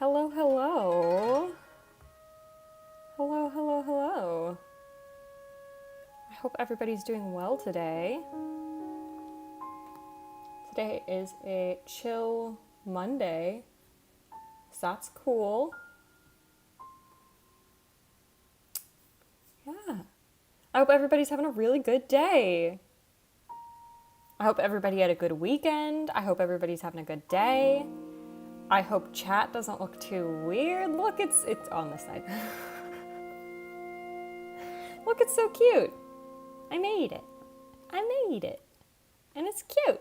Hello, hello. Hello, hello, hello. I hope everybody's doing well today. Today is a chill Monday, so that's cool. Yeah. I hope everybody's having a really good day. I hope everybody had a good weekend. I hope everybody's having a good day. I hope chat doesn't look too weird. Look, it's on this side. Look, it's so cute. I made it. And it's cute.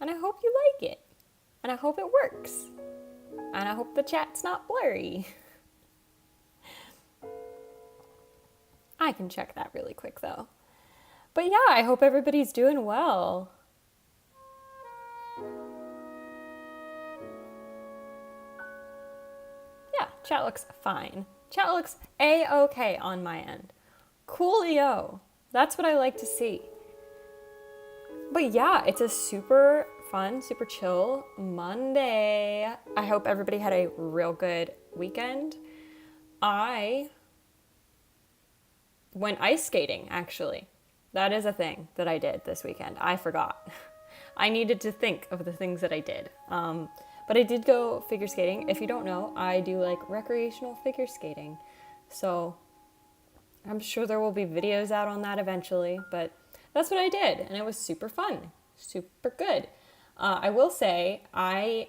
And I hope you like it. And I hope it works. And I hope the chat's not blurry. I can check that really quick though. But yeah, I hope everybody's doing well. Yeah, chat looks fine. Chat looks A-okay on my end. Coolio. That's what I like to see. But yeah, it's a super fun, super chill Monday. I hope everybody had a real good weekend. I went ice skating, actually. That is a thing that I did this weekend. I forgot. I needed to think of the things that I did. But I did go figure skating. If you don't know, I do like recreational figure skating. So I'm sure there will be videos out on that eventually, but that's what I did. And it was super fun, super good. I will say I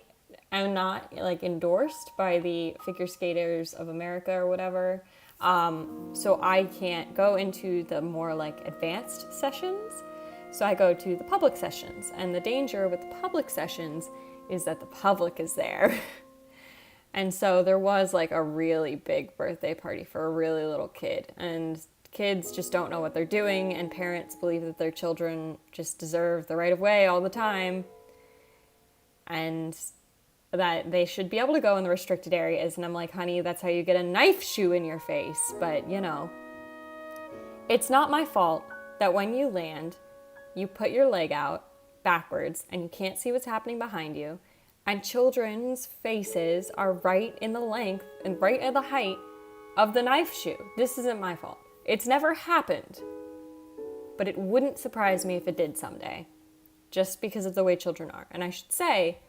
am not like endorsed by the Figure Skaters of America or whatever. So I can't go into the more like advanced sessions. So I go to the public sessions, and the danger with the public sessions is that the public is there. And so there was like a really big birthday party for a really little kid, and kids just don't know what they're doing, and parents believe that their children just deserve the right of way all the time, and that they should be able to go in the restricted areas. And I'm like, honey, that's how you get a knife shoe in your face. But you know, it's not my fault that when you land, you put your leg out backwards and you can't see what's happening behind you, and children's faces are right in the length and right at the height of the knife shoe. This isn't my fault. It's never happened, but it wouldn't surprise me if it did someday, just because of the way children are. And I should say,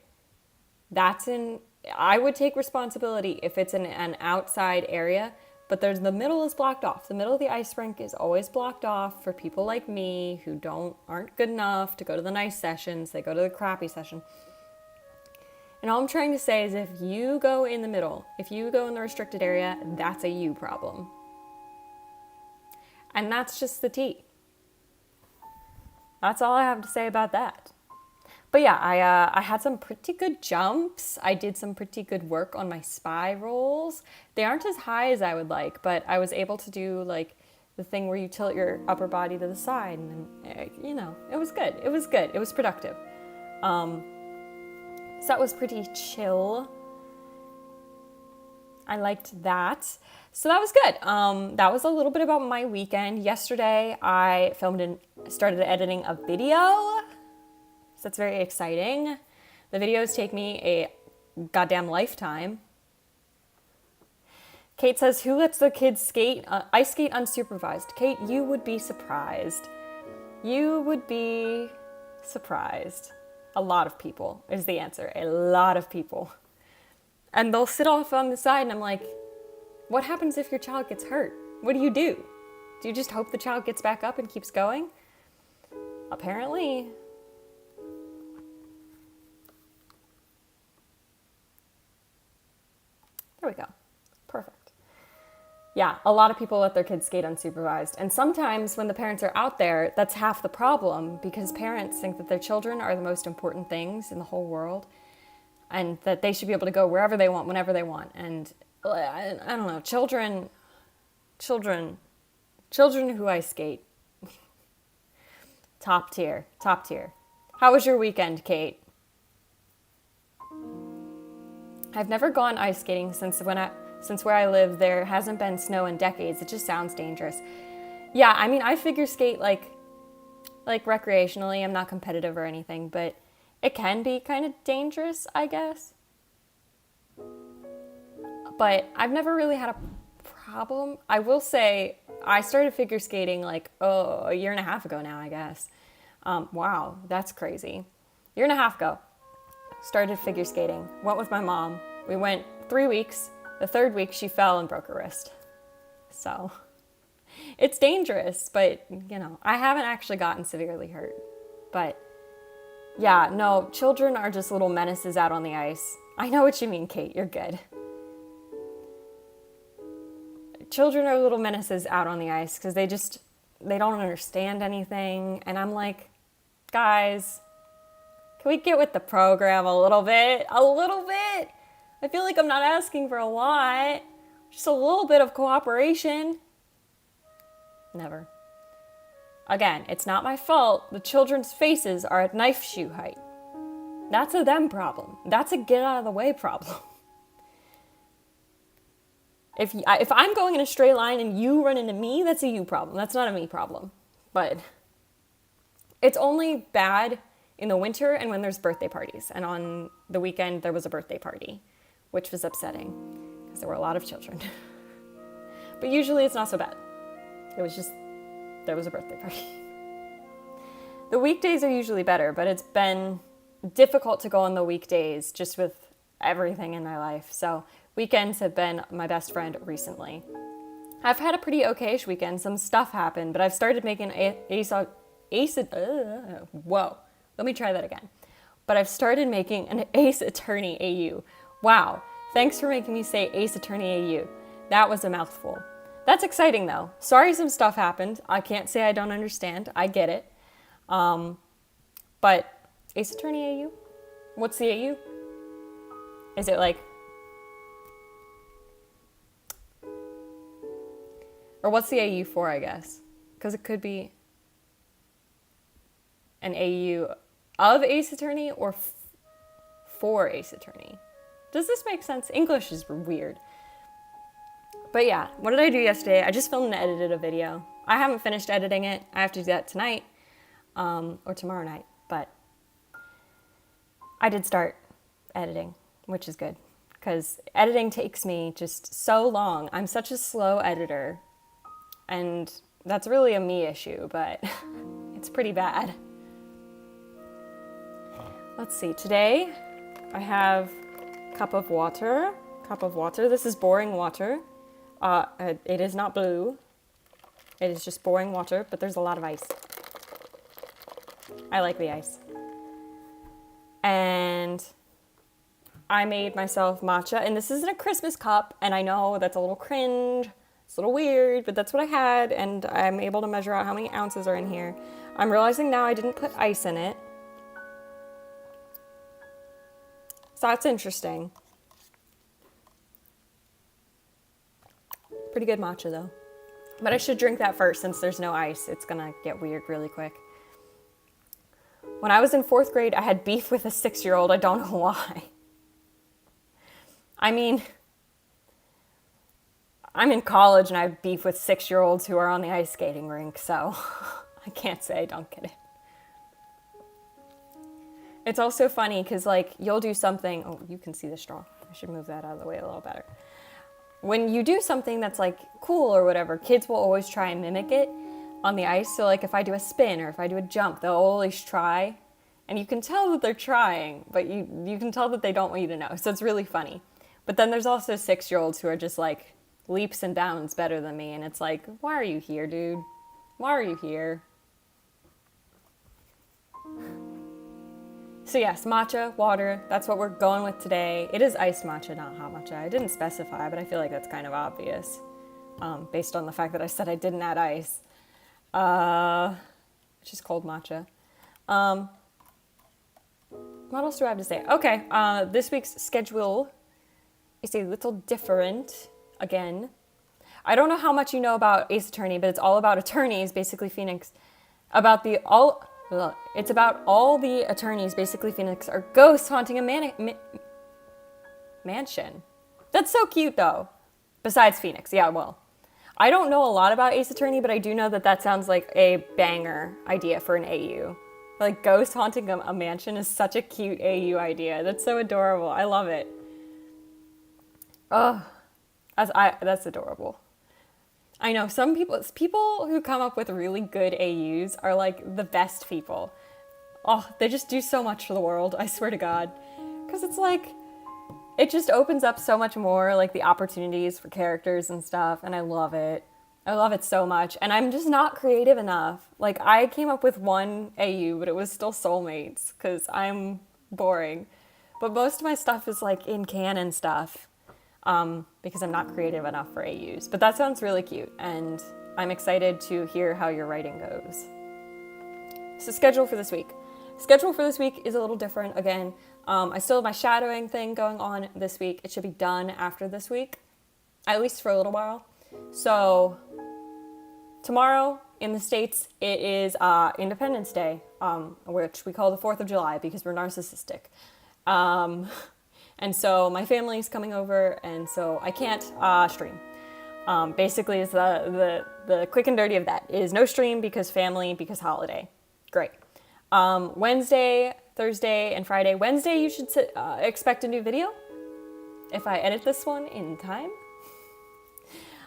I would take responsibility if it's in an outside area, but the middle is blocked off. The middle of the ice rink is always blocked off for people like me who aren't good enough to go to the nice sessions. They go to the crappy session. And all I'm trying to say is, if you go in the middle, if you go in the restricted area, that's a you problem. And that's just the tea. That's all I have to say about that. But yeah, I had some pretty good jumps. I did some pretty good work on my spy rolls. They aren't as high as I would like, but I was able to do like the thing where you tilt your upper body to the side, and you know, it was good. It was good. It was productive. So that was pretty chill. I liked that. So that was good. That was a little bit about my weekend. Yesterday, I filmed and started editing a video. So that's very exciting. The videos take me a goddamn lifetime. Kate says, who lets the kids skate? Ice skate unsupervised. Kate, you would be surprised. You would be surprised. A lot of people is the answer. A lot of people. And they'll sit off on the side, and I'm like, what happens if your child gets hurt? What do? Do you just hope the child gets back up and keeps going? Apparently. There we go. Perfect. Yeah, a lot of people let their kids skate unsupervised. And sometimes when the parents are out there, that's half the problem, because parents think that their children are the most important things in the whole world, and that they should be able to go wherever they want, whenever they want. And I don't know, children who ice skate. Top tier. How was your weekend, Kate? I've never gone ice skating since where I live there hasn't been snow in decades. It just sounds dangerous. Yeah, I mean, I figure skate like recreationally. I'm not competitive or anything, but it can be kind of dangerous, I guess. But I've never really had a problem. I will say I started figure skating like, a year and a half ago now, I guess. Wow, that's crazy. Year and a half ago, started figure skating. Went with my mom. We went 3 weeks. The third week, she fell and broke her wrist. So it's dangerous, but I haven't actually gotten severely hurt. But yeah, no, children are just little menaces out on the ice. I know what you mean, Kate. You're good. Children are little menaces out on the ice because they don't understand anything. And I'm like, guys, can we get with the program a little bit? A little bit. I feel like I'm not asking for a lot. Just a little bit of cooperation. Never. Again, it's not my fault. The children's faces are at knife shoe height. That's a them problem. That's a get out of the way problem. If I'm going in a straight line and you run into me, that's a you problem. That's not a me problem. But it's only bad in the winter and when there's birthday parties. And on the weekend, there was a birthday party, which was upsetting because there were a lot of children. But usually it's not so bad. It was just, there was a birthday party. The weekdays are usually better, but it's been difficult to go on the weekdays just with everything in my life. So weekends have been my best friend recently. I've had a pretty okay-ish weekend. Some stuff happened, but I've started making whoa. Let me try that again. But I've started making an Ace Attorney AU. Wow. Thanks for making me say Ace Attorney AU. That was a mouthful. That's exciting though. Sorry some stuff happened. I can't say I don't understand. I get it. But Ace Attorney AU? What's the AU? Is it like... Or what's the AU for, I guess? Because it could be an AU of Ace Attorney or for Ace Attorney. Does this make sense? English is weird. But yeah, what did I do yesterday? I just filmed and edited a video. I haven't finished editing it. I have to do that tonight or tomorrow night. But I did start editing, which is good. Because editing takes me just so long. I'm such a slow editor. And that's really a me issue, but it's pretty bad. Let's see. Today, I have a cup of water. This is boring water. It is not blue. It is just boring water, but there's a lot of ice. I like the ice. And I made myself matcha, and this isn't a Christmas cup, and I know that's a little cringe. It's a little weird, but that's what I had, and I'm able to measure out how many ounces are in here. I'm realizing now I didn't put ice in it. So that's interesting. Pretty good matcha, though. But I should drink that first since there's no ice. It's gonna get weird really quick. When I was in 4th grade, I had beef with a 6-year-old. I don't know why. I mean... I'm in college and I have beef with 6-year-olds who are on the ice skating rink, so I can't say I don't get it. It's also funny because, like, you'll do something... Oh, you can see the straw. I should move that out of the way a little better. When you do something that's, like, cool or whatever, kids will always try and mimic it on the ice. So, like, if I do a spin or if I do a jump, they'll always try. And you can tell that they're trying, but you can tell that they don't want you to know. So it's really funny. But then there's also 6-year-olds who are just, like... leaps and bounds better than me, and it's like, why are you here, dude? Why are you here? So yes, matcha, water, that's what we're going with today. It is iced matcha, not hot matcha. I didn't specify, but I feel like that's kind of obvious, based on the fact that I said I didn't add ice. It's just cold matcha. What else do I have to say? Okay, this week's schedule is a little different. Again, I don't know how much you know about Ace Attorney, but it's all about attorneys, basically Phoenix. It's about all the attorneys, basically Phoenix, are ghosts haunting a mansion. That's so cute, though. Besides Phoenix, yeah, well. I don't know a lot about Ace Attorney, but I do know that that sounds like a banger idea for an AU. Like, ghosts haunting a mansion is such a cute AU idea. That's so adorable. I love it. Oh, that's adorable. I know some people who come up with really good AUs are like the best people. Oh, they just do so much for the world, I swear to God. Because it's like, it just opens up so much more, like the opportunities for characters and stuff, and I love it. I love it so much, and I'm just not creative enough. Like, I came up with one AU, but it was still Soulmates, because I'm boring. But most of my stuff is like in canon stuff, because I'm not creative enough for AUs. But that sounds really cute, and I'm excited to hear how your writing goes. So schedule for this week. Schedule for this week is a little different again. I still have my shadowing thing going on this week. It should be done after this week, at least for a little while. So tomorrow in the States, it is Independence Day, which we call the 4th of July because we're narcissistic. And so my family's coming over, and so I can't stream. Basically, is the quick and dirty of that is no stream because family, because holiday. Great. Wednesday, Thursday, and Friday. Wednesday, you should expect a new video if I edit this one in time.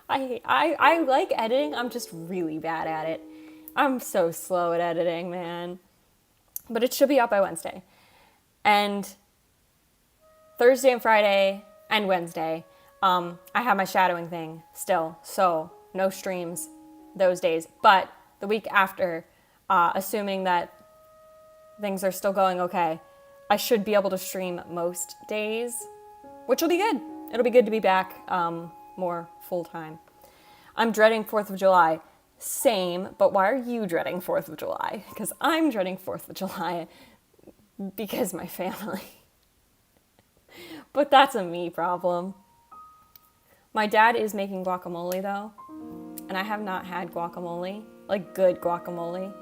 I like editing. I'm just really bad at it. I'm so slow at editing, man. But it should be out by Wednesday. And Thursday and Friday and Wednesday, I have my shadowing thing still. So no streams those days. But the week after, assuming that things are still going okay, I should be able to stream most days, which will be good. It'll be good to be back more full time. I'm dreading 4th of July. Same, but why are you dreading 4th of July? Because I'm dreading 4th of July because my family. But that's a me problem. My dad is making guacamole though, and I have not had guacamole, like good guacamole,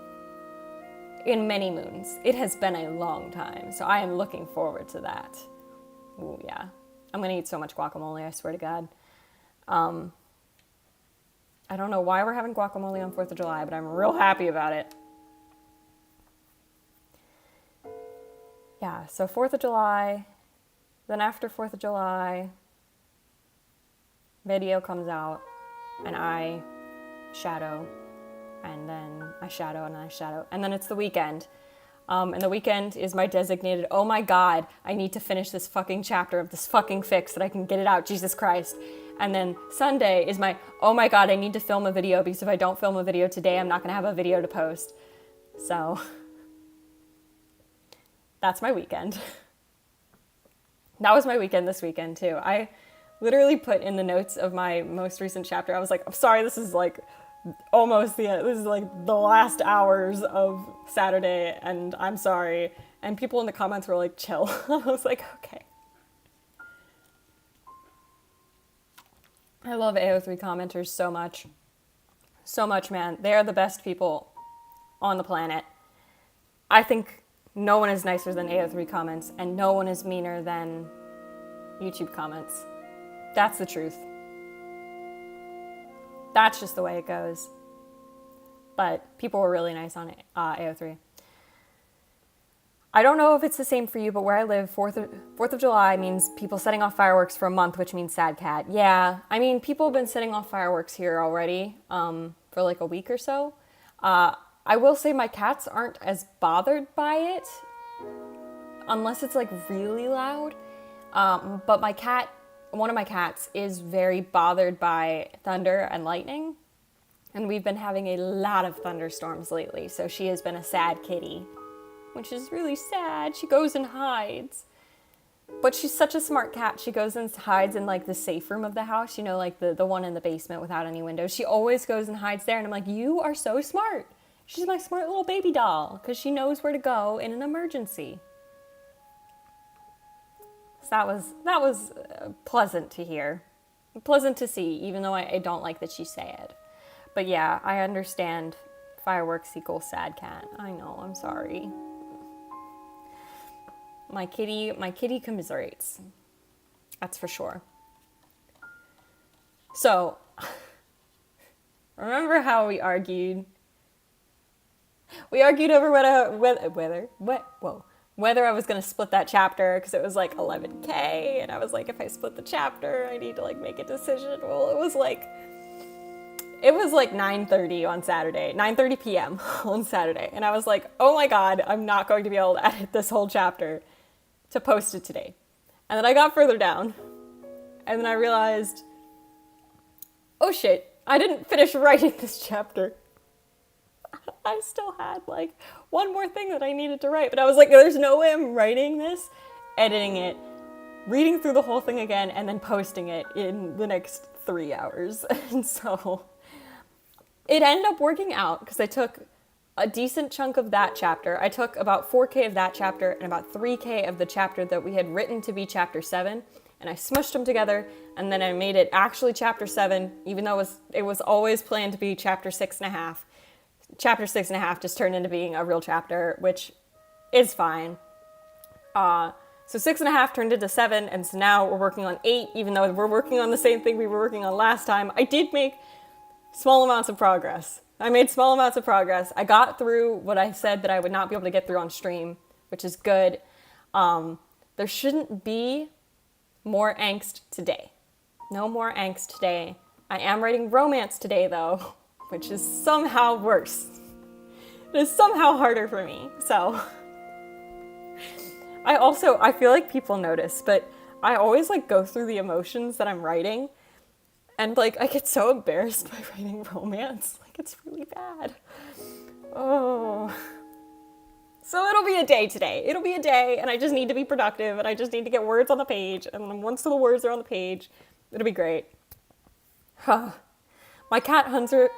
in many moons. It has been a long time, so I am looking forward to that. Ooh, yeah. I'm gonna eat so much guacamole, I swear to God. I don't know why we're having guacamole on 4th of July, but I'm real happy about it. Yeah, so 4th of July, then after 4th of July, video comes out, and I shadow, and then I shadow, and I shadow, and then it's the weekend. And the weekend is my designated, oh my God, I need to finish this fucking chapter of this fucking fix so that I can get it out, Jesus Christ. And then Sunday is my, oh my God, I need to film a video because if I don't film a video today, I'm not going to have a video to post. So that's my weekend. That was my weekend this weekend too. I literally put in the notes of my most recent chapter, I was like, I'm sorry, this is like almost the end. This is like the last hours of Saturday and I'm sorry. And people in the comments were like, chill. I was like, okay. I love AO3 commenters so much. So much, man. They are the best people on the planet. I think no one is nicer than AO3 comments, and no one is meaner than YouTube comments. That's the truth. That's just the way it goes. But people were really nice on AO3. I don't know if it's the same for you, but where I live, 4th of July means people setting off fireworks for a month, which means sad cat. Yeah, I mean, people have been setting off fireworks here already for like a week or so. I will say my cats aren't as bothered by it, unless it's like really loud. But one of my cats is very bothered by thunder and lightning. And we've been having a lot of thunderstorms lately, so she has been a sad kitty. Which is really sad. She goes and hides. But she's such a smart cat. She goes and hides in like the safe room of the house, you know, like the one in the basement without any windows. She always goes and hides there, and I'm like, you are so smart. She's my smart little baby doll, because she knows where to go in an emergency. So that was pleasant to hear. Pleasant to see, even though I don't like that she's sad. But yeah, I understand fireworks equals sad cat. I know, I'm sorry. My kitty commiserates. That's for sure. So, remember how we argued? We argued over whether I was going to split that chapter, because it was like 11K, and I was like, if I split the chapter, I need to like make a decision. Well, it was like 9:30 on Saturday, 9:30 p.m. on Saturday, and I was like, oh my god, I'm not going to be able to edit this whole chapter to post it today. And then I got further down, and then I realized, oh shit, I didn't finish writing this chapter. I still had like one more thing that I needed to write, but I was like, there's no way I'm writing this, editing it, reading through the whole thing again, and then posting it in the next 3 hours. And so it ended up working out because I took a decent chunk of that chapter. I took about 4K of that chapter and about 3K of the chapter that we had written to be chapter 7, and I smushed them together, and then I made it actually chapter 7, even though it was always planned to be chapter 6.5. Chapter 6.5 just turned into being a real chapter, which is fine. So 6.5 turned into 7, and so now we're working on 8, even though we're working on the same thing we were working on last time. I did make small amounts of progress. I made small amounts of progress. I got through what I said that I would not be able to get through on stream, which is good. There shouldn't be more angst today. No more angst today. I am writing romance today, though, which is somehow worse. It is somehow harder for me, so. I feel like people notice, but I always like go through the emotions that I'm writing, and like I get so embarrassed by writing romance. Like it's really bad. Oh. So it'll be a day today. It'll be a day, and I just need to be productive, and I just need to get words on the page, and then once the words are on the page, it'll be great. Huh. My cat Hunter,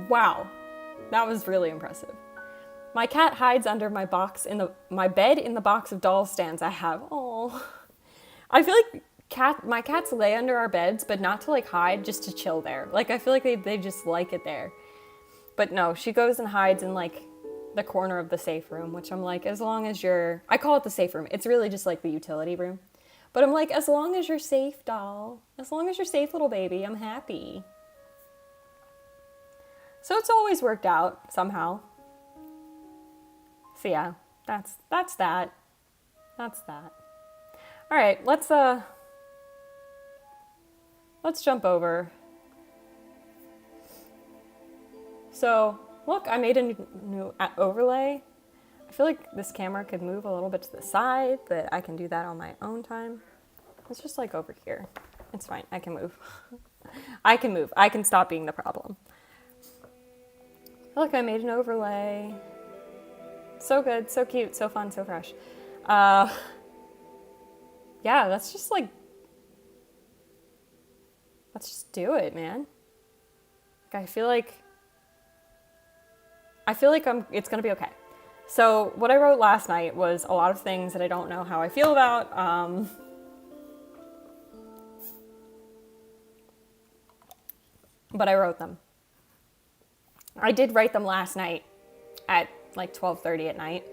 wow, that was really impressive. My cat hides under my bed in the box of doll stands I have. Oh, I feel like my cats lay under our beds, but not to like hide, just to chill there. Like I feel like they just like it there. But no, she goes and hides in like the corner of the safe room, which I'm like, as long as I call it the safe room. It's really just like the utility room. But I'm like, as long as you're safe, doll, as long as you're safe, little baby, I'm happy. So it's always worked out somehow. So yeah, that's that. That's that. All right, let's jump over. So look, I made a new overlay. I feel like this camera could move a little bit to the side, but I can do that on my own time. It's just like over here. It's fine. I can move. I can move. I can stop being the problem. Look, I made an overlay. So good, so cute, so fun, so fresh. Yeah, let's just do it, man. Like, I feel like it's gonna be okay. So what I wrote last night was a lot of things that I don't know how I feel about. But I wrote them. I did write them last night at like 12:30 at night.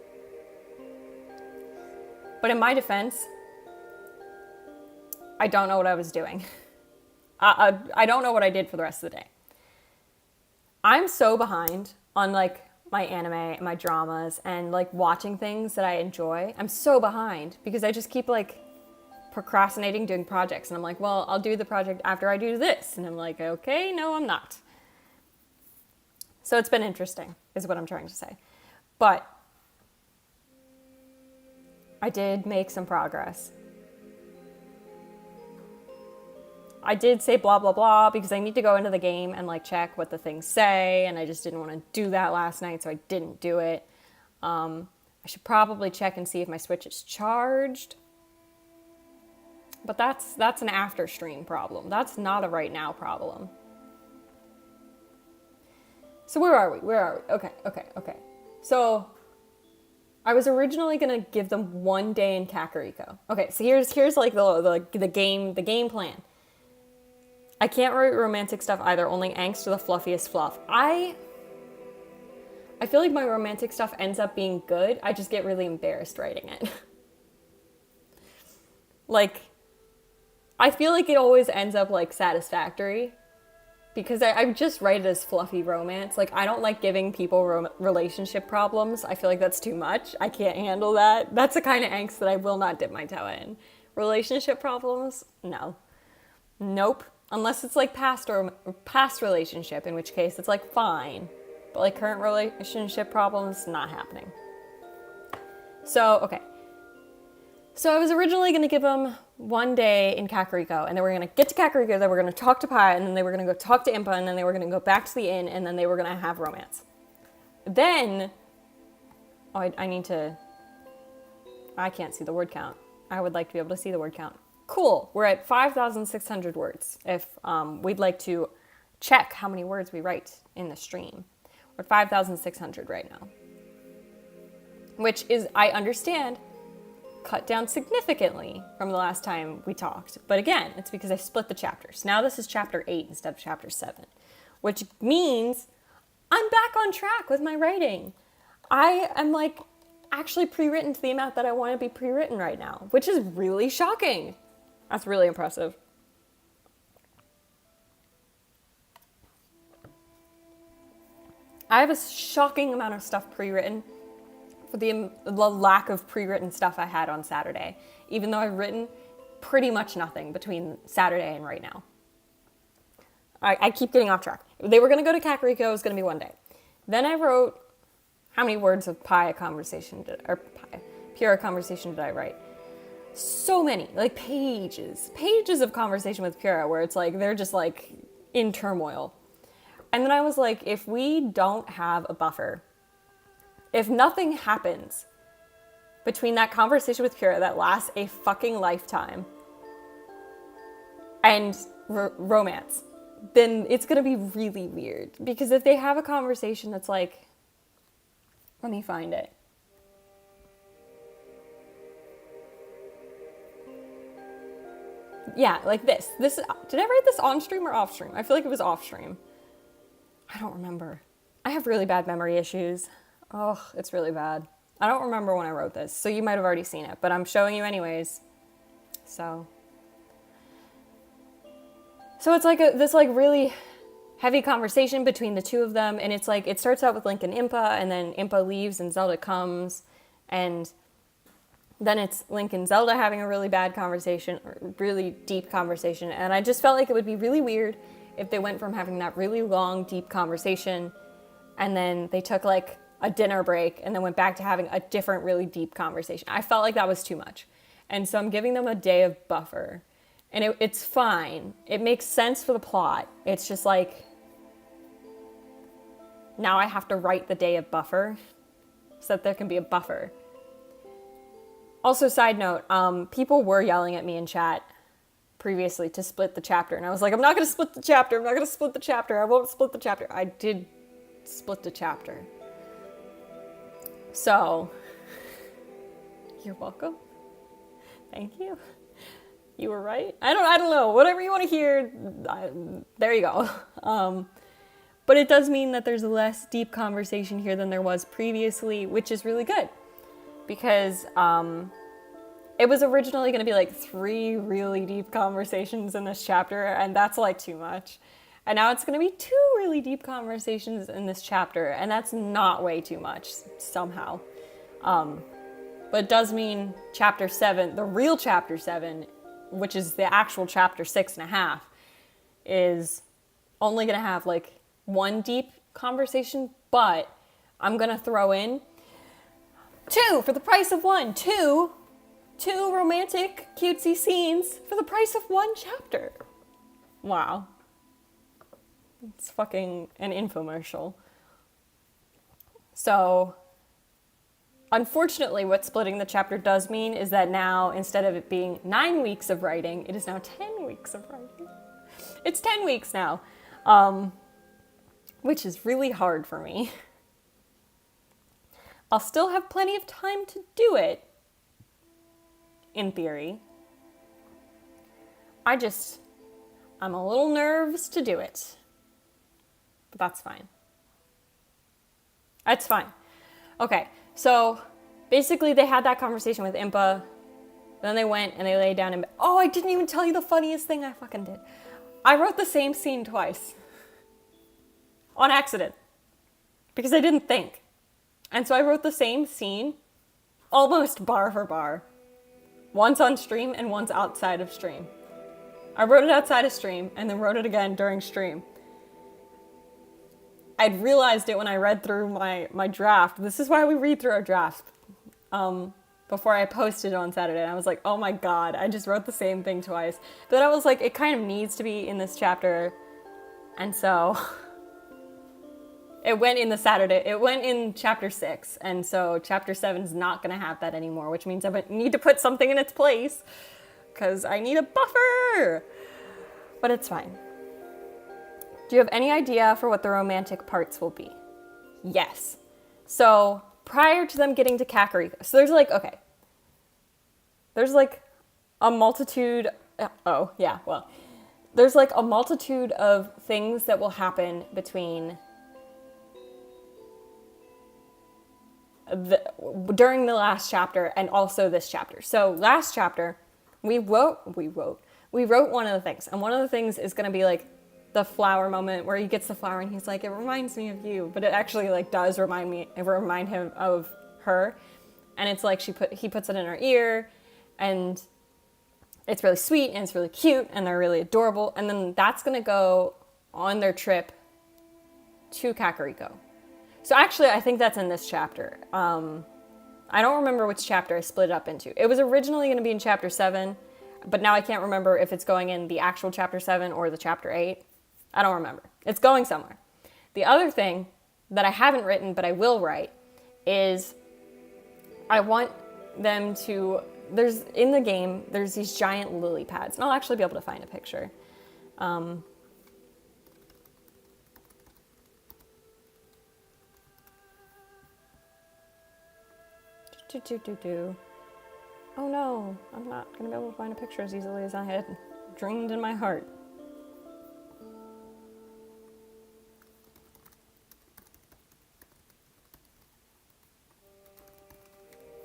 But in my defense, I don't know what I was doing. I don't know what I did for the rest of the day. I'm so behind on like my anime and my dramas and like watching things that I enjoy. I'm so behind because I just keep like procrastinating doing projects. And I'm like, well, I'll do the project after I do this. And I'm like, okay, no, I'm not. So it's been interesting, is what I'm trying to say. But I did make some progress. I did say blah, blah, blah, because I need to go into the game and like check what the things say. And I just didn't want to do that last night, so I didn't do it. I should probably check and see if my Switch is charged. But that's an after stream problem. That's not a right now problem. So where are we? Okay. So I was originally going to give them 1 day in Kakariko. Okay, so here's like the game plan. I can't write romantic stuff either, only angst or the fluffiest fluff. I feel like my romantic stuff ends up being good. I just get really embarrassed writing it. Like, I feel like it always ends up like satisfactory because I just write it as fluffy romance. Like, I don't like giving people relationship problems. I feel like that's too much. I can't handle that. That's the kind of angst that I will not dip my toe in. Relationship problems? No. Nope. Unless it's like past relationship, in which case it's like fine. But like current relationship problems, not happening. So, okay. So I was originally going to give them one day in Kakariko, and then we're going to get to Kakariko, then we're going to talk to Pai, and then they were going to go talk to Impa, and then they were going to go back to the inn, and then they were going to have romance. Then, I can't see the word count. I would like to be able to see the word count. Cool, we're at 5,600 words. If we'd like to check how many words we write in the stream. We're at 5,600 right now. Which is, I understand, cut down significantly from the last time we talked. But again, it's because I split the chapters. Now this is chapter 8 instead of chapter 7, which means I'm back on track with my writing. I am like actually pre-written to the amount that I want to be pre-written right now, which is really shocking. That's really impressive. I have a shocking amount of stuff pre-written for the lack of pre-written stuff I had on Saturday, even though I've written pretty much nothing between Saturday and right now. I keep getting off track. They were going to go to Kakariko, it was going to be one day. Then I wrote, how many words of Pura conversation did I write? So many, like pages of conversation with Pura where it's like, they're just like in turmoil. And then I was like, if we don't have a buffer, if nothing happens between that conversation with Pura that lasts a fucking lifetime and romance, then it's going to be really weird. Because if they have a conversation that's like, let me find it. Yeah, like this. Did I write this on stream or off stream? I feel like it was off stream. I don't remember. I have really bad memory issues. Oh, it's really bad. I don't remember when I wrote this, so you might have already seen it, but I'm showing you anyways. So it's like this like really heavy conversation between the two of them, and it's like it starts out with Link and Impa, and then Impa leaves and Zelda comes, and then it's Link and Zelda having a really bad conversation, or really deep conversation, and I just felt like it would be really weird if they went from having that really long, deep conversation, and then they took like a dinner break and then went back to having a different, really deep conversation. I felt like that was too much. And so I'm giving them a day of buffer. And it's fine. It makes sense for the plot. It's just like, now I have to write the day of buffer so that there can be a buffer. Also, side note, people were yelling at me in chat previously to split the chapter. And I was like, I'm not going to split the chapter. I'm not going to split the chapter. I won't split the chapter. I did split the chapter. So, you're welcome. Thank you. You were right. I don't know. Whatever you want to hear, there you go. But it does mean that there's less deep conversation here than there was previously, which is really good. Because it was originally going to be like 3 really deep conversations in this chapter, and that's like too much. And now it's going to be 2 really deep conversations in this chapter, and that's not way too much, somehow. But it does mean chapter 7, the real chapter 7, which is the actual chapter 6.5, is only going to have like 1 deep conversation, but I'm going to throw in 2 for the price of 1. 2 romantic, cutesy scenes for the price of 1 chapter. Wow. It's fucking an infomercial. So, unfortunately, what splitting the chapter does mean is that now, instead of it being 9 weeks of writing, it is now 10 weeks of writing. It's 10 weeks now, which is really hard for me. I'll still have plenty of time to do it, in theory. I'm a little nervous to do it. But that's fine. That's fine. Okay, so basically they had that conversation with Impa. Then they went and they laid down in bed. Oh, I didn't even tell you the funniest thing I fucking did. I wrote the same scene twice. on accident because I didn't think. And so I wrote the same scene almost bar for bar. Once on stream and once outside of stream. I wrote it outside of stream and then wrote it again during stream. I'd realized it when I read through my draft. This is why we read through our draft before I posted on Saturday. And I was like, oh my God, I just wrote the same thing twice. But I was like, it kind of needs to be in this chapter. And so it went in chapter 6. And so chapter 7 is not going to have that anymore, which means I need to put something in its place because I need a buffer. But it's fine. Do you have any idea for what the romantic parts will be? Yes. So prior to them getting to Kakariko, so there's a multitude, there's like a multitude of things that will happen between during the last chapter and also this chapter. So last chapter, we wrote one of the things, and one of the things is going to be like the flower moment where he gets the flower and he's like, it reminds me of you, but it actually like does remind him of her, and it's like he puts it in her ear, and it's really sweet and it's really cute and they're really adorable, and then that's gonna go on their trip to Kakariko. So actually, I think that's in this chapter. I don't remember which chapter I split it up into. It was originally going to be in chapter 7, but now I can't remember if it's going in the actual chapter 7 or the chapter 8. I don't remember. It's going somewhere. The other thing that I haven't written, but I will write, is I want them to, in the game, there's these giant lily pads, and I'll actually be able to find a picture. Oh no, I'm not going to be able to find a picture as easily as I had dreamed in my heart.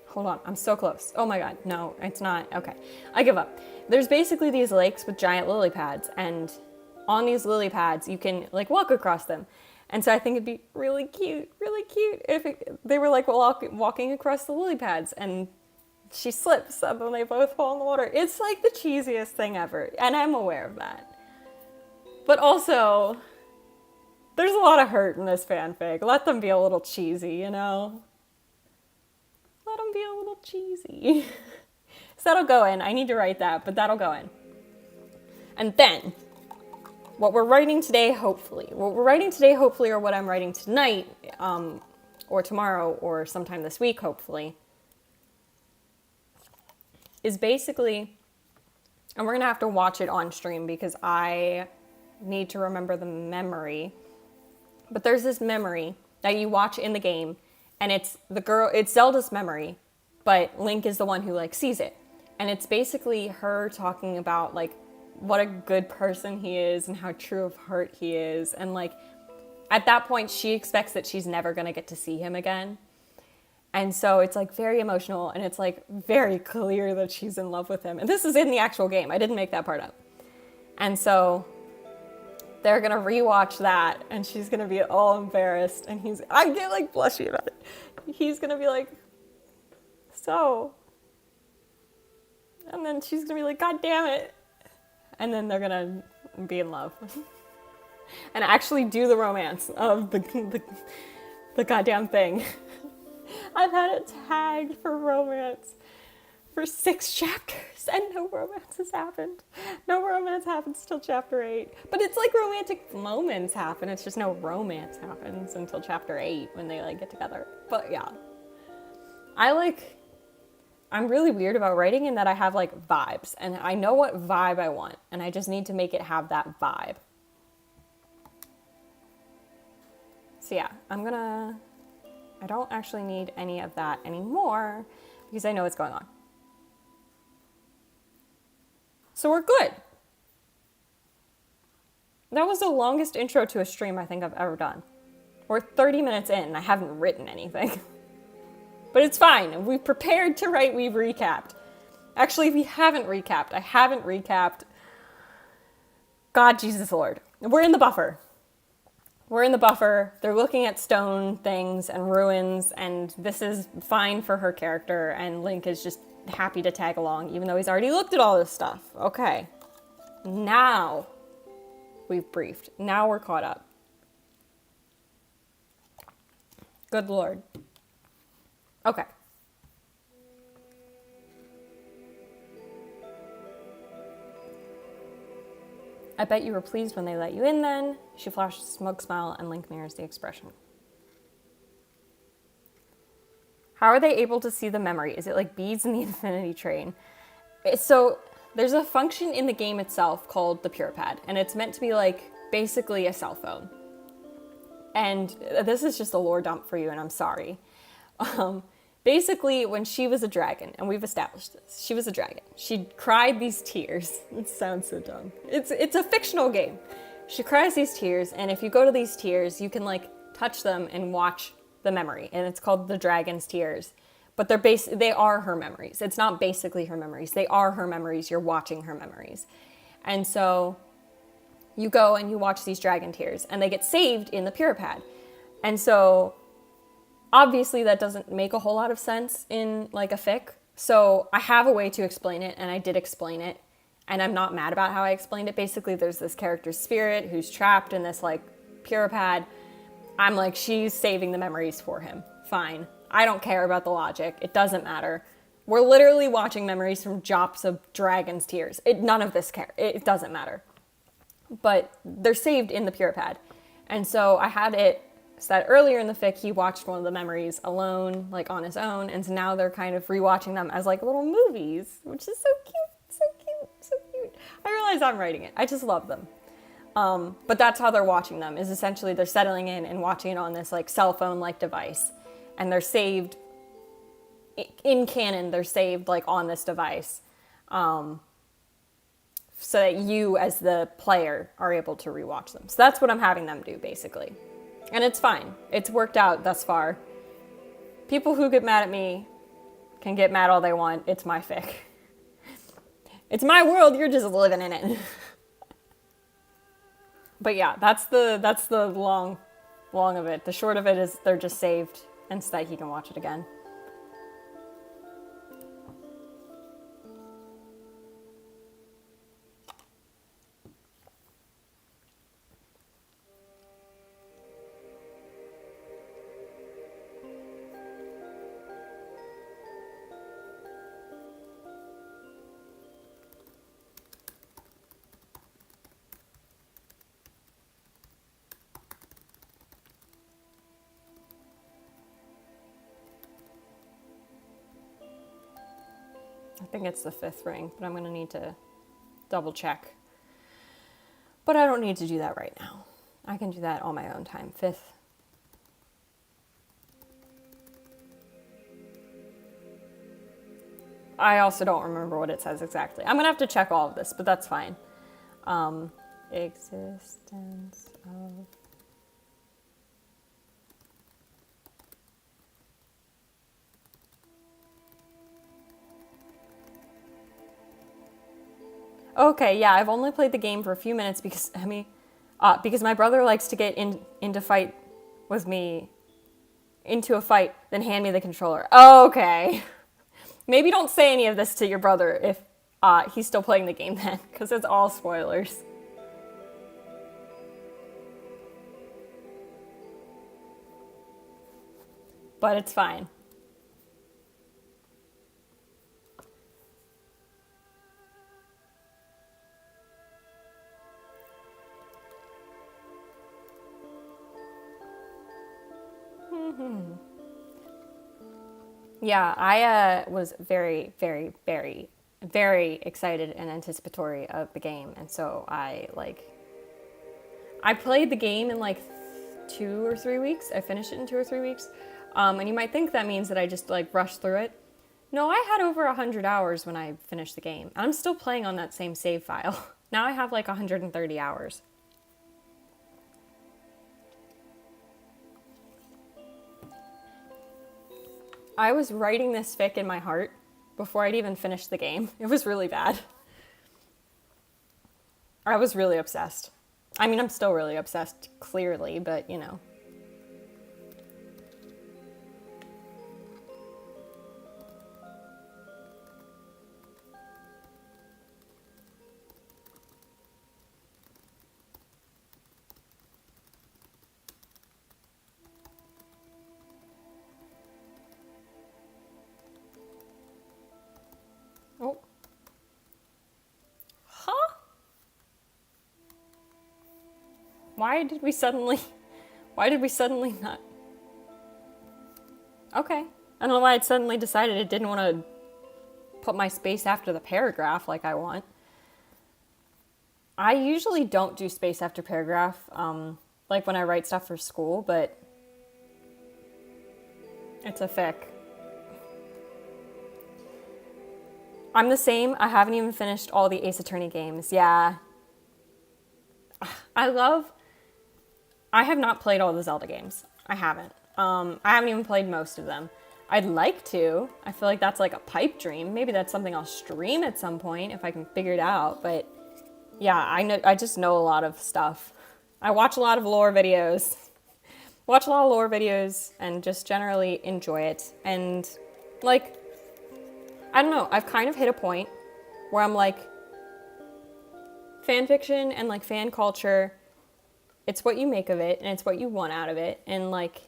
Hold on, I'm so close. Oh my God, no, it's not. Okay, I give up. There's basically these lakes with giant lily pads, and on these lily pads, you can like walk across them. And so I think it'd be really cute if they were like walking across the lily pads and she slips and then they both fall in the water. It's like the cheesiest thing ever, and I'm aware of that. But also, there's a lot of hurt in this fanfic. Let them be a little cheesy, you know? Let them be a little cheesy. So that'll go in. I need to write that, but that'll go in. And then, what we're writing today, hopefully, or what I'm writing tonight, or tomorrow, or sometime this week, hopefully, is basically, and we're going to have to watch it on stream because I need to remember the memory, but there's this memory that you watch in the game, and it's Zelda's memory, but Link is the one who like sees it. And it's basically her talking about like what a good person he is and how true of heart he is. And like at that point, she expects that she's never going to get to see him again. And so it's like very emotional, and it's like very clear that she's in love with him. And this is in the actual game. I didn't make that part up. And so they're going to rewatch that, and she's going to be all embarrassed. And I get like blushy about it. He's going to be like, so. And then she's going to be like, God damn it. And then they're going to be in love. And actually do the romance of the goddamn thing. I've had it tagged for romance for 6 chapters, and no romance has happened. No romance happens till chapter 8. But it's like romantic moments happen. It's just no romance happens until chapter 8 when they like get together. But yeah. I'm really weird about writing in that I have like vibes, and I know what vibe I want, and I just need to make it have that vibe. So yeah, I don't actually need any of that anymore because I know what's going on. So we're good. That was the longest intro to a stream I think I've ever done. We're 30 minutes in and I haven't written anything. But it's fine. We've prepared to write, we've recapped. Actually, we haven't recapped. I haven't recapped. God, Jesus Lord. We're in the buffer. we're in the buffer. They're looking at stone things and ruins, and this is fine for her character, and Link is just happy to tag along, even though he's already looked at all this stuff. Okay. Now we've briefed. Now we're caught up. Good Lord. Okay. I bet you were pleased when they let you in then. She flashed a smug smile and Link mirrors the expression. How are they able to see the memory? Is it like beads in the infinity train? So there's a function in the game itself called the Pure Pad, and it's meant to be like basically a cell phone. And this is just a lore dump for you, and I'm sorry. Basically, when she was a dragon, and we've established this, she was a dragon. She cried these tears. It sounds so dumb. It's a fictional game. She cries these tears, and if you go to these tears, you can like touch them and watch the memory, and it's called the dragon's tears. But they are her memories. It's not basically her memories. They are her memories. You're watching her memories. And so you go and you watch these dragon tears, and they get saved in the Pure Pad. And so obviously that doesn't make a whole lot of sense in like a fic. So I have a way to explain it, and I did explain it, and I'm not mad about how I explained it. Basically, there's this character's spirit who's trapped in this like Pure Pad. I'm like, she's saving the memories for him. Fine. I don't care about the logic. It doesn't matter. We're literally watching memories from Jops of dragon's tears. None of this it doesn't matter. But they're saved in the Pure Pad. And so I had it said earlier in the fic, he watched one of the memories alone, like on his own. And so now they're kind of rewatching them as like little movies, which is so cute, so cute, so cute. I realize I'm writing it. I just love them. But that's how they're watching them, is essentially they're settling in and watching it on this like cell phone-like device. And they're saved, in canon, they're saved like on this device. So that you as the player are able to rewatch them. So that's what I'm having them do, basically. And it's fine. It's worked out thus far. People who get mad at me can get mad all they want. It's my fic. It's my world, you're just living in it. But yeah, that's the long of it. The short of it is they're just saved, and so that he can watch it again. I think it's the 5th ring, but I'm going to need to double check. But I don't need to do that right now. I can do that on my own time. 5th. I also don't remember what it says exactly. I'm going to have to check all of this, but that's fine. Existence of... Okay, yeah, I've only played the game for a few minutes because my brother likes to get into fight with me, into a fight, then hand me the controller. Okay. Maybe don't say any of this to your brother if he's still playing the game then, because it's all spoilers. But it's fine. Yeah, I was very, very, very, very excited and anticipatory of the game. And so I played the game in like 2 or 3 weeks. I finished it in 2 or 3 weeks. And you might think that means that I just like rushed through it. No, I had over 100 hours when I finished the game. I'm still playing on that same save file. Now I have like 130 hours. I was writing this fic in my heart before I'd even finished the game. It was really bad. I was really obsessed. I mean, I'm still really obsessed, clearly, but you know. Oh. Huh? Why did we suddenly... Why did we suddenly not... Okay. I don't know why it suddenly decided it didn't want to put my space after the paragraph like I want. I usually don't do space after paragraph, like when I write stuff for school, but it's a fic. I'm the same. I haven't even finished all the Ace Attorney games. Yeah. I have not played all the Zelda games. I haven't. I haven't even played most of them. I'd like to. I feel like that's like a pipe dream. Maybe that's something I'll stream at some point if I can figure it out. But yeah, I just know a lot of stuff. I watch a lot of lore videos. And just generally enjoy it. And like, I don't know, I've kind of hit a point where I'm like, fan fiction and like fan culture, it's what you make of it and it's what you want out of it. And like,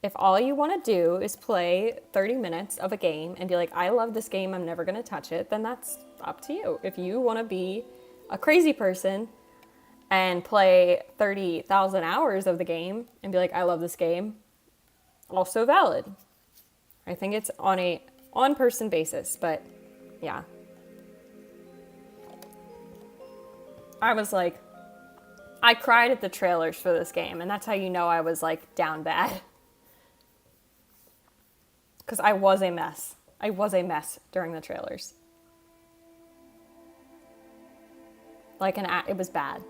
if all you want to do is play 30 minutes of a game and be like, I love this game, I'm never going to touch it, then that's up to you. If you want to be a crazy person and play 30,000 hours of the game and be like, I love this game, also valid. I think it's on a on-person basis, but yeah. I was like, I cried at the trailers for this game, and that's how you know I was like down bad. Because I was a mess. I was a mess during the trailers. Like it was bad.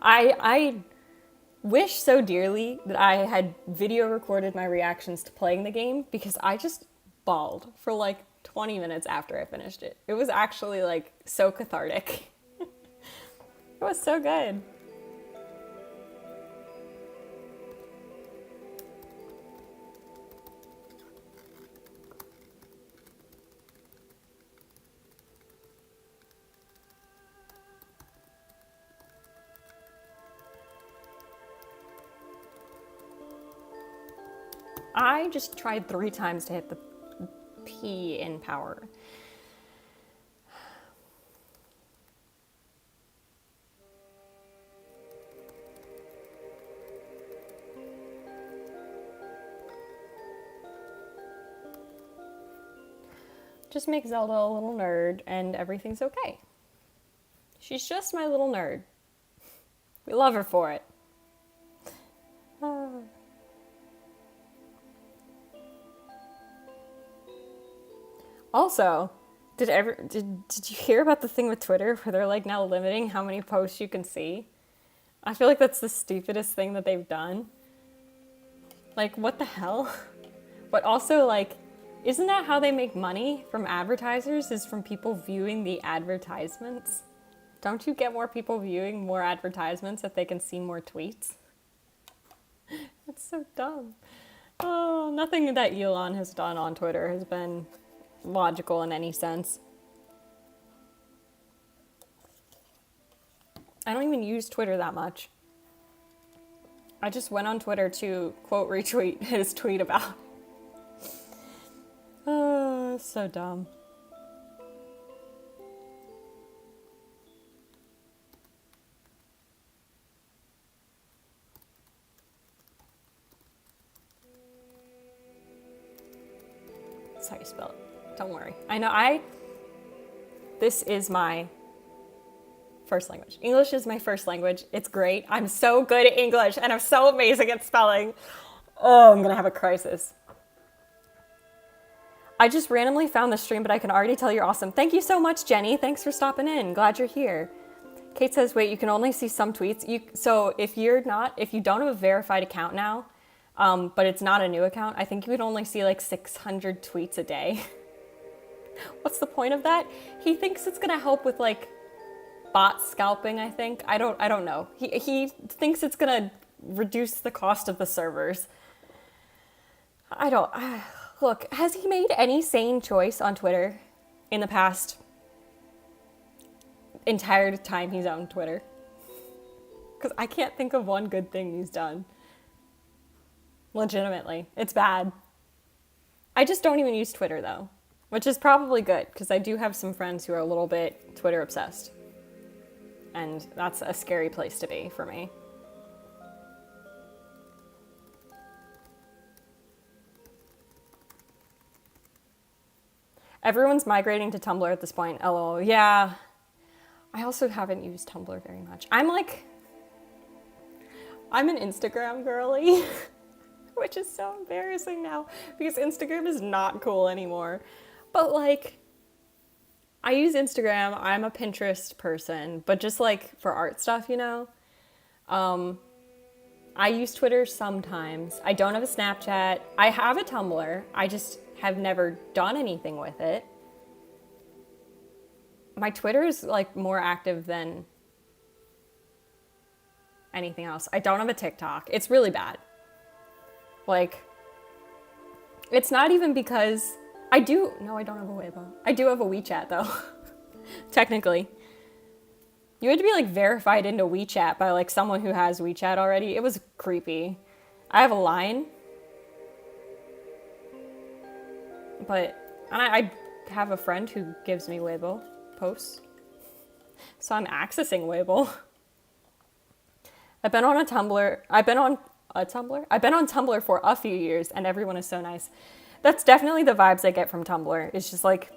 I wish so dearly that I had video recorded my reactions to playing the game, because I just bawled for like 20 minutes after I finished it. It was actually like so cathartic. It was so good. I just tried 3 times to hit the P in power. Just make Zelda a little nerd and everything's okay. She's just my little nerd. We love her for it. Also, did you hear about the thing with Twitter where they're like now limiting how many posts you can see? I feel like that's the stupidest thing that they've done. Like, what the hell? But also, like, isn't that how they make money from advertisers, is from people viewing the advertisements? Don't you get more people viewing more advertisements if they can see more tweets? That's so dumb. Oh, nothing that Elon has done on Twitter has been logical in any sense. I don't even use Twitter that much. I just went on Twitter to quote retweet his tweet about. Oh, so dumb. That's how you spell it. Don't worry. I know this is my first language. English is my first language. It's great. I'm so good at English and I'm so amazing at spelling. Oh, I'm gonna have a crisis. I just randomly found the stream, but I can already tell you're awesome. Thank you so much, Jenny. Thanks for stopping in. Glad you're here. Kate says, wait, you can only see some tweets. So if you don't have a verified account now, but it's not a new account, I think you would only see like 600 tweets a day. What's the point of that? He thinks it's gonna help with like bot scalping, I think. I don't know. He thinks it's gonna reduce the cost of the servers. I don't look, has he made any sane choice on Twitter in the past entire time he's owned Twitter? Because I can't think of one good thing he's done. Legitimately. It's bad. I just don't even use Twitter though, which is probably good because I do have some friends who are a little bit Twitter obsessed. And that's a scary place to be for me. Everyone's migrating to Tumblr at this point. LOL. Yeah. I also haven't used Tumblr very much. I'm an Instagram girly, which is so embarrassing now because Instagram is not cool anymore. But like, I use Instagram. I'm a Pinterest person, but just like for art stuff, you know? I use Twitter sometimes. I don't have a Snapchat. I have a Tumblr. I just have never done anything with it. My Twitter is like more active than anything else. I don't have a TikTok. It's really bad. Like, it's not even because I don't have a Weibo. I do have a WeChat though. Technically. You had to be like verified into WeChat by like someone who has WeChat already. It was creepy. I have a Line. And I have a friend who gives me Weibo posts. So I'm accessing Weibo. I've been on Tumblr for a few years and everyone is so nice. That's definitely the vibes I get from Tumblr. It's just like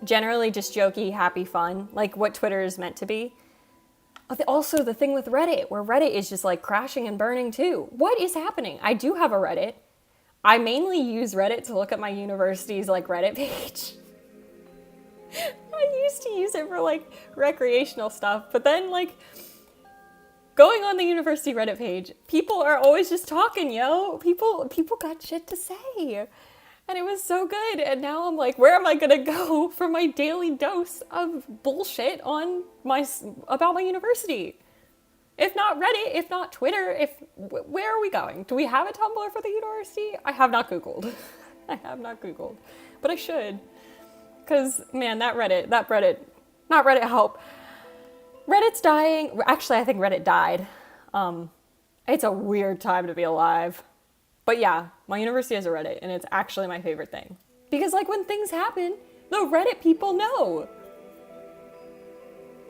generally just jokey, happy, fun, like what Twitter is meant to be. Also the thing with Reddit, where Reddit is just like crashing and burning too. What is happening? I do have a Reddit. I mainly use Reddit to look at my university's like Reddit page. I used to use it for like recreational stuff, but then like going on the university Reddit page, people are always just talking, yo. People got shit to say. And it was so good. And now I'm like, where am I gonna go for my daily dose of bullshit about my university? If not Reddit, if not Twitter, where are we going? Do we have a Tumblr for the university? I have not Googled. But I should. Because, man, not Reddit, help. Reddit's dying. Actually, I think Reddit died. It's a weird time to be alive. But yeah, my university has a Reddit, and it's actually my favorite thing. Because, like, when things happen, the Reddit people know.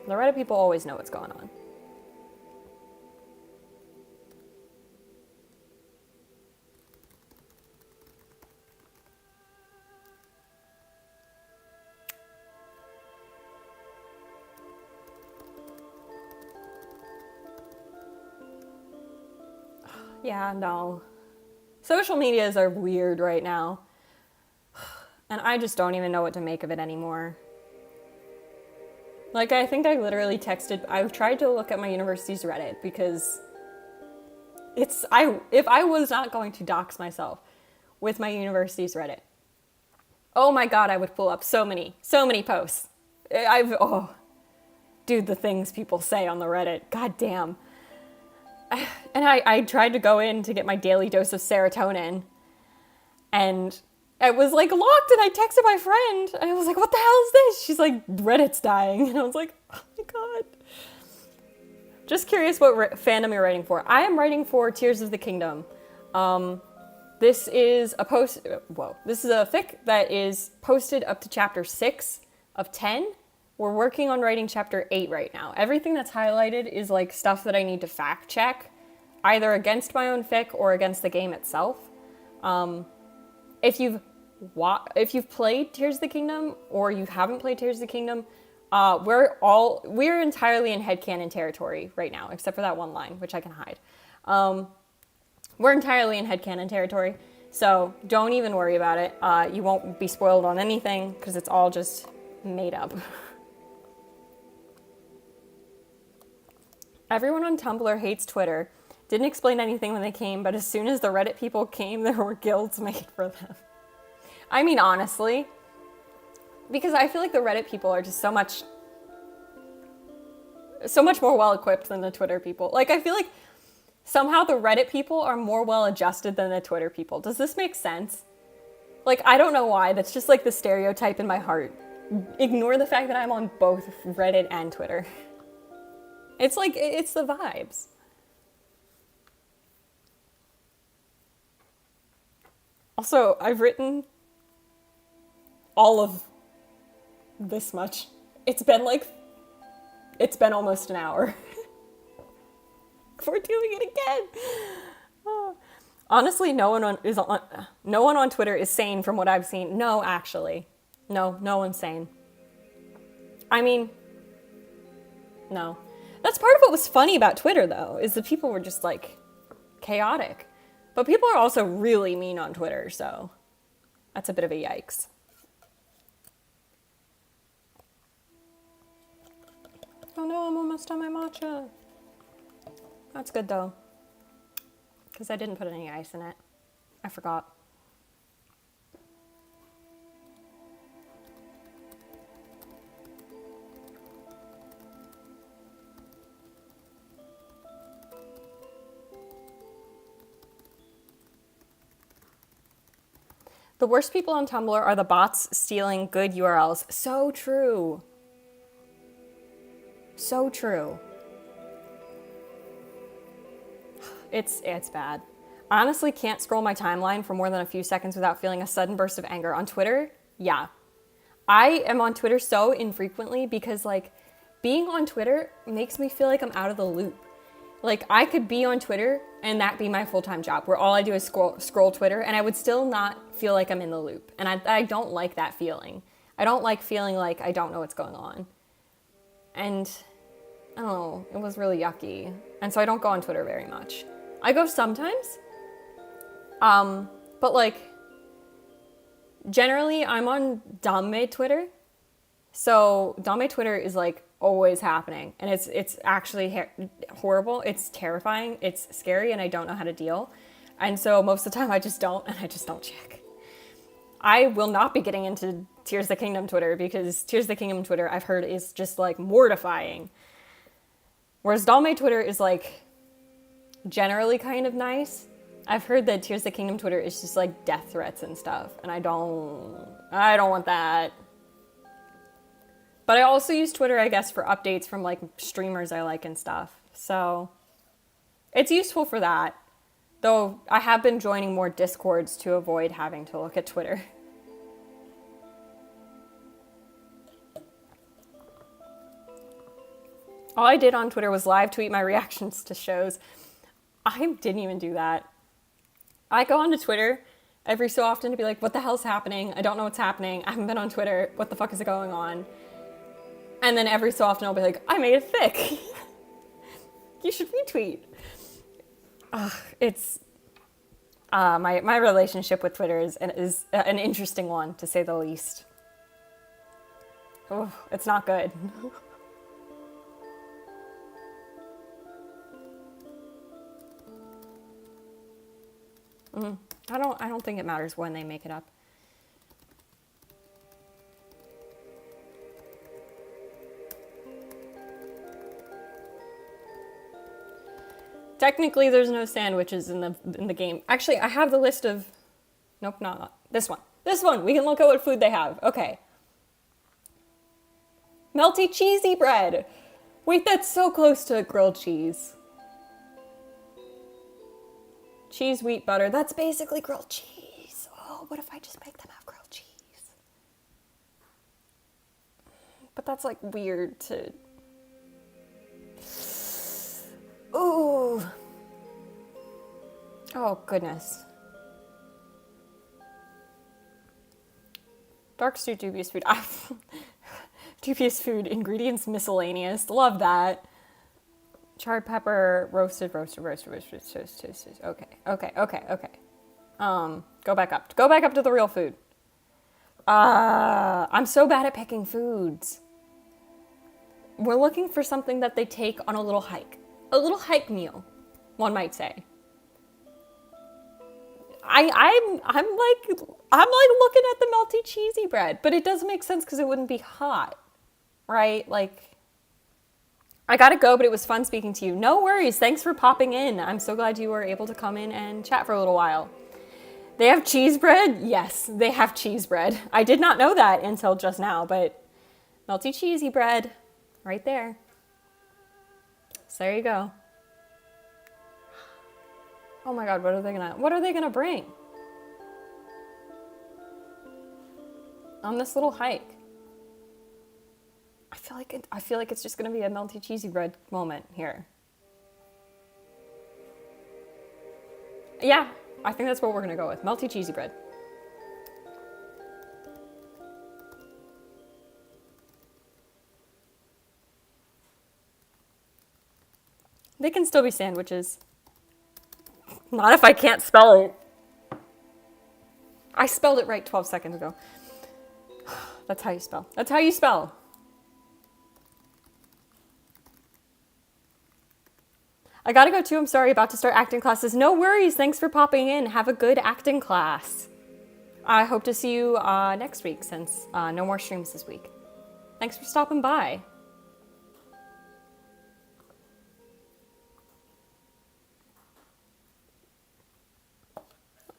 The Reddit people always know what's going on. Yeah, no. Social medias are weird right now. And I just don't even know what to make of it anymore. Like, I think I literally I've tried to look at my university's Reddit because if I was not going to dox myself with my university's Reddit, oh my God, I would pull up so many posts. Dude, the things people say on the Reddit, god damn. And I tried to go in to get my daily dose of serotonin, and it was like locked, and I texted my friend, and I was like, what the hell is this? She's like, Reddit's dying. And I was like, oh my God. Just curious what fandom you're writing for. I am writing for Tears of the Kingdom. This is a fic that is posted up to chapter 6 of 10. We're working on writing chapter 8 right now. Everything that's highlighted is like stuff that I need to fact check, either against my own fic or against the game itself. If you've played Tears of the Kingdom or you haven't played Tears of the Kingdom, we're entirely in headcanon territory right now, except for that one line, which I can hide. We're entirely in headcanon territory, so don't even worry about it. You won't be spoiled on anything because it's all just made up. Everyone on Tumblr hates Twitter. Didn't explain anything when they came, but as soon as the Reddit people came, there were guilds made for them. I mean, honestly, because I feel like the Reddit people are just so much So much more well equipped than the Twitter people. Like, I feel like somehow the Reddit people are more well adjusted than the Twitter people. Does this make sense? Like, I don't know why. That's just like the stereotype in my heart. Ignore the fact that I'm on both Reddit and Twitter. It's like, it's the vibes. Also, I've written all of this much. It's been almost an hour. We're doing it again. Oh. Honestly, no one on Twitter is sane from what I've seen. No, actually. No one's sane. I mean, no. That's part of what was funny about Twitter, though, is that people were just, like, chaotic. But people are also really mean on Twitter, so that's a bit of a yikes. Oh no, I'm almost done my matcha. That's good, though, because I didn't put any ice in it. I forgot. The worst people on Tumblr are the bots stealing good URLs. So true. So true. It's bad. I honestly can't scroll my timeline for more than a few seconds without feeling a sudden burst of anger. On Twitter, yeah. I am on Twitter so infrequently because, like, being on Twitter makes me feel like I'm out of the loop. Like, I could be on Twitter and that be my full-time job where all I do is scroll Twitter and I would still not feel like I'm in the loop. And I don't like that feeling. I don't like feeling like I don't know what's going on. And, I don't know, it was really yucky. And so I don't go on Twitter very much. I go sometimes. But, like, generally I'm on Dame Twitter. So Dame Twitter is, like, always happening, and it's actually horrible. It's terrifying, it's scary, and I don't know how to deal. And so most of the time I just don't check. I will not be getting into Tears of the Kingdom Twitter because Tears of the Kingdom Twitter, I've heard, is just, like, mortifying. Whereas Dalme Twitter is, like, generally kind of nice. I've heard that Tears of the Kingdom Twitter is just, like, death threats and stuff, and I don't want that. But I also use Twitter, I guess, for updates from, like, streamers I like and stuff. So it's useful for that. Though I have been joining more Discords to avoid having to look at Twitter. All I did on Twitter was live tweet my reactions to shows. I didn't even do that. I go onto Twitter every so often to be like, what the hell's happening? I don't know what's happening. I haven't been on Twitter. What the fuck is going on? And then every so often I'll be like, I made a fic. You should retweet. It's my relationship with Twitter is an interesting one, to say the least. Oh, it's not good. I don't think it matters when they make it up. Technically, there's no sandwiches in the game. Actually, I have the list of... Nope, not this one. This one! We can look at what food they have. Okay. Melty cheesy bread! Wait, that's so close to grilled cheese. Cheese, wheat, butter. That's basically grilled cheese. Oh, what if I just make them have grilled cheese? But that's, like, weird to... Ooh. Oh, goodness. Dark stew, dubious food. Dubious food. Ingredients miscellaneous. Love that. Charred pepper, roasted. Okay. Go back up. Go back up to the real food. I'm so bad at picking foods. We're looking for something that they take on a little hike. A little hike meal, one might say. I'm like looking at the melty cheesy bread, but it doesn't make sense because it wouldn't be hot, right? Like, I gotta go, but it was fun speaking to you. No worries. Thanks for popping in. I'm so glad you were able to come in and chat for a little while. They have cheese bread? Yes, they have cheese bread. I did not know that until just now, but melty cheesy bread right there. So there you go. Oh my god, what are they gonna bring? On this little hike. I feel like it's just gonna be a melty cheesy bread moment here. Yeah, I think that's what we're gonna go with. Melty cheesy bread. They can still be sandwiches. Not if I can't spell it. I spelled it right 12 seconds ago. That's how you spell. That's how you spell. I gotta go too. I'm sorry, about to start acting classes. No worries. Thanks for popping in. Have a good acting class. I hope to see you next week since no more streams this week. Thanks for stopping by.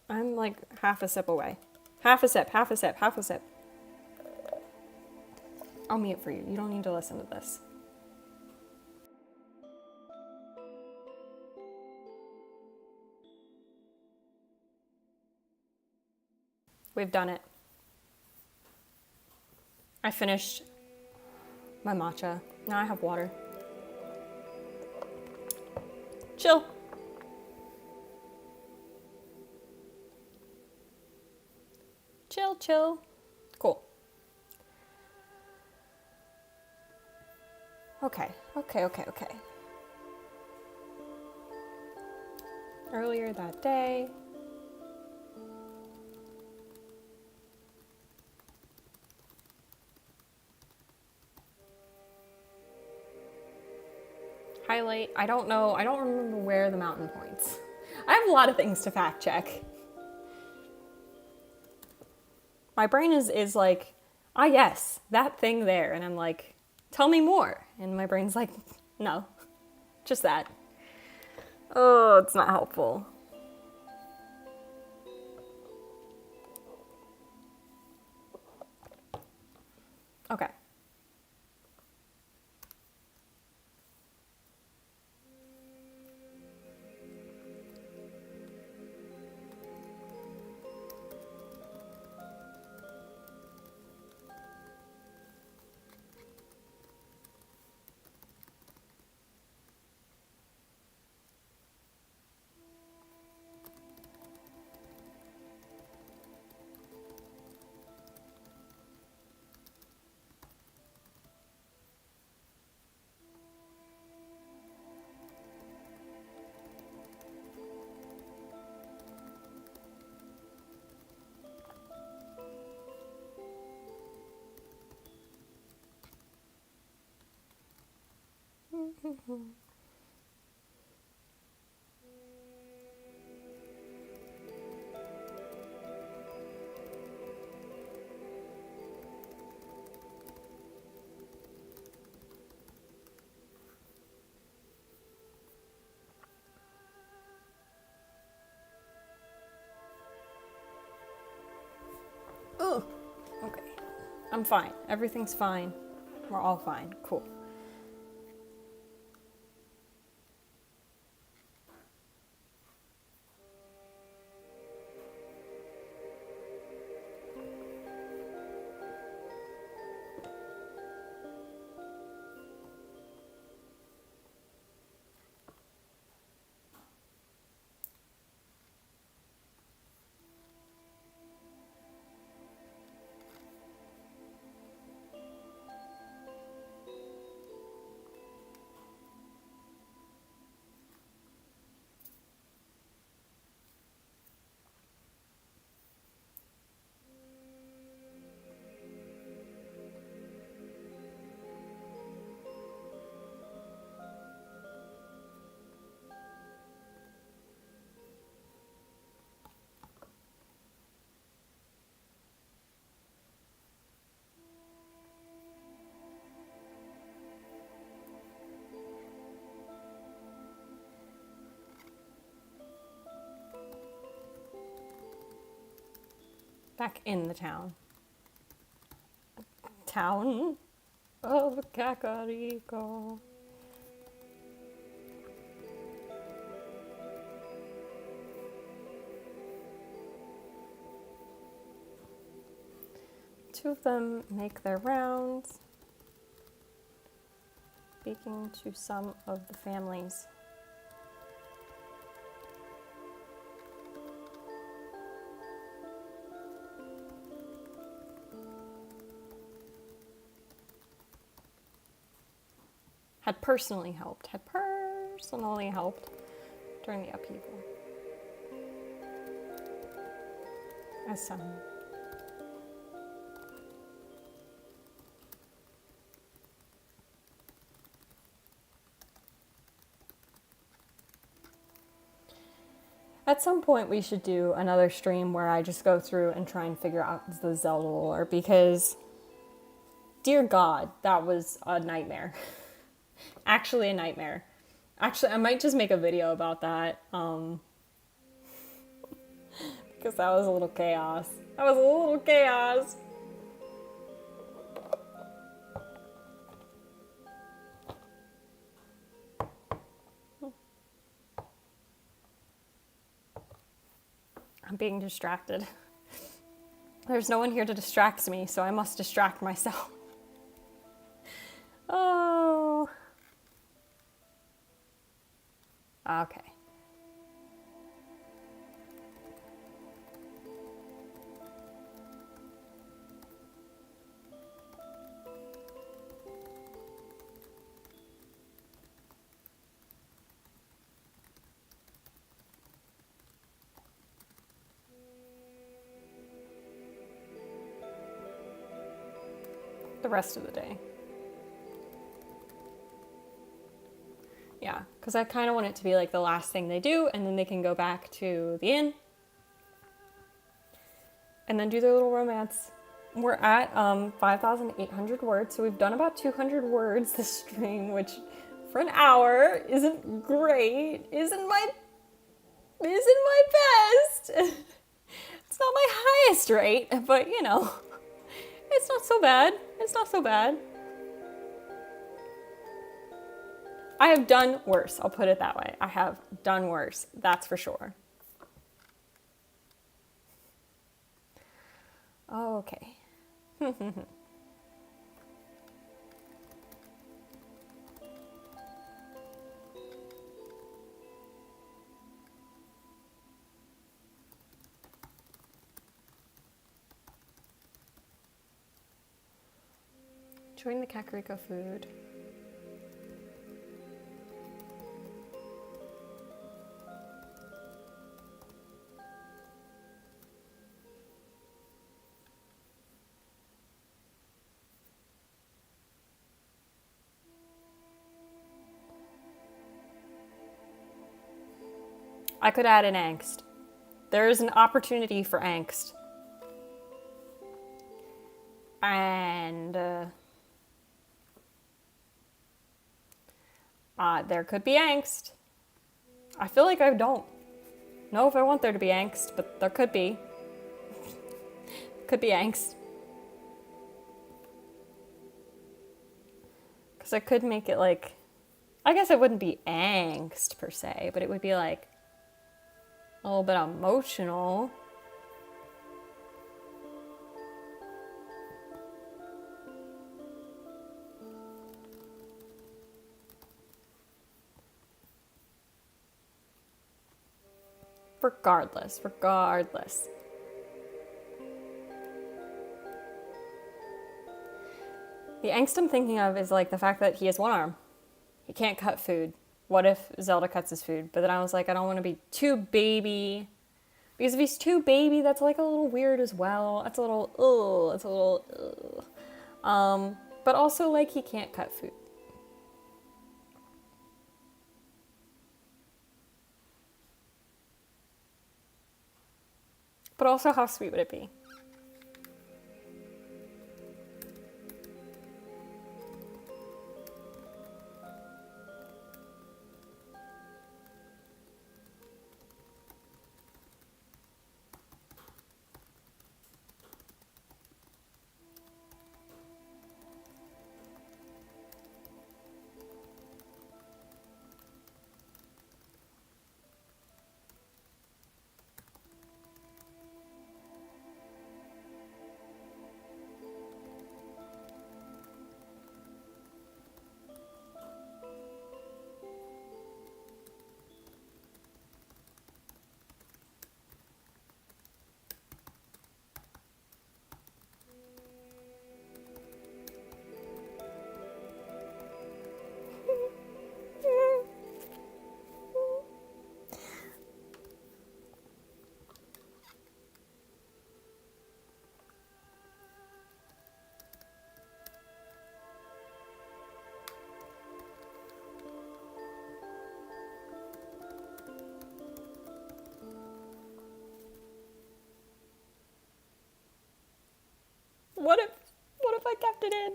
I'm like half a sip away. Half a sip, half a sip, half a sip. I'll mute for you. You don't need to listen to this. We've done it. I finished my matcha. Now I have water. Chill. Chill, chill. Cool. Okay. Earlier that day, highlight. I don't know. I don't remember where the mountain points. I have a lot of things to fact check. My brain is like, ah yes, that thing there. And I'm like, tell me more. And my brain's like, no, just that. Oh, it's not helpful. Okay. Oh, okay. I'm fine. Everything's fine. We're all fine. Cool. Back in the town. Town of Kakariko. Two of them make their rounds, speaking to some of the families. Had personally helped during the upheaval. As some. At some point we should do another stream where I just go through and try and figure out the Zelda lore, because dear God, that was a nightmare. Actually a nightmare. Actually, I might just make a video about that, because that was a little chaos. I'm being distracted. There's no one here to distract me, so I must distract myself. Oh. Okay. The rest of the day. Yeah, because I kind of want it to be like the last thing they do, and then they can go back to the inn and then do their little romance. We're at 5,800 words, so we've done about 200 words this stream, which for an hour isn't great, isn't my best. It's not my highest rate, but you know, it's not so bad. I have done worse, I'll put it that way. I have done worse, that's for sure. Okay. Join the Kakariko food. I could add an angst. There is an opportunity for angst. And there could be angst. I feel like I don't know if I want there to be angst, but there could be. Could be angst. Because I could make it like, I guess it wouldn't be angst per se, but it would be like a little bit emotional. Regardless. The angst I'm thinking of is like the fact that he has one arm. He can't cut food. What if Zelda cuts his food? But then I was like, I don't want to be too baby. Because if he's too baby, that's like a little weird as well. That's a little, but also like he can't cut food. But also, how sweet would it be? What if I kept it in?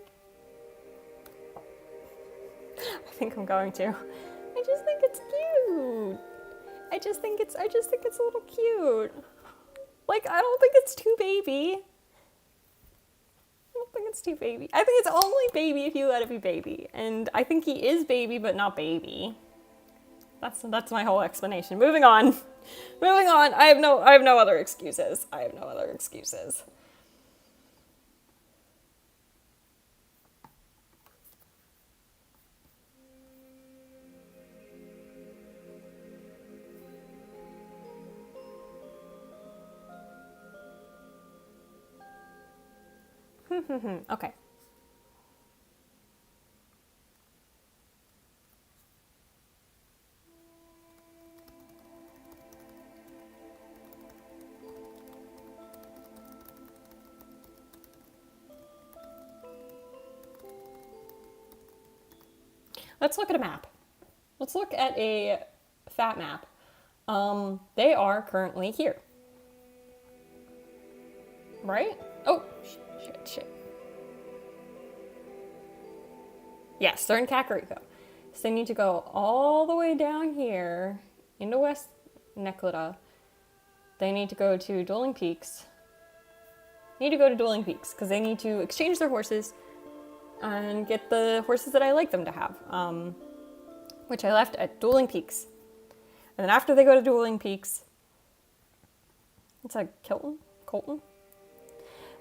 I think I'm going to. I just think it's cute. I just think it's a little cute. Like, I don't think it's too baby. I don't think it's too baby. I think it's only baby if you let it be baby. And I think he is baby, but not baby. That's my whole explanation. Moving on. Moving on. I have no other excuses. I have no other excuses. Okay. Let's look at a map. Let's look at a fat map. They are currently here. Right? Oh, shit. Yes, they're in Kakariko. So they need to go all the way down here into West Neclita. They need to go to Dueling Peaks. Because they need to exchange their horses and get the horses that I like them to have, which I left at Dueling Peaks. And then after they go to Dueling Peaks, it's like Colton?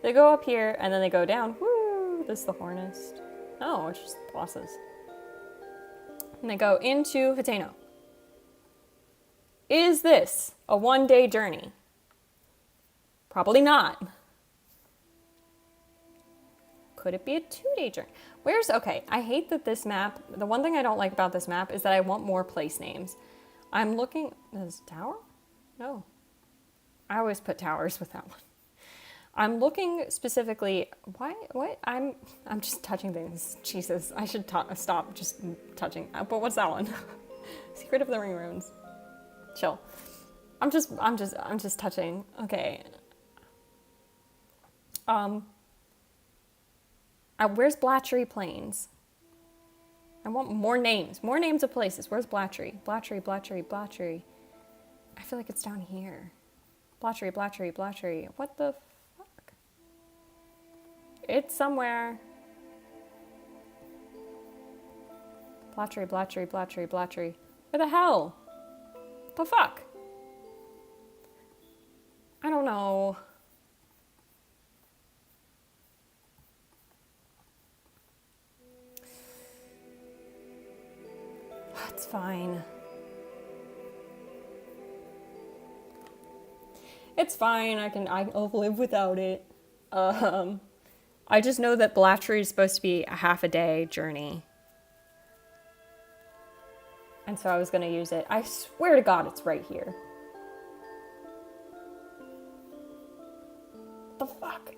They go up here and then they go down. Woo! This is the Hornist. No, it's just bosses. And they go into Hateno. Is this a one-day journey? Probably not. Could it be a 2-day journey? Okay, I hate that this map, the one thing I don't like about this map is that I want more place names. I'm looking, is it tower? No. I always put towers with that one. I'm looking specifically, what? I'm just touching things. Jesus, I should stop just touching. But what's that one? Secret of the Ring Runes. Chill. I'm just touching. Okay. Where's Blatchery Plains? I want more names of places. Where's Blatchery? Blatchery. I feel like it's down here. Blatchery. What the fuck? It's somewhere. Blatchery. Where the hell? The fuck? I don't know. It's fine. It's fine. I'll live without it. I just know that Blatchery is supposed to be a half a day journey. And so I was gonna use it. I swear to God, it's right here. The fuck?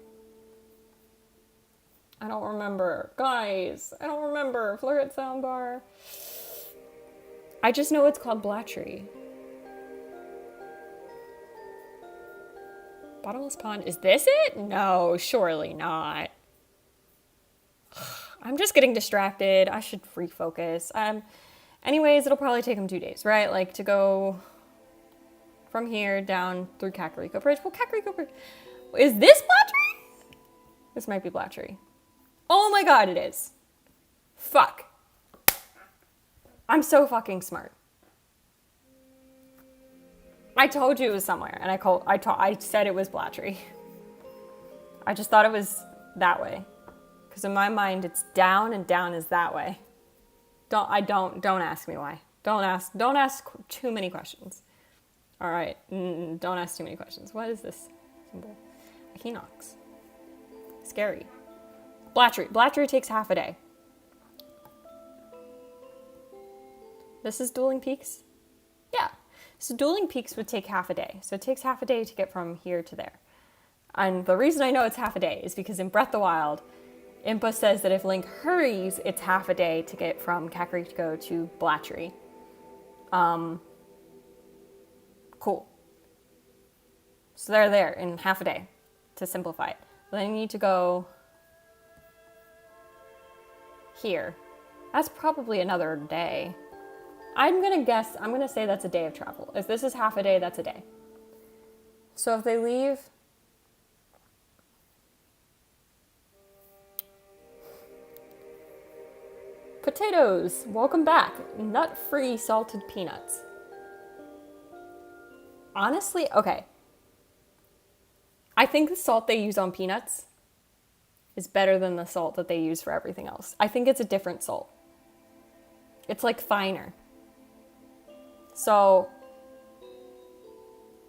I don't remember. Guys, I don't remember. Flirt soundbar. I just know it's called Blatchery. Bottomless Pond. Is this it? No, surely not. I'm just getting distracted. I should refocus. Anyways, it'll probably take them 2 days, right? Like to go from here down through Kakariko Bridge. Well, Kakariko Bridge. Is this Blatchery? This might be Blatchery. Oh my God, it is. Fuck. I'm so fucking smart. I told you it was somewhere, and I said it was Blatchery. I just thought it was that way, because in my mind it's down, and down is that way. Don't ask me why. Don't ask too many questions. All right, don't ask too many questions. What is this symbol? Equinox. Scary. Blatchery takes half a day. This is Dueling Peaks? Yeah. So Dueling Peaks would take half a day. So it takes half a day to get from here to there. And the reason I know it's half a day is because in Breath of the Wild, Impa says that if Link hurries, it's half a day to get from Kakariko to Blatchery. Cool. So they're there in half a day, to simplify it. Then you need to go here. That's probably another day. I'm gonna say that's a day of travel. If this is half a day, that's a day. So if they leave... Potatoes, welcome back. Nut-free salted peanuts. Honestly, okay. I think the salt they use on peanuts is better than the salt that they use for everything else. I think it's a different salt. It's like finer. So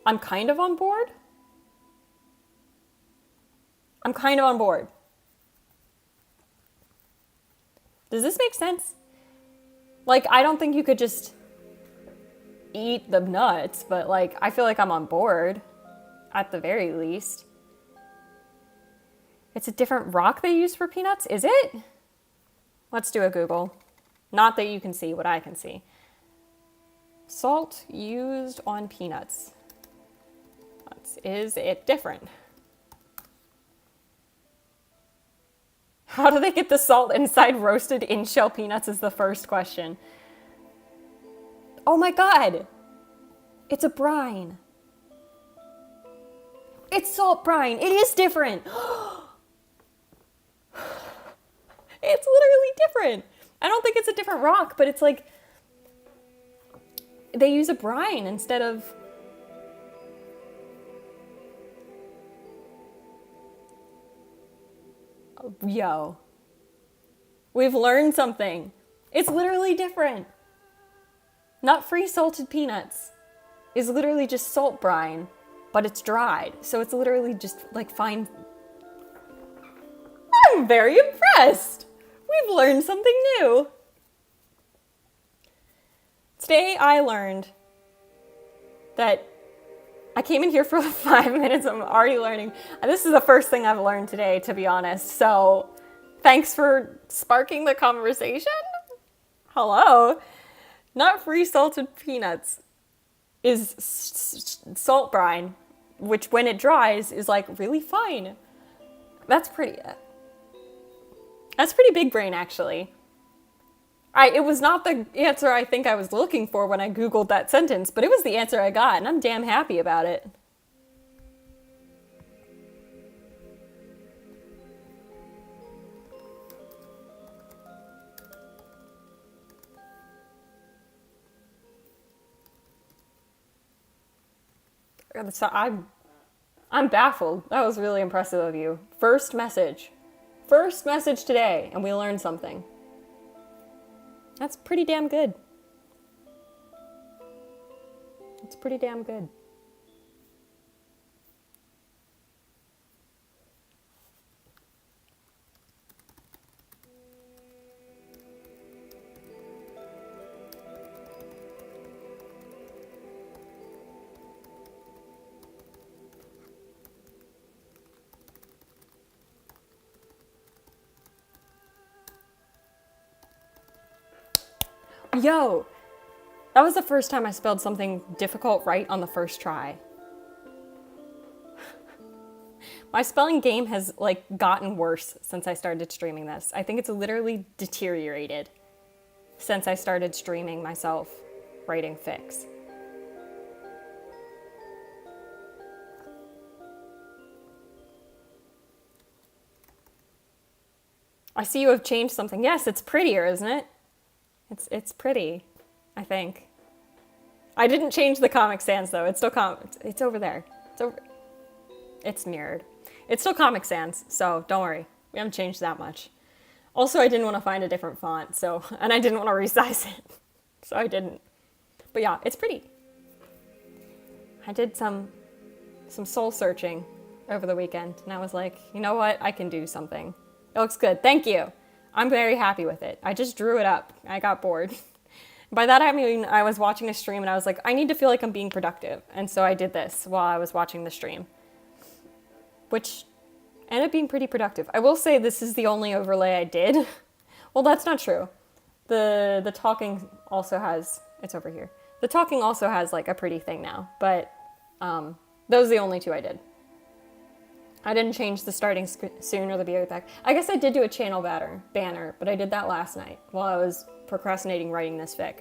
I'm kind of on board. Does this make sense? Like, I don't think you could just eat the nuts, but like, I feel like I'm on board at the very least. It's a different rock they use for peanuts, is it? Let's do a Google. Not that you can see what I can see. Salt used on peanuts. Is it different? How do they get the salt inside roasted in-shell peanuts is the first question. Oh my god! It's a brine. It's salt brine. It is different. It's literally different. I don't think it's a different rock, but it's like they use a brine instead of... Yo. We've learned something. It's literally different. Nut-free salted peanuts is literally just salt brine, but it's dried. So it's literally just like fine. I'm very impressed. We've learned something new. Today I learned that I came in here for 5 minutes. I'm already learning. This is the first thing I've learned today, to be honest. So thanks for sparking the conversation. Hello. Nut-free salted peanuts is salt brine, which when it dries is like really fine. That's pretty big brain, actually. It was not the answer I think I was looking for when I Googled that sentence, but it was the answer I got, and I'm damn happy about it. So I'm baffled. That was really impressive of you. First message today, and we learned something. That's pretty damn good. It's pretty damn good. Yo, that was the first time I spelled something difficult right on the first try. My spelling game has like gotten worse since I started streaming this. I think it's literally deteriorated since I started streaming myself writing fics. I see you have changed something. Yes, it's prettier, isn't it? It's pretty, I think. I didn't change the Comic Sans though. It's still it's over there. It's mirrored. It's still Comic Sans, so don't worry. We haven't changed that much. Also, I didn't want to find a different font, and I didn't want to resize it. So I didn't. But yeah, it's pretty. I did some soul searching over the weekend, and I was like, you know what? I can do something. It looks good. Thank you. I'm very happy with it. I just drew it up. I got bored. By that I mean I was watching a stream and I was like, I need to feel like I'm being productive. And so I did this while I was watching the stream, which ended up being pretty productive. I will say this is the only overlay I did. Well, that's not true. The talking also has, it's over here. The talking also has like a pretty thing now, but those are the only two I did. I didn't change the starting soon or the be right back. I guess I did do a channel banner, but I did that last night while I was procrastinating writing this fic.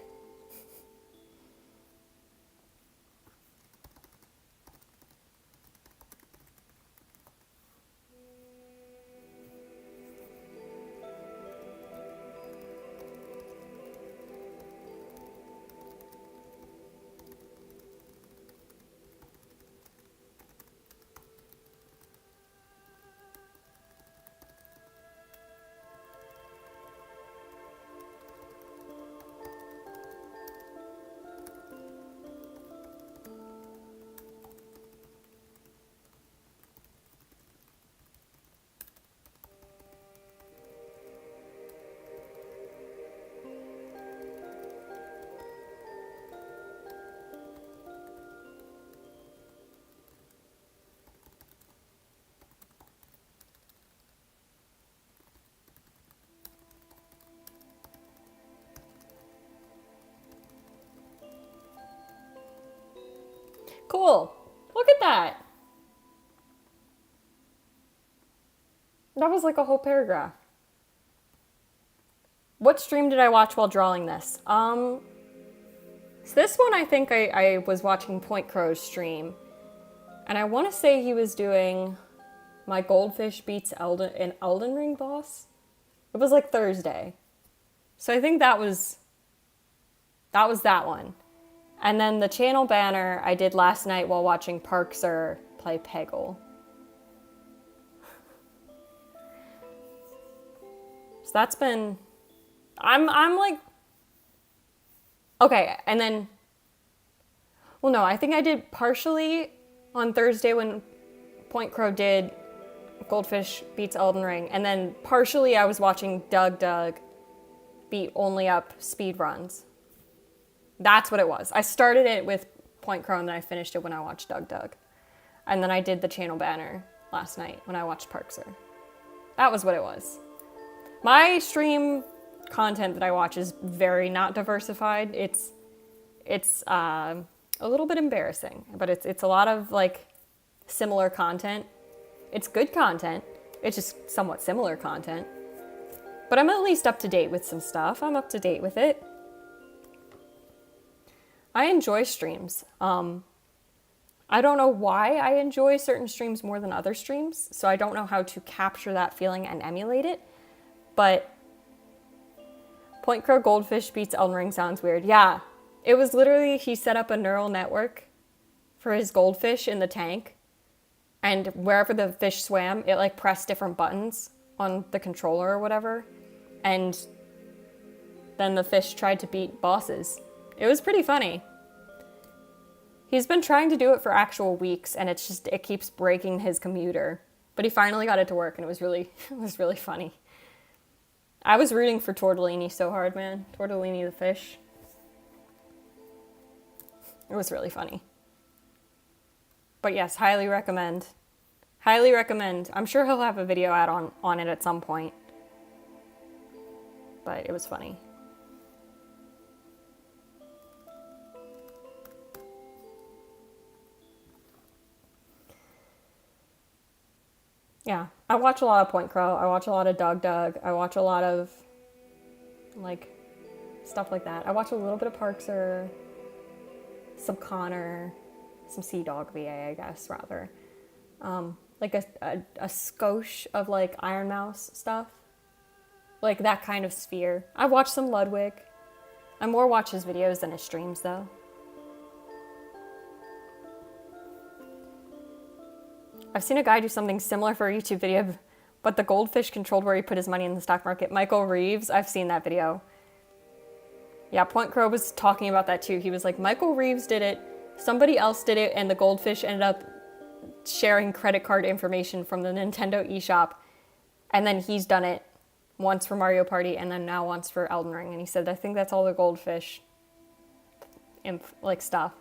Cool. Look at that. That was like a whole paragraph. What stream did I watch while drawing this? So this one I think I was watching Point Crow's stream. And I want to say he was doing my Goldfish beats an Elden Ring boss. It was like Thursday. So I think that was that one. And then the channel banner I did last night while watching Parkser play Peggle. So that's been... I'm like... Okay, and then... Well, no, I think I did partially on Thursday when Point Crow did Goldfish beats Elden Ring. And then partially I was watching Doug beat Only Up speed runs. That's what it was. I started it with Point Crow and then I finished it when I watched Doug. And then I did the channel banner last night when I watched Parkser. That was what it was. My stream content that I watch is very not diversified. It's a little bit embarrassing, but it's a lot of like similar content. It's good content. It's just somewhat similar content. But I'm at least up to date with some stuff. I'm up to date with it. I enjoy streams. I don't know why I enjoy certain streams more than other streams, so I don't know how to capture that feeling and emulate it. But Point Crow Goldfish beats Elden Ring sounds weird. Yeah, it was literally he set up a neural network for his goldfish in the tank, and wherever the fish swam, it like pressed different buttons on the controller or whatever, and then the fish tried to beat bosses. It was pretty funny. He's been trying to do it for actual weeks, and it keeps breaking his computer. But he finally got it to work, and it was really funny. I was rooting for Tortellini so hard, man. Tortellini the fish. It was really funny. But yes, highly recommend. Highly recommend. I'm sure he'll have a video out on it at some point. But it was funny. Yeah, I watch a lot of Point Crow. I watch a lot of Doug. I watch a lot of, like, stuff like that. I watch a little bit of Parkser, some Connor, some Sea Dog VA, I guess, rather. Like a skosh of, like, Iron Mouse stuff. Like, that kind of sphere. I watch some Ludwig. I more watch his videos than his streams, though. I've seen a guy do something similar for a YouTube video, but the goldfish controlled where he put his money in the stock market. Michael Reeves, I've seen that video. Yeah, Point Crow was talking about that too. He was like, Michael Reeves did it, somebody else did it, and the goldfish ended up sharing credit card information from the Nintendo eShop, and then he's done it once for Mario Party and then now once for Elden Ring. And he said, I think that's all the goldfish like stuff.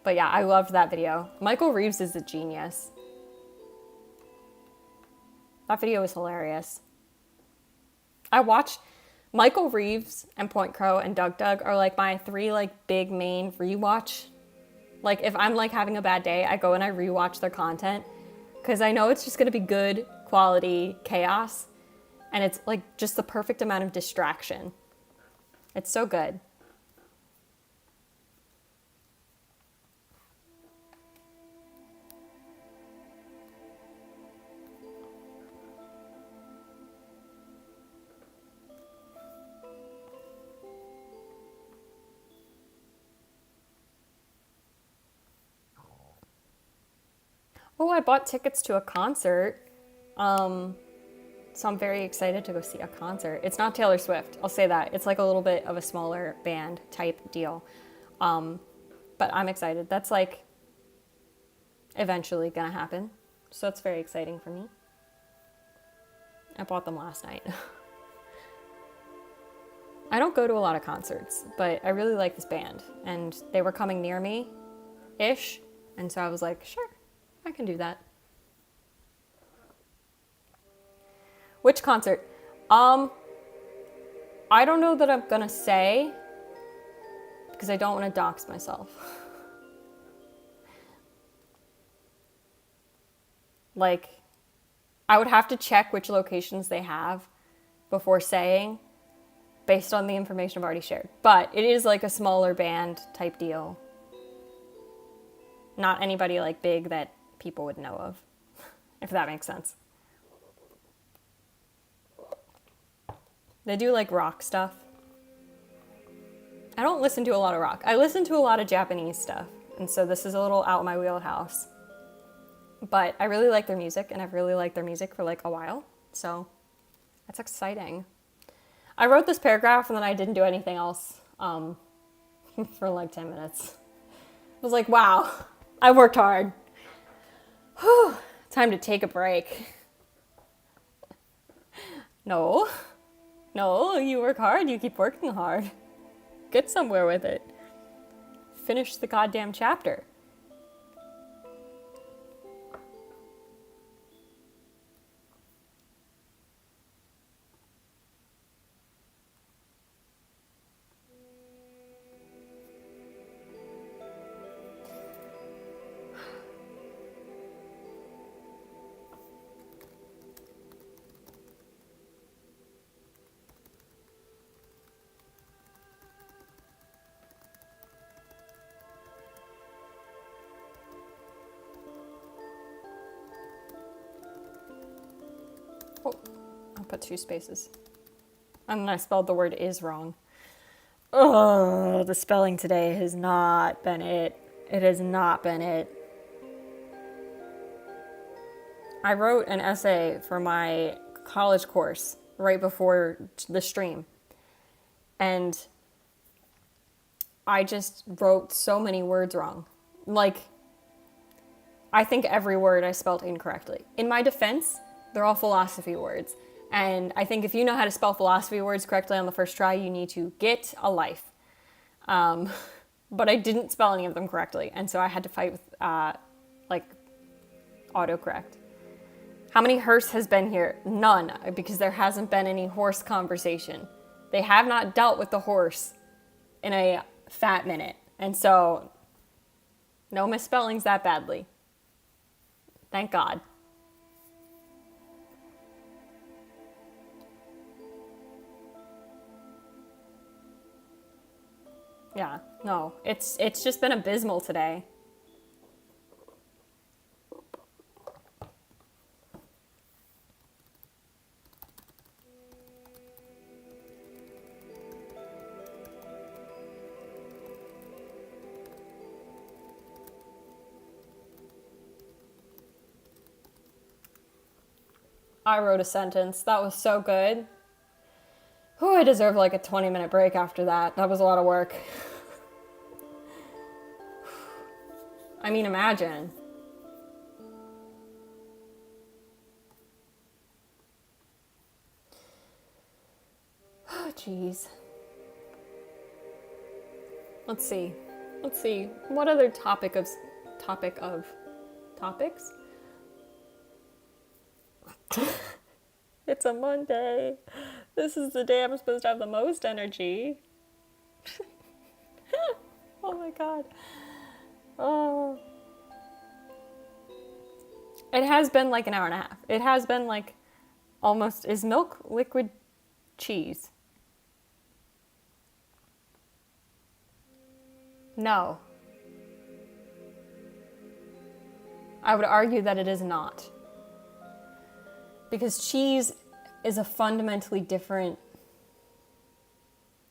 But yeah, I loved that video. Michael Reeves is a genius. That video was hilarious. I watched Michael Reeves and Point Crow and Doug are like my three like big main rewatch. Like if I'm like having a bad day, I go and I rewatch their content. because I know it's just going to be good quality chaos, and it's like just the perfect amount of distraction. It's so good. Oh, I bought tickets to a concert. So I'm very excited to go see a concert. It's not Taylor Swift, I'll say that. It's like a little bit of a smaller band type deal. But I'm excited. That's like eventually gonna happen. So that's very exciting for me. I bought them last night. I don't go to a lot of concerts, but I really like this band. And they were coming near me-ish. And so I was like, sure, I can do that. Which concert? I don't know that I'm gonna say, because I don't want to dox myself. Like, I would have to check which locations they have before saying, based on the information I've already shared. But it is like a smaller band type deal. Not anybody like big that people would know of, if that makes sense. They do like rock stuff. I don't listen to a lot of rock. I listen to a lot of Japanese stuff. And so this is a little out my wheelhouse. But I really like their music, and I've really liked their music for like a while. So that's exciting. I wrote this paragraph and then I didn't do anything else for like 10 minutes. I was like, wow, I worked hard. Whew, time to take a break. No, you work hard, you keep working hard. Get somewhere with it. Finish the goddamn chapter. Oh, I'll put 2 spaces. And I spelled the word is wrong. Oh, the spelling today has not been it. It has not been it. I wrote an essay for my college course right before the stream. And I just wrote so many words wrong. Like, I think every word I spelled incorrectly. In my defense, they're all philosophy words. And I think if you know how to spell philosophy words correctly on the first try, you need to get a life. But I didn't spell any of them correctly. And so I had to fight with, autocorrect. How many hearse has been here? None, because there hasn't been any horse conversation. They have not dealt with the horse in a fat minute. And so, no misspellings that badly. Thank God. Yeah, no, it's just been abysmal today. I wrote a sentence. That was so good. Whew, I deserve like a 20-minute break after that. That was a lot of work. I mean, imagine. Oh, jeez. Let's see. What other topics? It's a Monday. This is the day I'm supposed to have the most energy. Oh my God. Oh. It has been like an hour and a half. It has been like almost, is milk liquid cheese? No. I would argue that it is not. Because cheese is a fundamentally different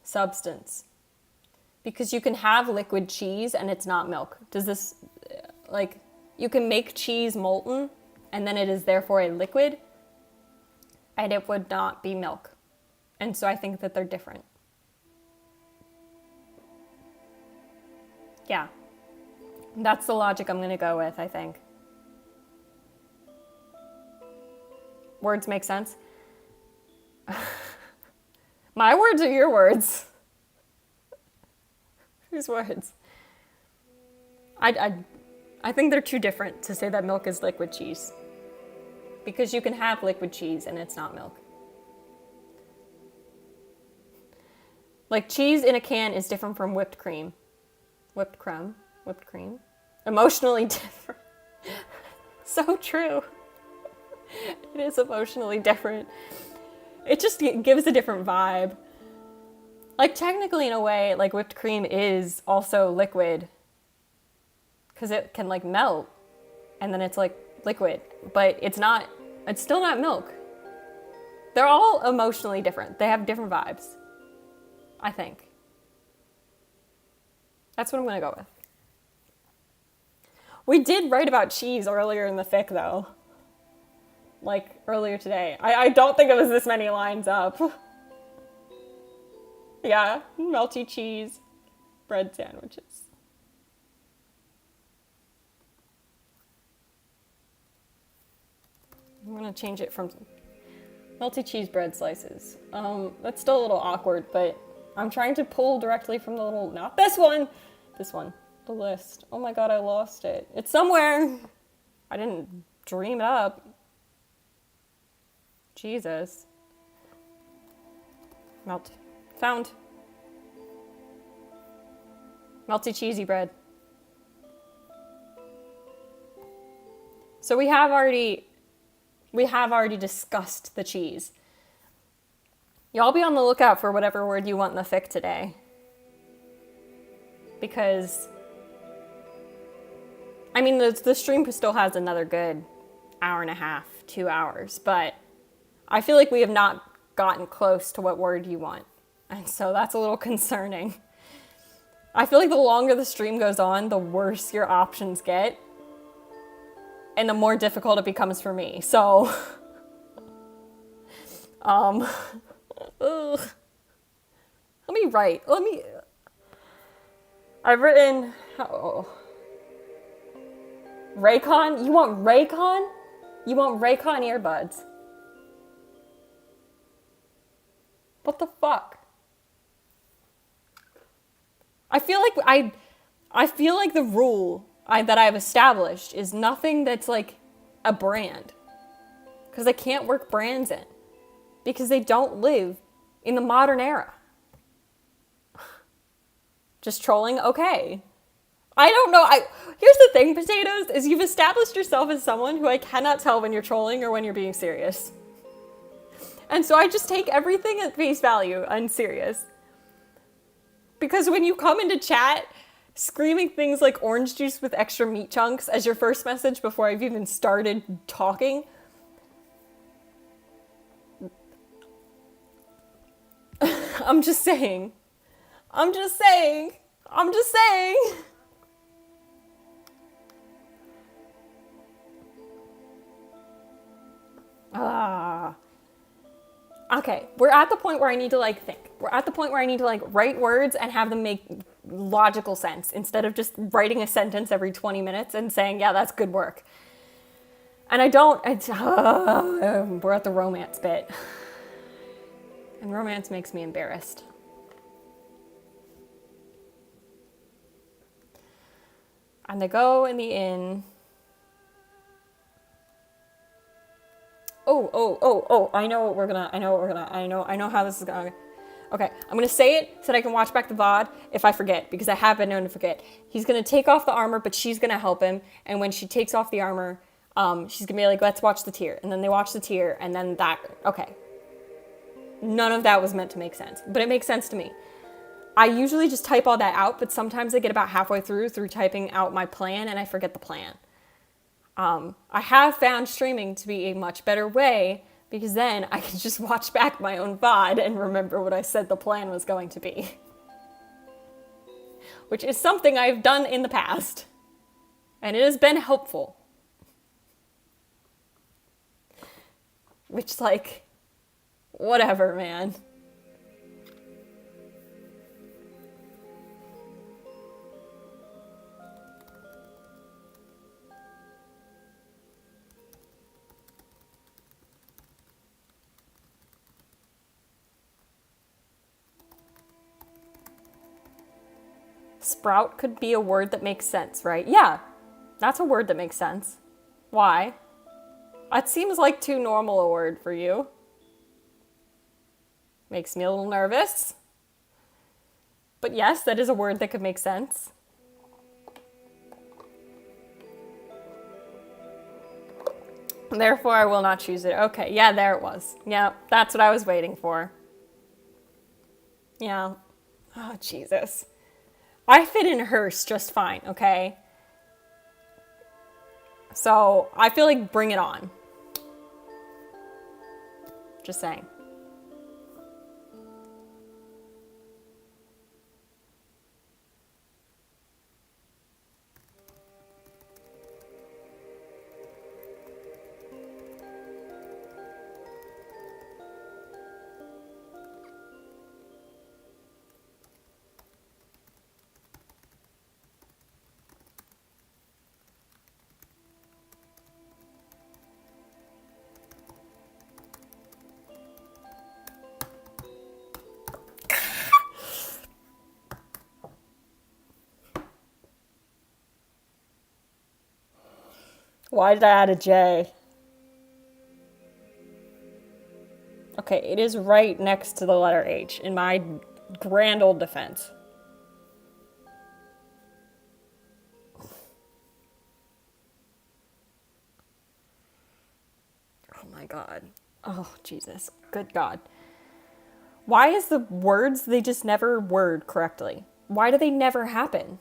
substance. Because you can have liquid cheese and it's not milk. Does this, like, you can make cheese molten and then it is therefore a liquid and it would not be milk. And so I think that they're different. Yeah. That's the logic I'm going to go with, I think. Words make sense? My words or your words? Whose words? I think they're too different to say that milk is liquid cheese. Because you can have liquid cheese and it's not milk. Like cheese in a can is different from whipped cream. Whipped cream. Emotionally different. So true. It is emotionally different. It just gives a different vibe. Like technically in a way, like whipped cream is also liquid. Because it can like melt and then it's like liquid. But it's still not milk. They're all emotionally different. They have different vibes. I think. That's what I'm going to go with. We did write about cheese earlier in the fic though. Like earlier today. I don't think it was this many lines up. Yeah, melty cheese, bread sandwiches. I'm gonna change it from melty cheese bread slices. That's still a little awkward, but I'm trying to pull directly from the little, not this one, the list. Oh my god, I lost it. It's somewhere. I didn't dream it up. Jesus. Found. Melty cheesy bread. So we have already discussed the cheese. Y'all be on the lookout for whatever word you want in the fic today. Because, I mean, the stream still has another good hour and a half, 2 hours, but I feel like we have not gotten close to what word you want. And so that's a little concerning. I feel like the longer the stream goes on, the worse your options get. And the more difficult it becomes for me. So, I've written, Raycon? You want Raycon? You want Raycon earbuds? What the fuck? I feel like the rule that I've established is nothing that's like a brand. Because I can't work brands in. Because they don't live in the modern era. Just trolling? Okay. I don't know. Here's the thing, potatoes, is you've established yourself as someone who I cannot tell when you're trolling or when you're being serious. And so I just take everything at face value unserious. Because when you come into chat screaming things like orange juice with extra meat chunks as your first message before I've even started talking, I'm just saying. Okay, we're at the point where I need to like think. We're at the point where I need to like write words and have them make logical sense instead of just writing a sentence every 20 minutes and saying, yeah, that's good work. And we're at the romance bit. And romance makes me embarrassed. And they go in the inn. I know how this is going. Okay, I'm gonna say it so that I can watch back the VOD if I forget, because I have been known to forget. He's gonna take off the armor, but she's gonna help him, and when she takes off the armor, She's gonna be like, let's watch the tier. And then they watch the tier, and then that, okay. None of that was meant to make sense, but it makes sense to me. I usually just type all that out, but sometimes I get about halfway through typing out my plan and I forget the plan. I have found streaming to be a much better way because then I can just watch back my own VOD and remember what I said the plan was going to be. Which is something I've done in the past. And it has been helpful. Which, like, whatever, man. Sprout could be a word that makes sense, right? Yeah, that's a word that makes sense. Why? It seems like too normal a word for you. Makes me a little nervous. But yes, that is a word that could make sense. Therefore, I will not choose it. Okay, yeah, there it was. Yeah, that's what I was waiting for. Yeah. Oh, Jesus. I fit in hearse just fine, okay? So, I feel like bring it on. Just saying. Why did I add a J? Okay, it is right next to the letter H in my grand old defense. Oh my God. Oh, Jesus. Good God. Why is the words, they just never word correctly? Why do they never happen?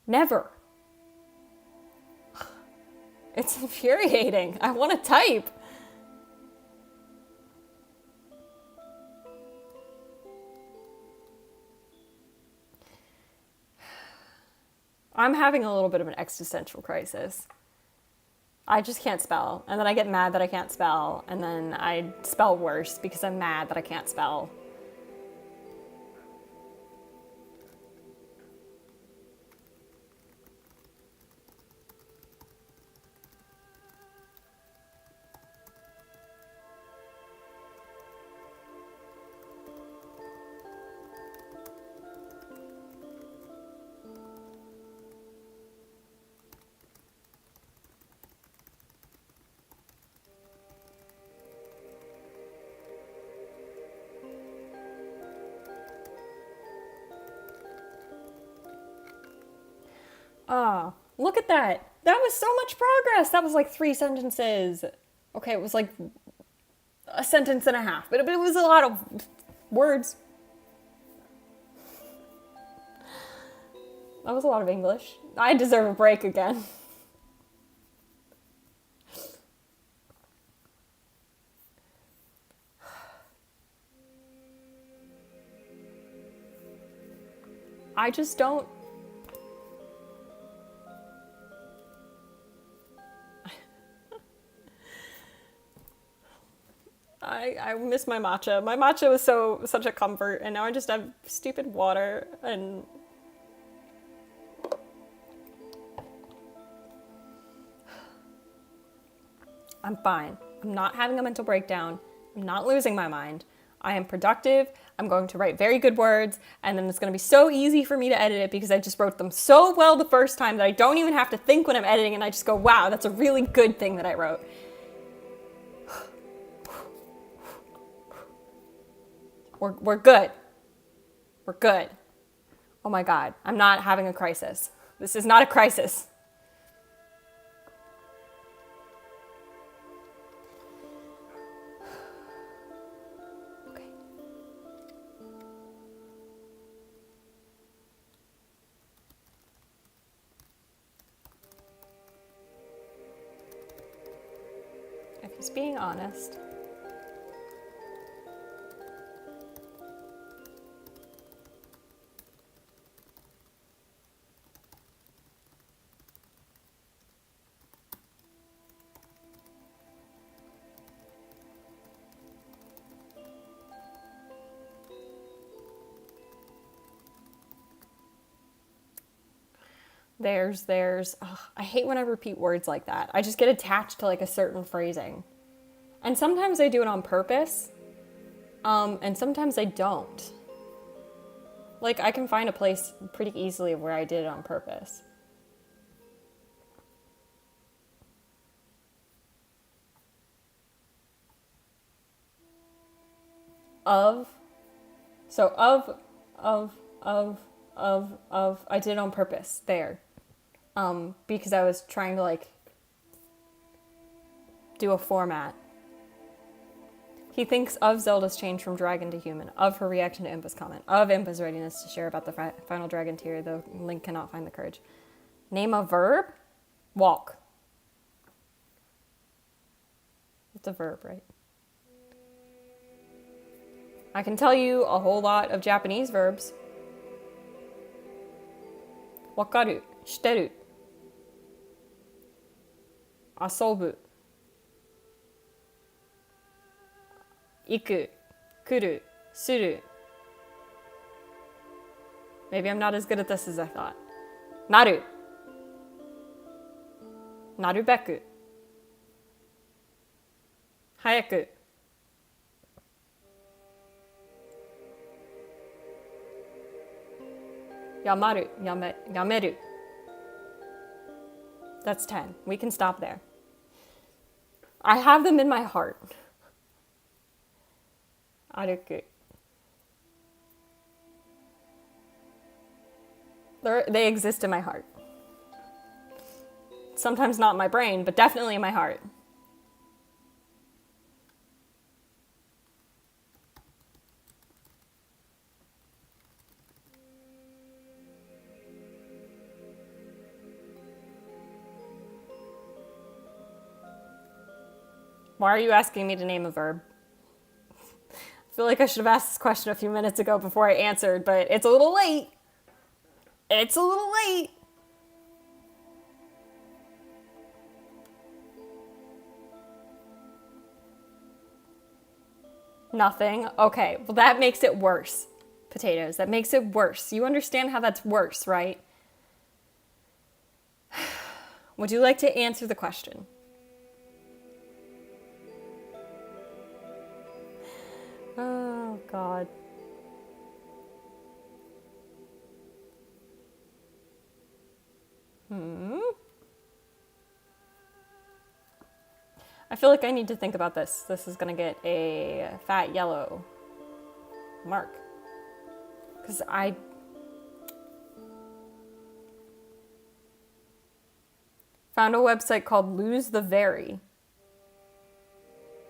Never. It's infuriating. I want to type. I'm having a little bit of an existential crisis. I just can't spell. And then I get mad that I can't spell. And then I spell worse because I'm mad that I can't spell. Ah, look at that. That was so much progress. That was like 3 sentences. Okay, it was like a sentence and a half, but it was a lot of words. That was a lot of English. I deserve a break again. I just don't. I miss my matcha. My matcha was such a comfort, and now I just have stupid water and I'm fine. I'm not having a mental breakdown. I'm not losing my mind. I am productive. I'm going to write very good words, and then it's going to be so easy for me to edit it because I just wrote them so well the first time that I don't even have to think when I'm editing, and I just go, wow, that's a really good thing that I wrote. We're good. We're good. Oh my God, I'm not having a crisis. This is not a crisis. Just being honest. There's. Ugh, I hate when I repeat words like that. I just get attached to like a certain phrasing. And sometimes I do it on purpose. And sometimes I don't. Like, I can find a place pretty easily where I did it on purpose. Of. So, I did it on purpose there. Because I was trying to, like, do a format. He thinks of Zelda's change from dragon to human, of her reaction to Impa's comment, of Impa's readiness to share about the final dragon tier, though Link cannot find the courage. Name a verb? Walk. It's a verb, right? I can tell you a whole lot of Japanese verbs. Wakaru, shiteru, asobu, iku, kuru, suru. Maybe I'm not as good at this as I thought. Naru, narubeku, hayaku, yamaru, yameru. That's 10. We can stop there. I have them in my heart. Aruku. They exist in my heart. Sometimes not in my brain, but definitely in my heart. Why are you asking me to name a verb? I feel like I should have asked this question a few minutes ago before I answered, but it's a little late. It's a little late. Nothing. Okay, well that makes it worse. Potatoes, that makes it worse. You understand how that's worse, right? Would you like to answer the question? Oh, God. I feel like I need to think about this. This is gonna get a fat yellow mark. Because I found a website called Lose the Very.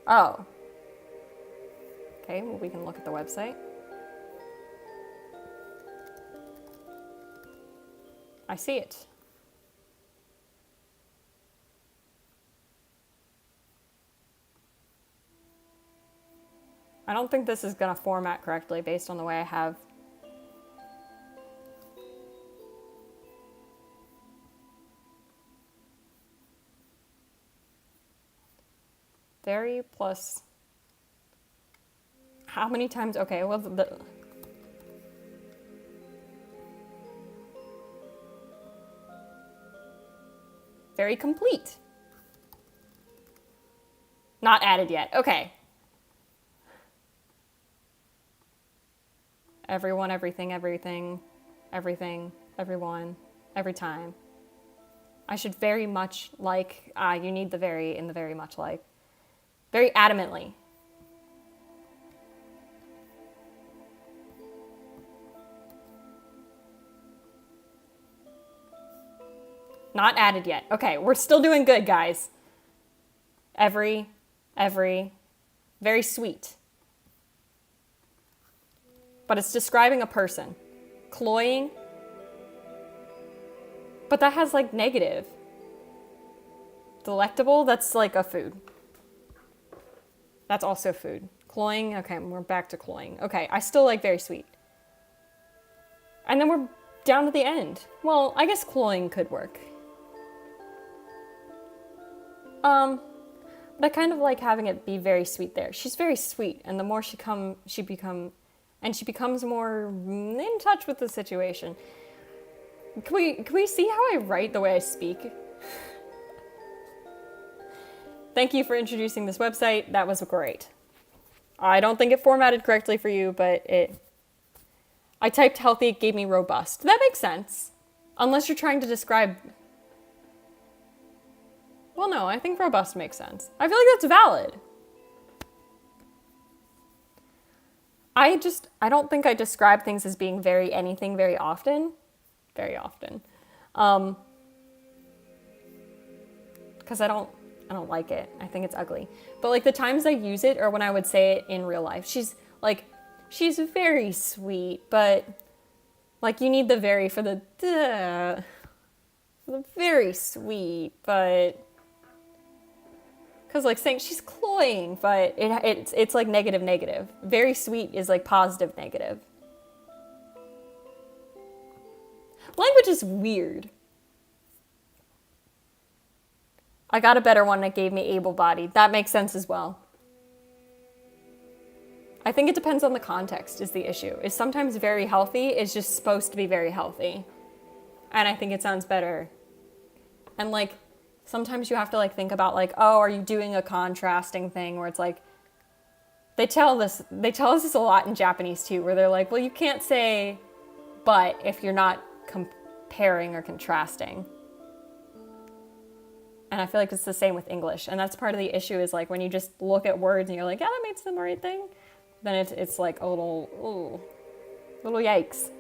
Oh. Okay, well, we can look at the website. I see it. I don't think this is going to format correctly based on the way I have. Very plus. How many times? Okay, well, very complete. Not added yet. Okay. Everyone, everything, everything, everything, everyone, every time. I should very much like, you need the very in the very much like. Very adamantly. Not added yet. Okay, we're still doing good, guys. Every, very sweet. But it's describing a person. Cloying. But that has like negative. Delectable, that's like a food. That's also food. Cloying, okay, we're back to cloying. Okay, I still like very sweet. And then we're down to the end. Well, I guess cloying could work. But I kind of like having it be very sweet there. She's very sweet, and the more she becomes more in touch with the situation. Can we see how I write the way I speak? Thank you for introducing this website. That was great. I don't think it formatted correctly for you, but I typed healthy, it gave me robust. That makes sense. Unless you're trying to describe... Well, no, I think robust makes sense. I feel like that's valid. I don't think I describe things as being anything very often. Very often. Because I don't like it. I think it's ugly. But like the times I use it are when I would say it in real life. She's very sweet, but like you need the very for the very sweet, but because like saying she's cloying, but it's like negative. Very sweet is like positive negative. Language is weird. I got a better one that gave me able-bodied. That makes sense as well. I think it depends on the context is the issue. Is sometimes very healthy is just supposed to be very healthy. And I think it sounds better. And like, sometimes you have to like think about like, oh, are you doing a contrasting thing where it's like, they tell us this a lot in Japanese too, where they're like, well, you can't say but if you're not comparing or contrasting. And I feel like it's the same with English. And that's part of the issue is like when you just look at words and you're like, yeah, that makes the right thing. Then it's like a little yikes.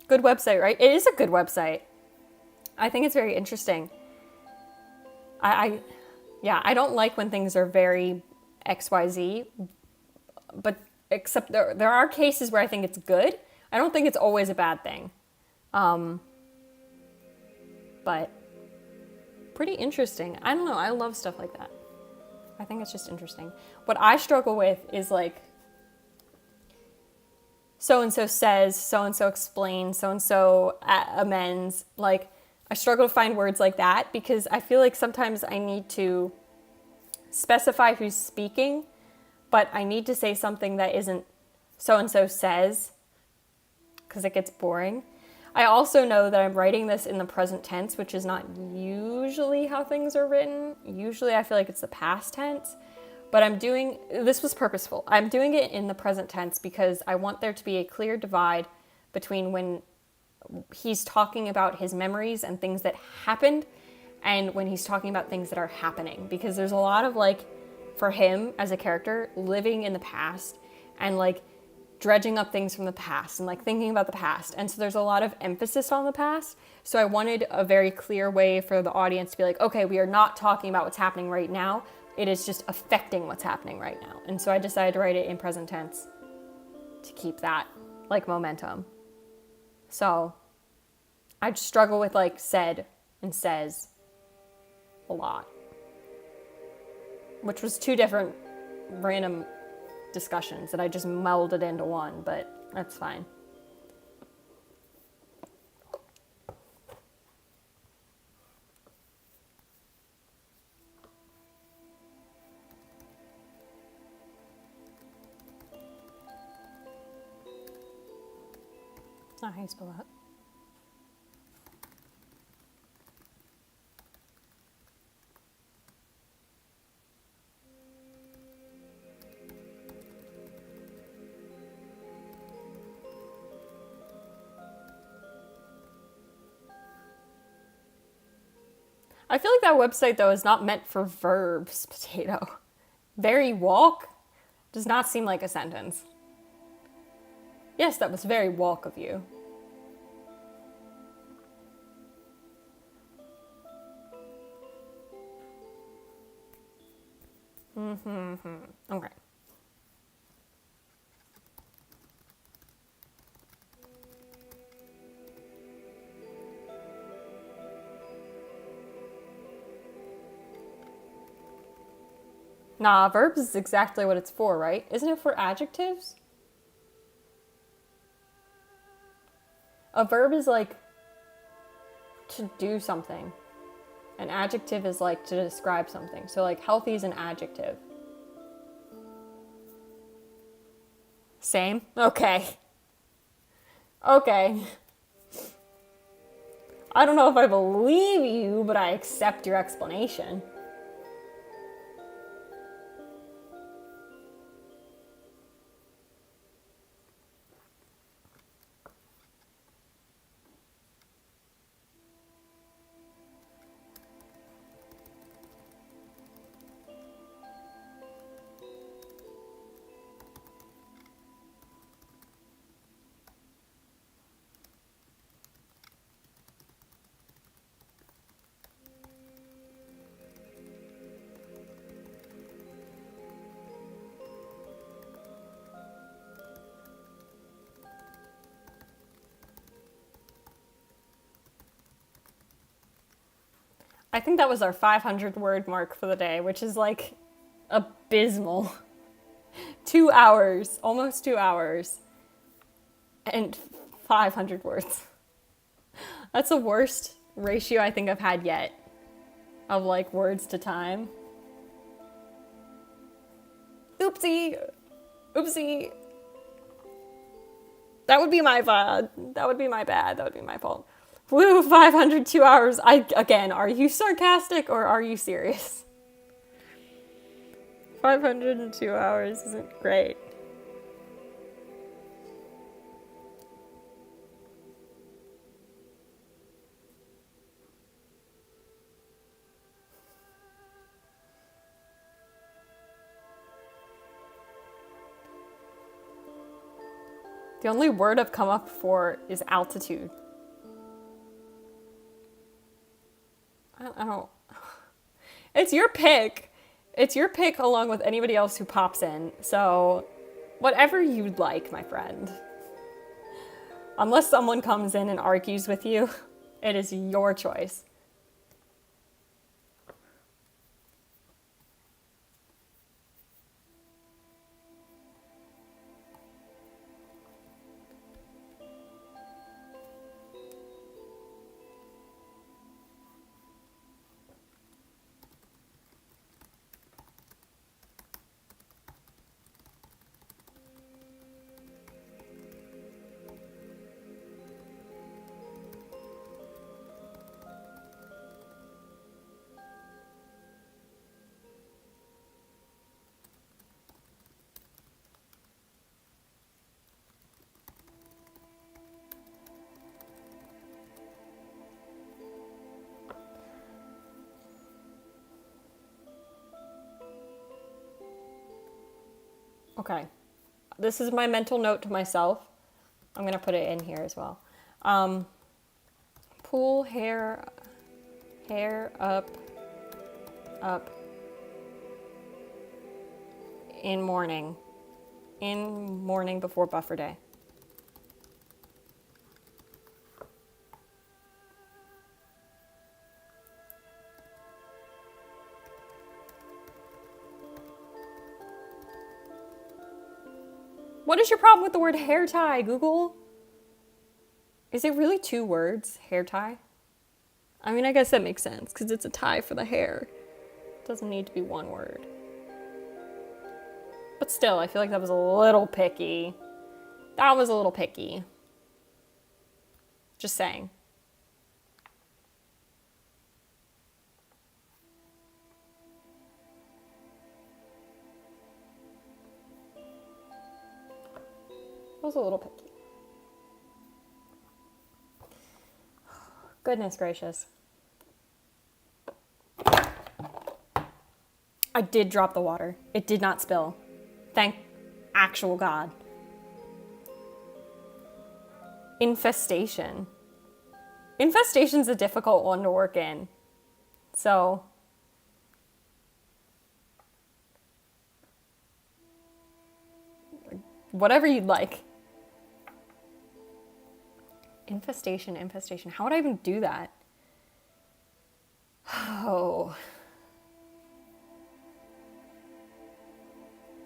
Good website, right? It is a good website. I think it's very interesting. I don't like when things are very XYZ, but except there are cases where I think it's good. I don't think it's always a bad thing. But pretty interesting. I don't know. I love stuff like that. I think it's just interesting. What I struggle with is like, so-and-so says, so-and-so explains, so-and-so amends. Like, I struggle to find words like that because I feel like sometimes I need to specify who's speaking, but I need to say something that isn't so-and-so says because it gets boring. I also know that I'm writing this in the present tense, which is not usually how things are written. Usually I feel like it's the past tense, but this was purposeful. I'm doing it in the present tense because I want there to be a clear divide between when he's talking about his memories and things that happened and when he's talking about things that are happening, because there's a lot of like, for him as a character, living in the past and like dredging up things from the past and like thinking about the past. And so there's a lot of emphasis on the past. So I wanted a very clear way for the audience to be like, okay, we are not talking about what's happening right now. It is just affecting what's happening right now. And so I decided to write it in present tense to keep that like momentum. So I struggle with like said and says a lot, which was two different random discussions that I just melded into one, but that's fine. That's not how you spell that. I feel like that website, though, is not meant for verbs, potato. Very walk does not seem like a sentence. Yes, that was very walk of you. Okay. Nah, verbs is exactly what it's for, right? Isn't it for adjectives? A verb is like to do something. An adjective is like to describe something. So like healthy is an adjective. Same? Okay. Okay. I don't know if I believe you, but I accept your explanation. I think that was our 500 word mark for the day, which is like abysmal. 2 hours, almost 2 hours, and 500 words. That's the worst ratio I think I've had yet of like words to time. Oopsie. Oopsie. That would be my bad. That would be my bad. That would be my fault. Woo, 502 hours. Again, are you sarcastic or are you serious? 502 hours isn't great. The only word I've come up for is altitude. I don't. It's your pick. It's your pick along with anybody else who pops in. So, whatever you'd like, my friend. Unless someone comes in and argues with you, it is your choice. Okay. This is my mental note to myself. I'm going to put it in here as well. Pull hair up in morning before buffer day. What is your problem with the word hair tie, Google? Is it really 2 words, hair tie? I mean, I guess that makes sense because it's a tie for the hair. It doesn't need to be 1 word. But still, I feel like that was a little picky. That was a little picky. Just saying. It was a little picky. Goodness gracious. I did drop the water. It did not spill. Thank actual God. Infestation. Infestation's a difficult one to work in. So, whatever you'd like. Infestation. How would I even do that? Oh.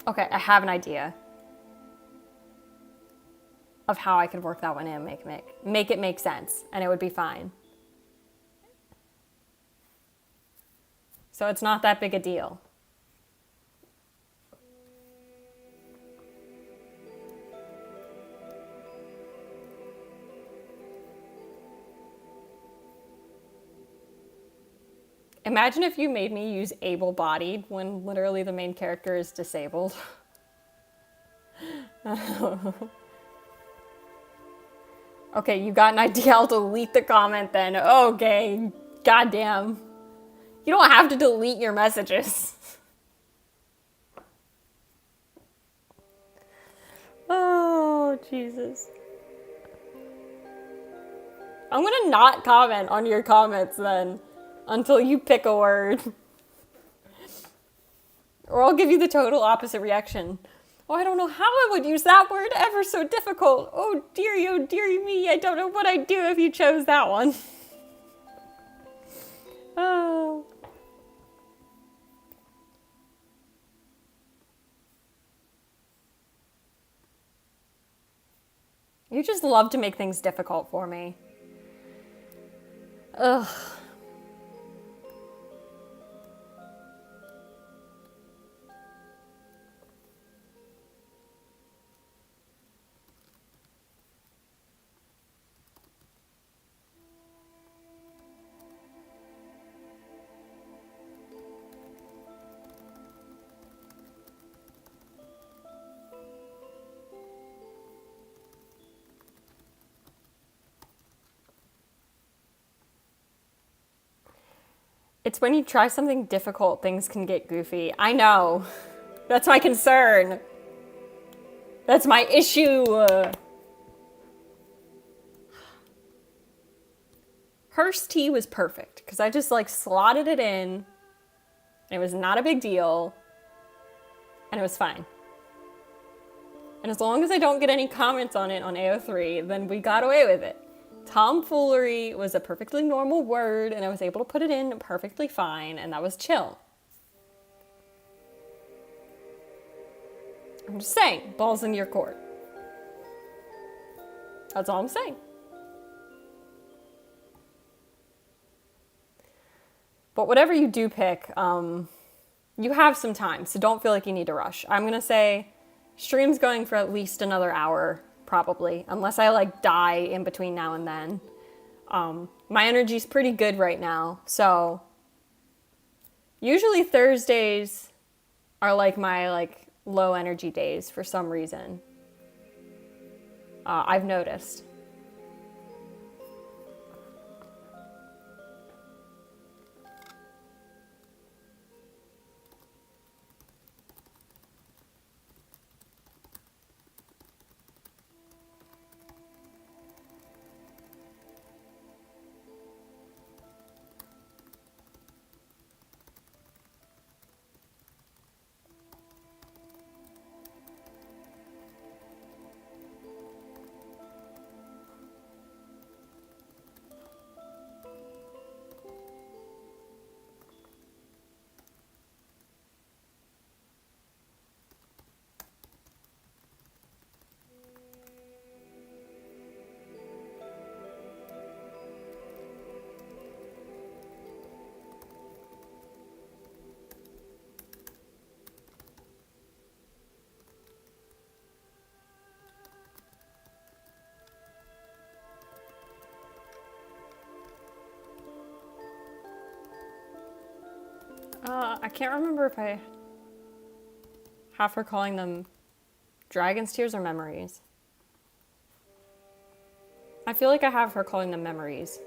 Okay, I have an idea of how I could work that one in, make it make sense, and it would be fine. So it's not that big a deal. Imagine if you made me use able-bodied when literally the main character is disabled. Okay, you got an idea. I'll delete the comment then. Okay, goddamn. You don't have to delete your messages. Oh, Jesus. I'm gonna not comment on your comments then until you pick a word. Or I'll give you the total opposite reaction. Oh, I don't know how I would use that word. Ever so difficult. Oh, dearie me. I don't know what I'd do if you chose that one. Oh. You just love to make things difficult for me. Ugh. It's when you try something difficult, things can get goofy. I know. That's my concern. That's my issue. Hearst tea was perfect because I just like slotted it in. And it was not a big deal. And it was fine. And as long as I don't get any comments on it on AO3, then we got away with it. Tomfoolery was a perfectly normal word, and I was able to put it in perfectly fine, and that was chill. I'm just saying, ball's in your court. That's all I'm saying. But whatever you do pick, you have some time, so don't feel like you need to rush. I'm gonna say stream's going for at least another hour, probably, unless I like die in between now and then. My energy's pretty good right now, so usually Thursdays are like my like low energy days for some reason. I've noticed. I can't remember if I have her calling them Dragon's Tears or Memories. I feel like I have her calling them Memories.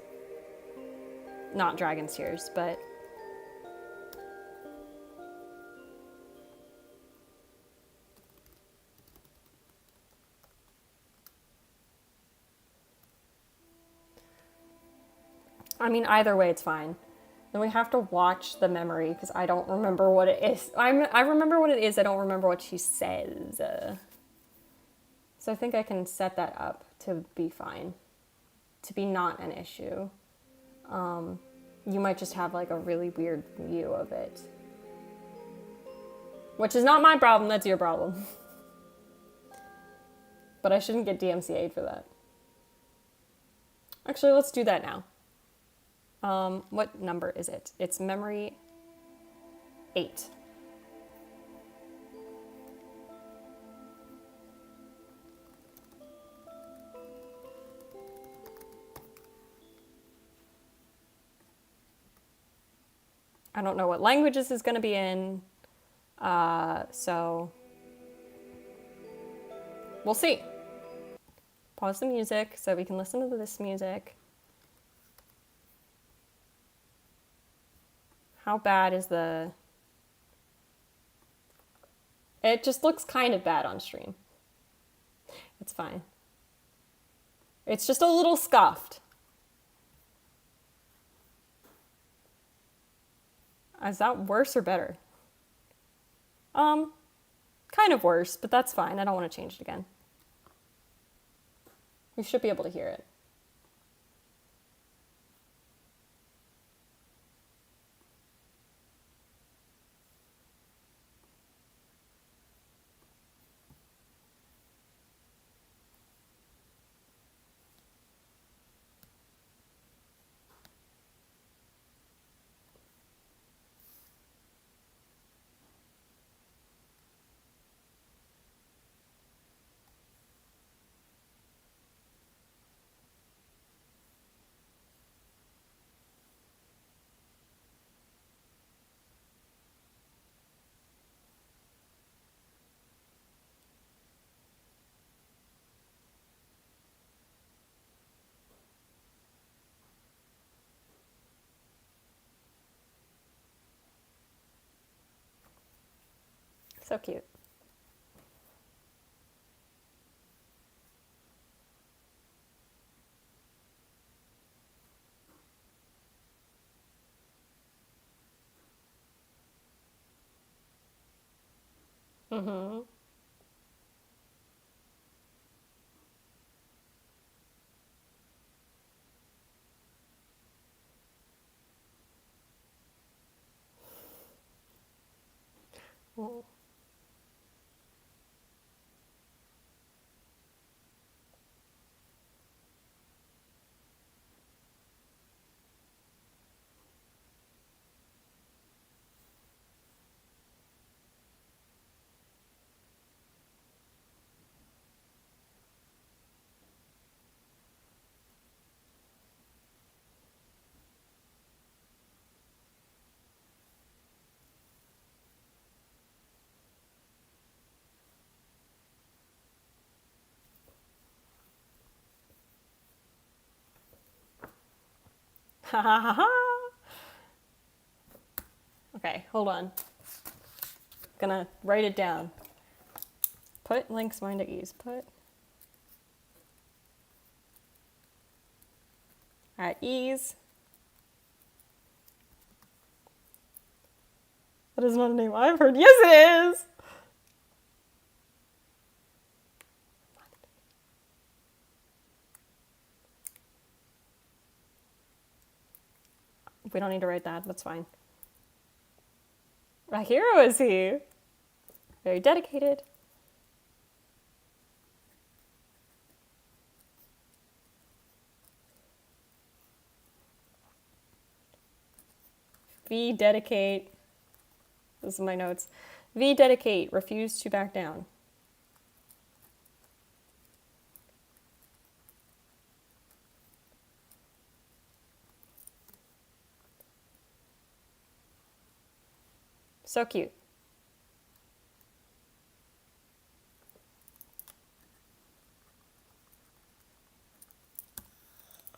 Not Dragon's Tears, but... I mean, either way, it's fine. Then we have to watch the memory because I don't remember what it is. I remember what it is. I don't remember what she says. So I think I can set that up to be fine, to be not an issue. You might just have like a really weird view of it. Which is not my problem, that's your problem. But I shouldn't get DMCA'd for that. Actually, let's do that now. What number is it? It's memory 8. I don't know what language this is going to be in, so we'll see. Pause the music so we can listen to this music. How bad is the... It just looks kind of bad on stream. It's fine. It's just a little scuffed. Is that worse or better? Kind of worse, but that's fine. I don't want to change it again. You should be able to hear it. So cute. Mm-hmm. Oh. Ha ha ha ha. Okay, hold on. Gonna write it down. Put Link's mind at ease. Put at ease. That is not a name I've heard. Yes, it is! We don't need to write that. That's fine. A hero is he. Very dedicated. V dedicate. This is my notes. V dedicate. Refuse to back down. So cute.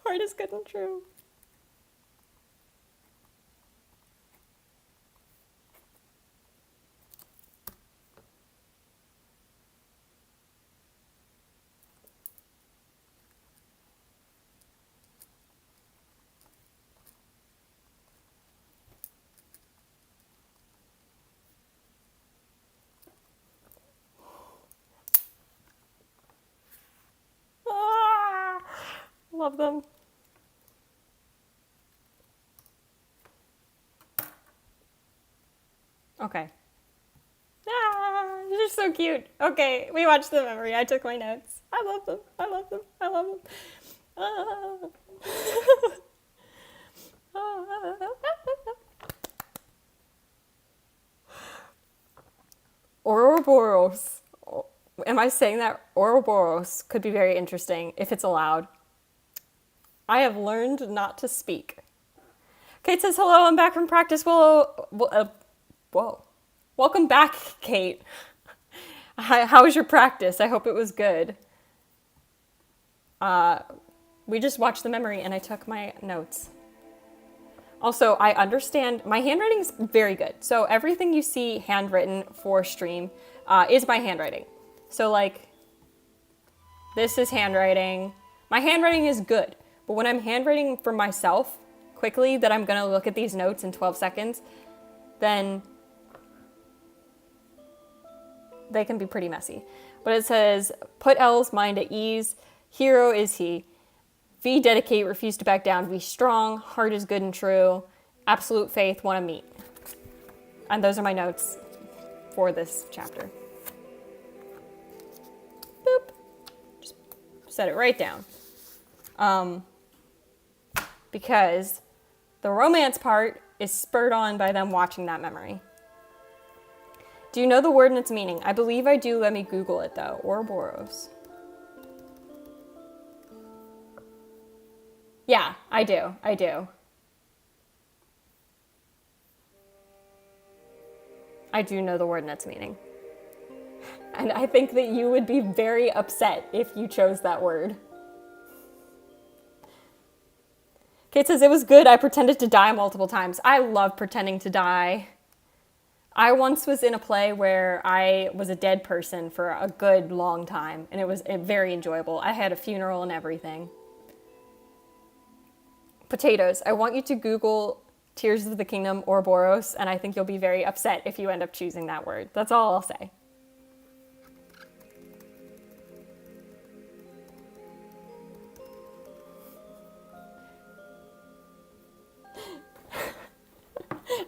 Heart is good and true. Ah, love them. Okay. They're so cute. Okay, we watched the memory. I took my notes. I love them. I love them. I love them. Ouroboros. Am I saying that? Ouroboros could be very interesting if it's allowed. I have learned not to speak. Kate says, hello, I'm back from practice. Whoa. Welcome back, Kate. How was your practice? I hope it was good. We just watched the memory and I took my notes. Also, I understand my handwriting's very good. So everything you see handwritten for stream is my handwriting. So like, this is handwriting. My handwriting is good. But when I'm handwriting for myself quickly, that I'm gonna look at these notes in 12 seconds, then they can be pretty messy. But it says, put L's mind at ease. Hero is he. V, dedicate, refuse to back down. V, strong. Heart is good and true. Absolute faith, want to meet. And those are my notes for this chapter. Boop. Just set it right down. Because the romance part is spurred on by them watching that memory. Do you know the word and its meaning? I believe I do. Let me Google it though. Ouroboros. Yeah, I do. I do know the word and its meaning. And I think that you would be very upset if you chose that word. Kate says, it was good. I pretended to die multiple times. I love pretending to die. I once was in a play where I was a dead person for a good long time, and it was very enjoyable. I had a funeral and everything. Potatoes. I want you to Google Tears of the Kingdom Ouroboros, and I think you'll be very upset if you end up choosing that word. That's all I'll say.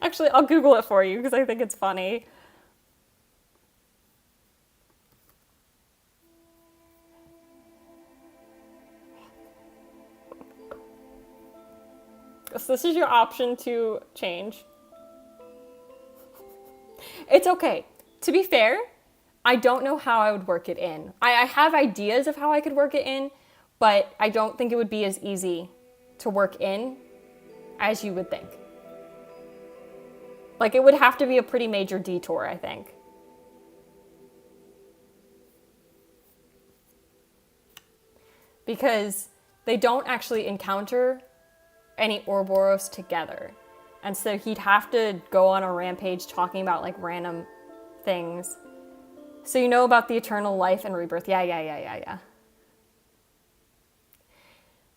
Actually, I'll Google it for you because I think it's funny. So this is your option to change. It's okay. To be fair, I don't know how I would work it in. I have ideas of how I could work it in, but I don't think it would be as easy to work in as you would think. Like, it would have to be a pretty major detour, I think. Because they don't actually encounter any Ouroboros together. And so he'd have to go on a rampage talking about like random things. So you know about the eternal life and rebirth. Yeah.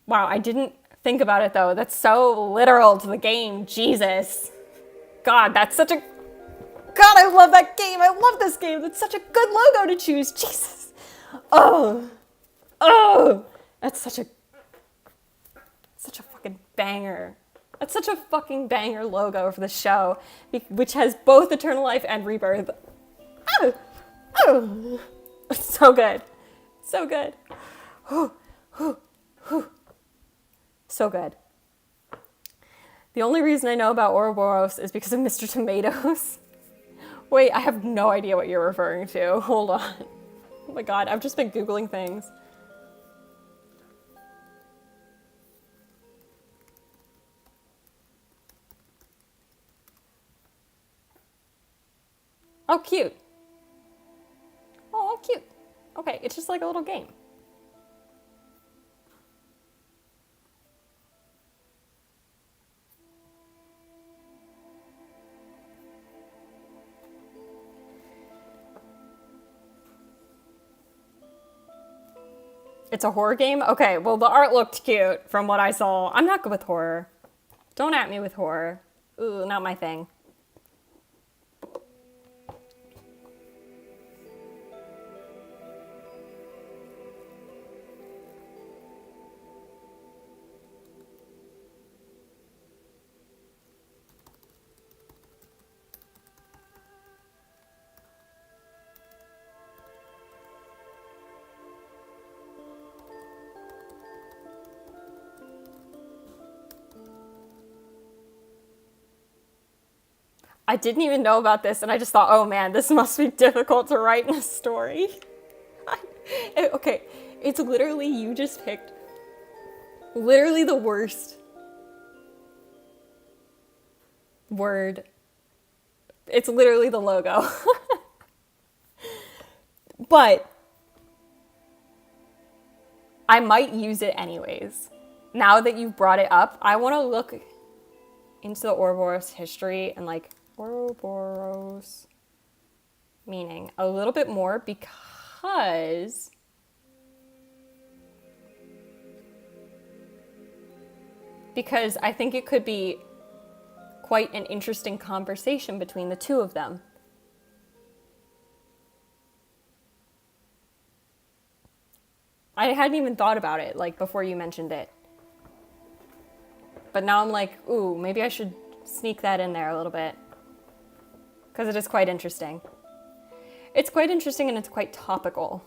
Wow, I didn't think about it though. That's so literal to the game. Jesus. God, that's such a... God, I love that game. I love this game. That's such a good logo to choose. Jesus. Oh. That's such a fucking banger. That's such a fucking banger logo for the show, which has both eternal life and rebirth. Oh. It's so good. So good. So good. The only reason I know about Ouroboros is because of Mr. Tomatoes. Wait, I have no idea what you're referring to. Hold on. Oh my god, I've just been Googling things. Oh, cute. Oh, cute. Okay, it's just like a little game. It's a horror game? Okay, well, the art looked cute from what I saw. I'm not good with horror. Don't at me with horror. Ooh, not my thing. I didn't even know about this, and I just thought, oh man, this must be difficult to write in a story. Okay, it's literally, you just picked literally the worst word. It's literally the logo. But I might use it anyways. Now that you've brought it up, I want to look into the Ouroboros history and like Ouroboros meaning a little bit more, because I think it could be quite an interesting conversation between the two of them. I hadn't even thought about it, like, before you mentioned it. But now I'm like, ooh, maybe I should sneak that in there a little bit. Because it is quite interesting. It's quite interesting and it's quite topical.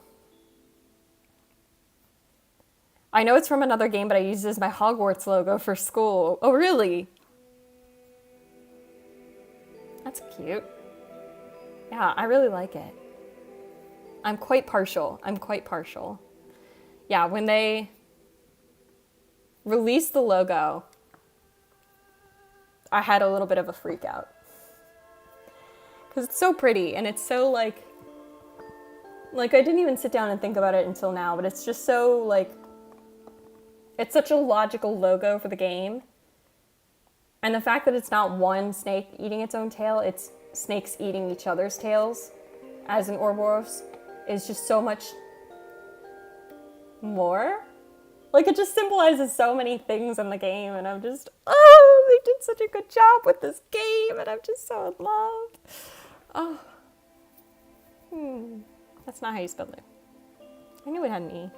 I know it's from another game, but I used it as my Hogwarts logo for school. Oh, really? That's cute. Yeah, I really like it. I'm quite partial. Yeah, when they released the logo, I had a little bit of a freak out. Because it's so pretty, and it's so like I didn't even sit down and think about it until now, but it's just so like, it's such a logical logo for the game. And the fact that it's not one snake eating its own tail, it's snakes eating each other's tails, as in Ouroboros, is just so much more. Like, it just symbolizes so many things in the game, and I'm just, oh, they did such a good job with this game, and I'm just so in love. Oh. That's not how you spelled it. I knew it had an E.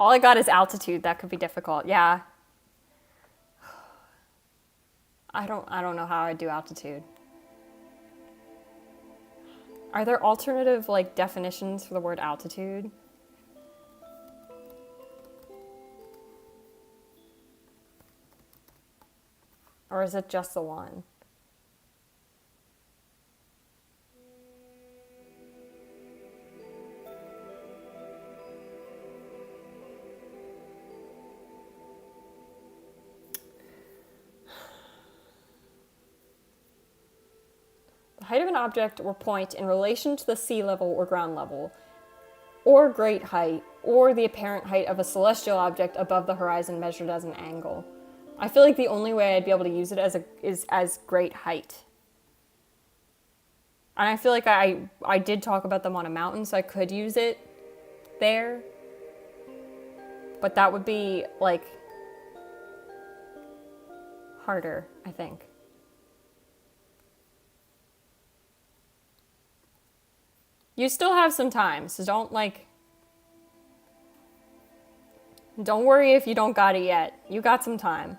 All I got is altitude. That could be difficult. Yeah. I don't know how I do altitude. Are there alternative like definitions for the word altitude? Or is it just the one? The height of an object or point in relation to the sea level or ground level, or great height, or the apparent height of a celestial object above the horizon measured as an angle. I feel like the only way I'd be able to use it is as great height. And I feel like I did talk about them on a mountain, so I could use it there. But that would be, like, harder, I think. You still have some time, so don't worry if you don't got it yet. You got some time.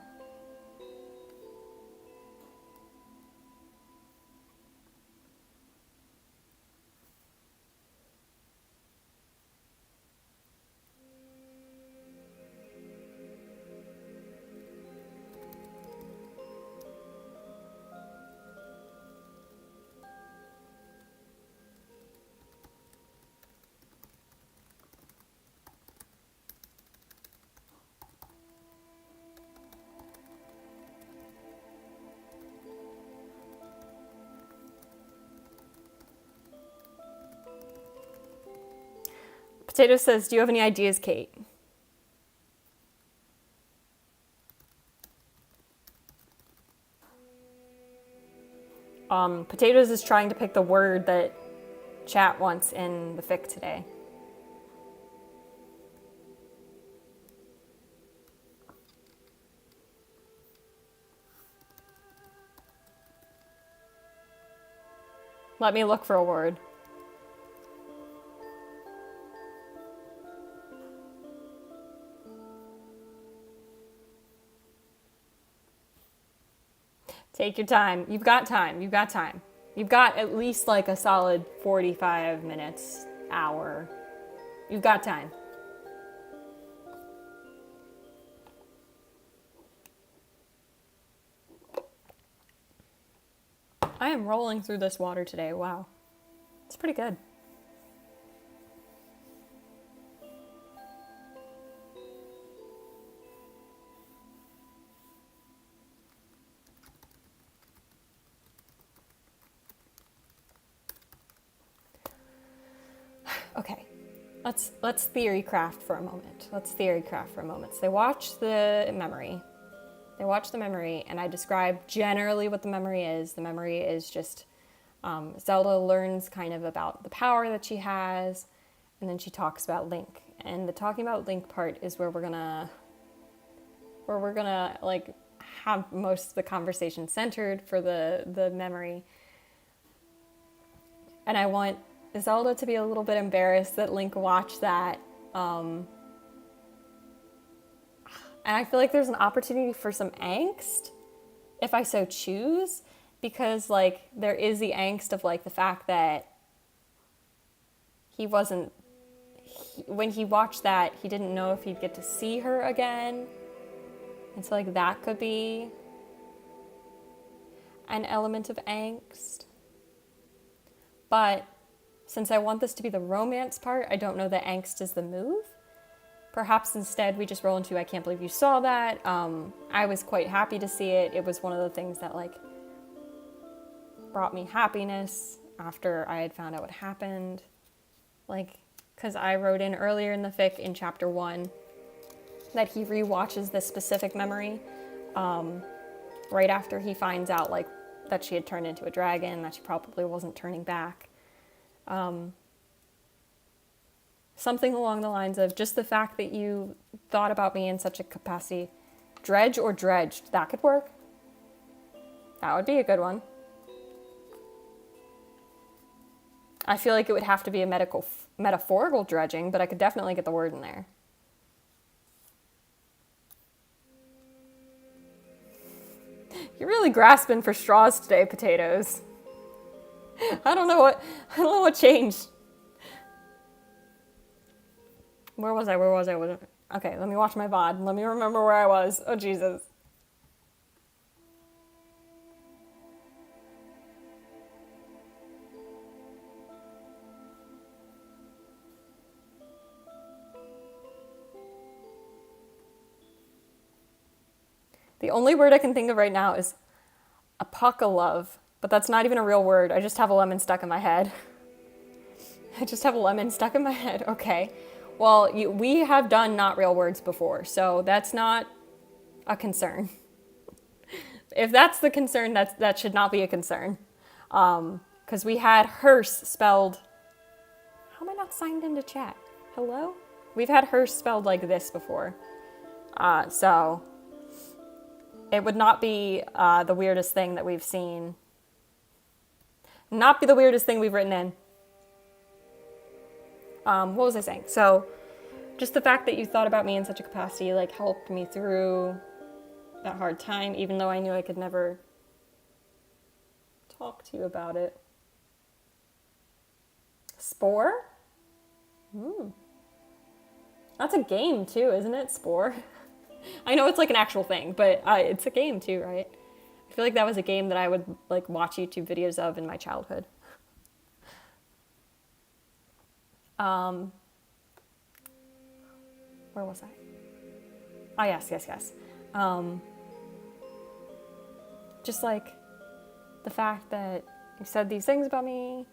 Potato says, do you have any ideas, Kate? Potatoes is trying to pick the word that chat wants in the fic today. Let me look for a word. Take your time. You've got time. You've got time. You've got at least like a solid 45 minutes, hour. You've got time. I am rolling through this water today. Wow. It's pretty good. Okay, let's theory craft for a moment. So they watch the memory. And I describe generally what the memory is. The memory is just Zelda learns kind of about the power that she has, and then she talks about Link. And the talking about Link part is where we're gonna like have most of the conversation centered for the memory. And I want Zelda to be a little bit embarrassed that Link watched that. And I feel like there's an opportunity for some angst, if I so choose, because like there is the angst of like the fact that when he watched that, he didn't know if he'd get to see her again. And so like that could be an element of angst. But since I want this to be the romance part, I don't know that angst is the move. Perhaps instead we just roll into I can't believe you saw that. I was quite happy to see it. It was one of the things that like brought me happiness after I had found out what happened. Like, because I wrote in earlier in the fic in chapter 1 that he rewatches this specific memory right after he finds out like that she had turned into a dragon, that she probably wasn't turning back. Something along the lines of just the fact that you thought about me in such a capacity. Dredge or dredged, that could work. That would be a good one. I feel like it would have to be a metaphorical dredging, but I could definitely get the word in there. You're really grasping for straws today, potatoes. I don't know what changed. Where was I? Okay, let me watch my VOD. Let me remember where I was. Oh, Jesus. The only word I can think of right now is apocalypse, but that's not even a real word. I just have a lemon stuck in my head. Okay. Well, we have done not real words before, so that's not a concern. If that's the concern, that should not be a concern. Because we had hearse spelled... How am I not signed into chat? Hello? We've had hearse spelled like this before. So it would not be the weirdest thing that we've seen. Not be the weirdest thing we've written in. What was I saying? So, just the fact that you thought about me in such a capacity, like, helped me through that hard time, even though I knew I could never talk to you about it. Spore? That's a game, too, isn't it? Spore? I know it's like an actual thing, but it's a game, too, right? I feel like that was a game that I would, like, watch YouTube videos of in my childhood. Where was I? Oh, yes. Just like the fact that you said these things about me.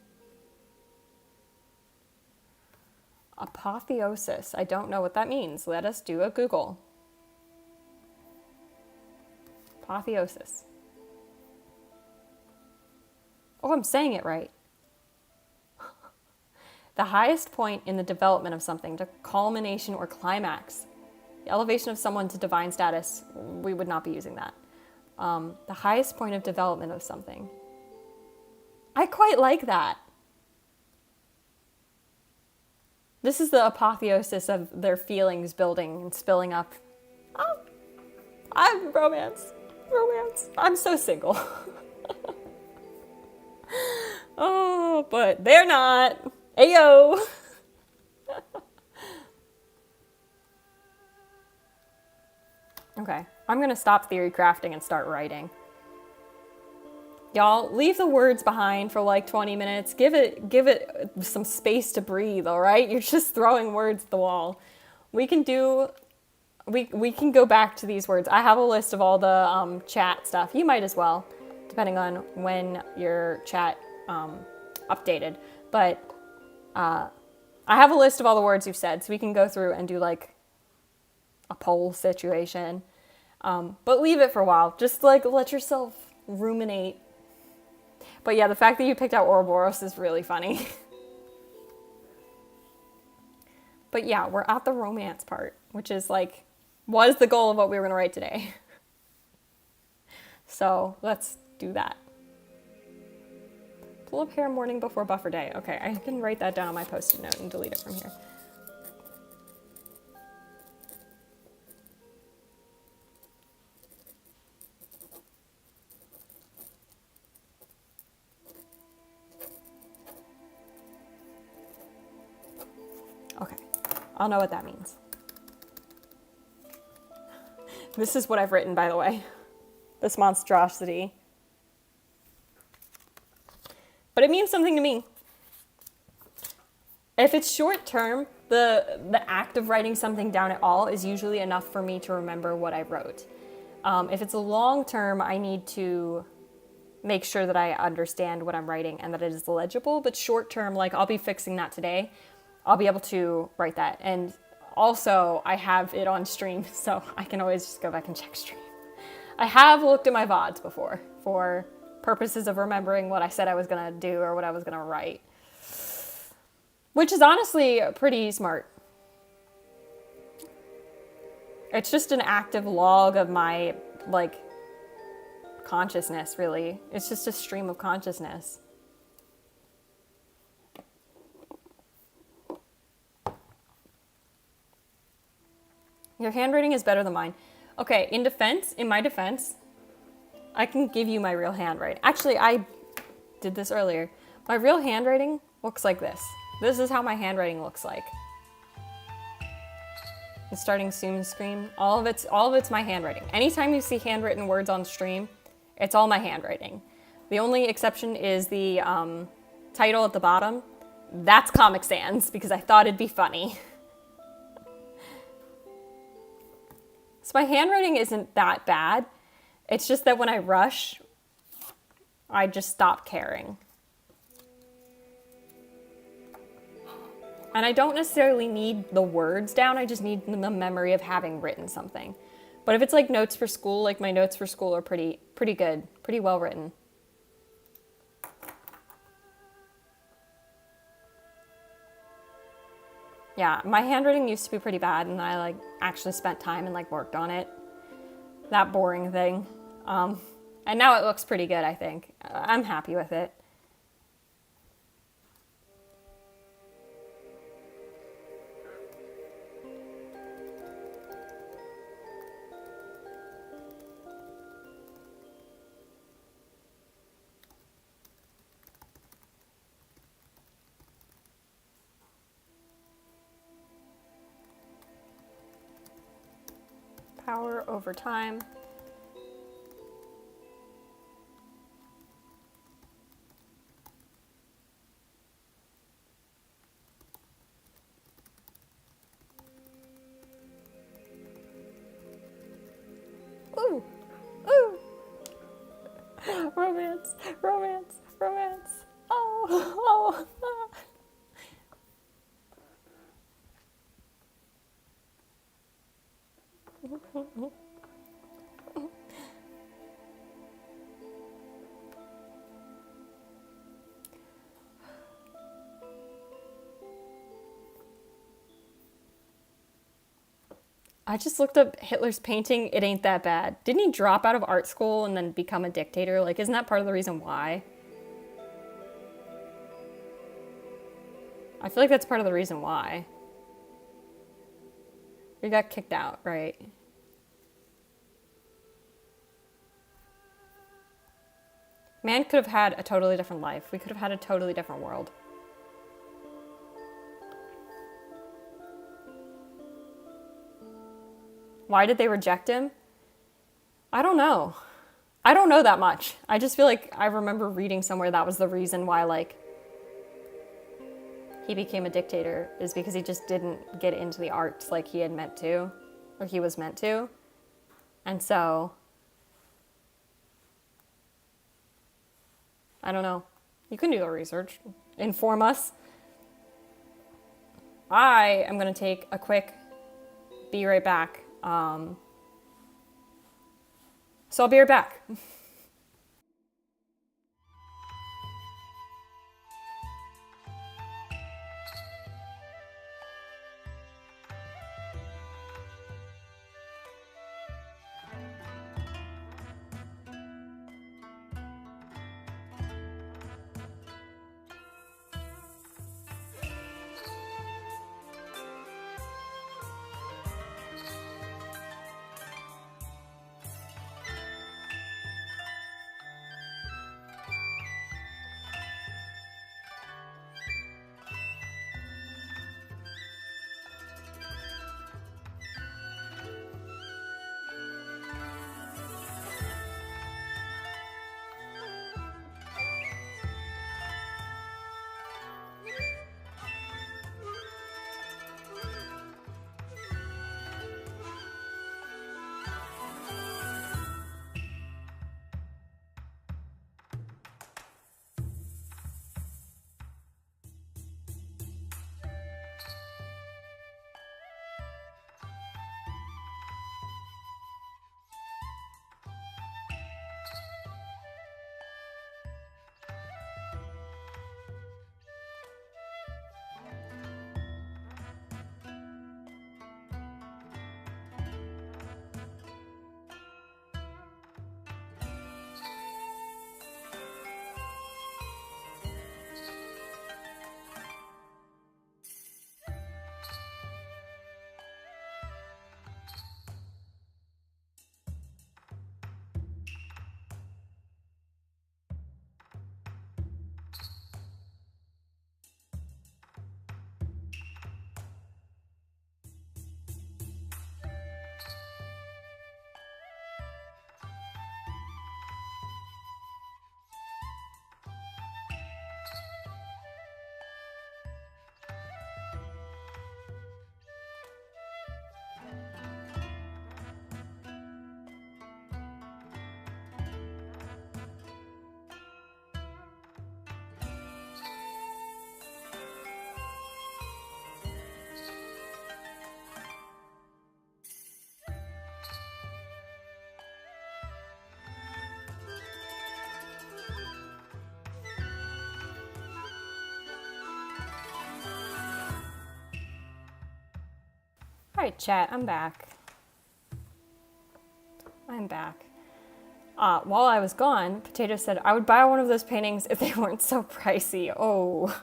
Apotheosis. I don't know what that means. Let us do a Google. Apotheosis. Oh, I'm saying it right. The highest point in the development of something, to culmination or climax. The elevation of someone to divine status, we would not be using that. The highest point of development of something. I quite like that. This is the apotheosis of their feelings building and spilling up. Oh, I'm romance. Romance. I'm so single. Oh, but they're not. Ayo. Okay, I'm going to stop theory crafting and start writing. Y'all, leave the words behind for like 20 minutes. Give it some space to breathe, all right? You're just throwing words at the wall. We can go back to these words. I have a list of all the chat stuff. You might as well, depending on when your chat updated. But I have a list of all the words you've said, so we can go through and do like a poll situation. But leave it for a while. Just like let yourself ruminate. But yeah, the fact that you picked out Ouroboros is really funny. But yeah, we're at the romance part, which is like, was the goal of what we were going to write today. So let's do that. Pull up hair morning before buffer day. Okay, I can write that down on my post-it note and delete it from here. Okay, I'll know what that means. This is what I've written, by the way. This monstrosity. But it means something to me. If it's short term, the act of writing something down at all is usually enough for me to remember what I wrote. If it's a long term, I need to make sure that I understand what I'm writing and that it is legible. But short term, like I'll be fixing that today. I'll be able to write that. And also, I have it on stream, so I can always just go back and check stream. I have looked at my VODs before for purposes of remembering what I said I was going to do or what I was going to write. Which is honestly pretty smart. It's just an active log of my, like, consciousness, really. It's just a stream of consciousness. Your handwriting is better than mine. Okay, in my defense, I can give you my real handwriting. Actually, I did this earlier. My real handwriting looks like this. This is how my handwriting looks like. It's starting soon scream. All of it's my handwriting. Anytime you see handwritten words on stream, it's all my handwriting. The only exception is the title at the bottom. That's Comic Sans because I thought it'd be funny. So my handwriting isn't that bad. It's just that when I rush, I just stop caring. And I don't necessarily need the words down. I just need the memory of having written something. But if it's like notes for school, like my notes for school are pretty good, pretty well written. Yeah, my handwriting used to be pretty bad, and I like actually spent time and like worked on it. That boring thing. And now it looks pretty good, I think. I'm happy with it. Power over time. Ooh, ooh. Romance, romance, romance. Oh, oh. I just looked up Hitler's painting. It ain't that bad. Didn't he drop out of art school and then become a dictator? Like, isn't that part of the reason why? I feel like that's part of the reason why. We got kicked out, right? Man could have had a totally different life. We could have had a totally different world. Why did they reject him? I don't know. I don't know that much. I just feel like I remember reading somewhere that was the reason why, like, he became a dictator, is because he just didn't get into the arts like he had meant to, or he was meant to. And so, I don't know. You can do the research. Inform us. I am going to take a quick be right back. So I'll be right back. All right, chat, I'm back. I'm back. While I was gone, Potato said, I would buy one of those paintings if they weren't so pricey. Oh,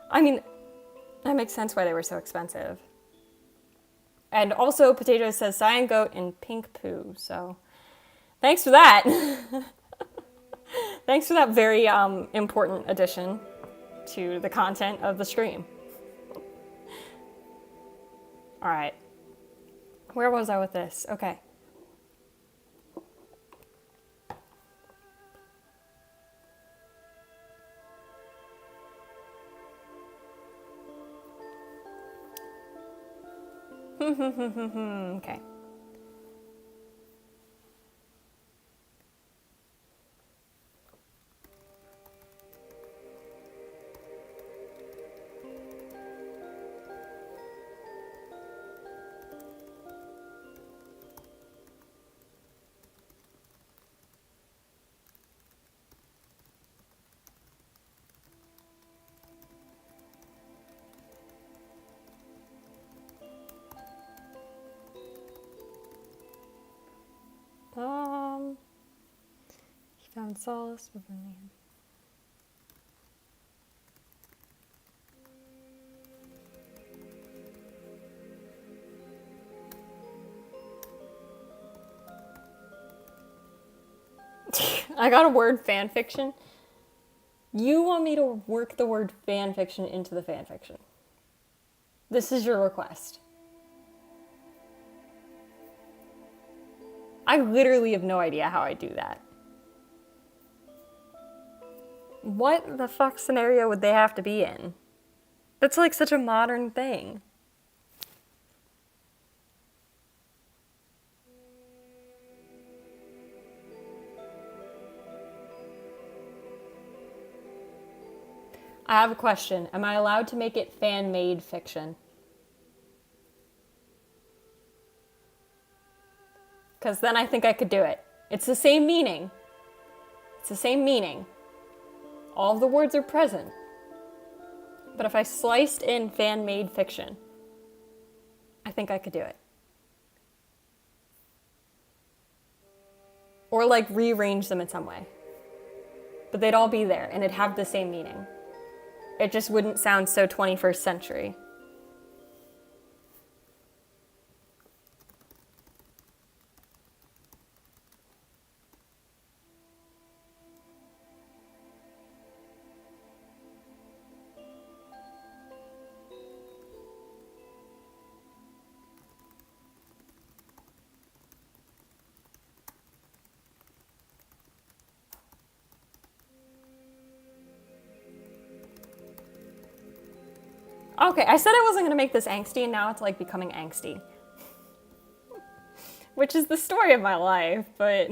I mean, that makes sense why they were so expensive. And also, Potato says, cyan goat and pink poo. So, thanks for that. Thanks for that very important addition to the content of the stream. All right. Where was I with this? Okay. Okay. He found solace within the I got a word fanfiction. You want me to work the word fanfiction into the fanfiction. This is your request. I literally have no idea how I do that. What the fuck scenario would they have to be in? That's like such a modern thing. I have a question. Am I allowed to make it fan-made fiction? Because then I think I could do it. It's the same meaning. It's the same meaning. All of the words are present. But if I sliced in fan-made fiction, I think I could do it. Or like rearrange them in some way. But they'd all be there and it'd have the same meaning. It just wouldn't sound so 21st century. Okay, I said I wasn't gonna make this angsty and now it's like becoming angsty. Which is the story of my life, but...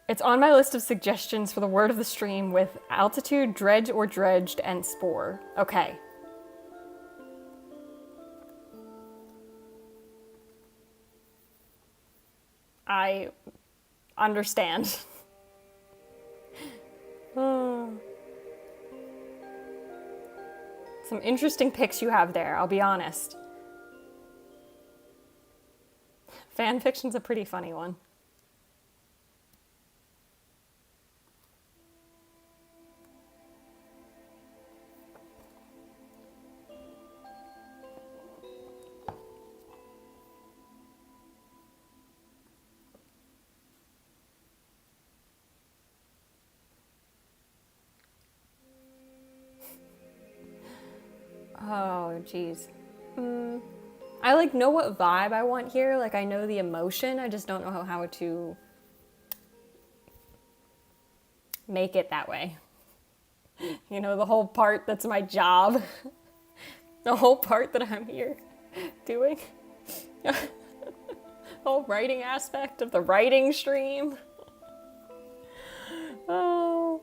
It's on my list of suggestions for the word of the stream with altitude, dredge or dredged, and spore. Okay. I understand. Some interesting picks you have there, I'll be honest. Fanfiction's a pretty funny one. Oh, geez. I like know what vibe I want here. Like I know the emotion. I just don't know how to make it that way. You know, the whole part that's my job. The whole part that I'm here doing. The whole writing aspect of the writing stream. Oh.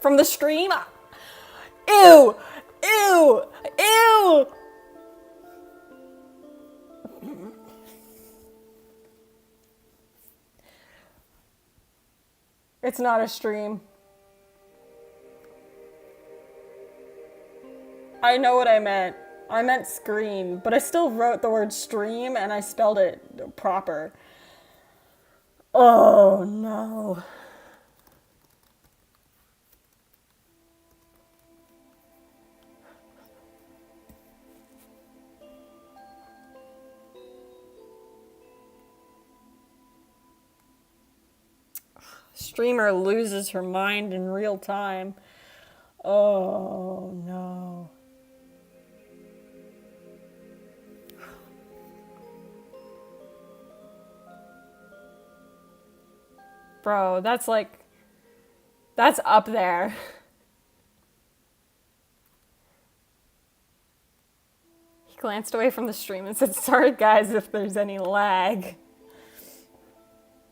From the stream? Ew! Ew! Ew! It's not a stream. I know what I meant. I meant screen, but I still wrote the word stream and I spelled it proper. Oh no. Streamer loses her mind in real time. Oh no. Bro, that's up there. He glanced away from the stream and said, sorry guys if there's any lag.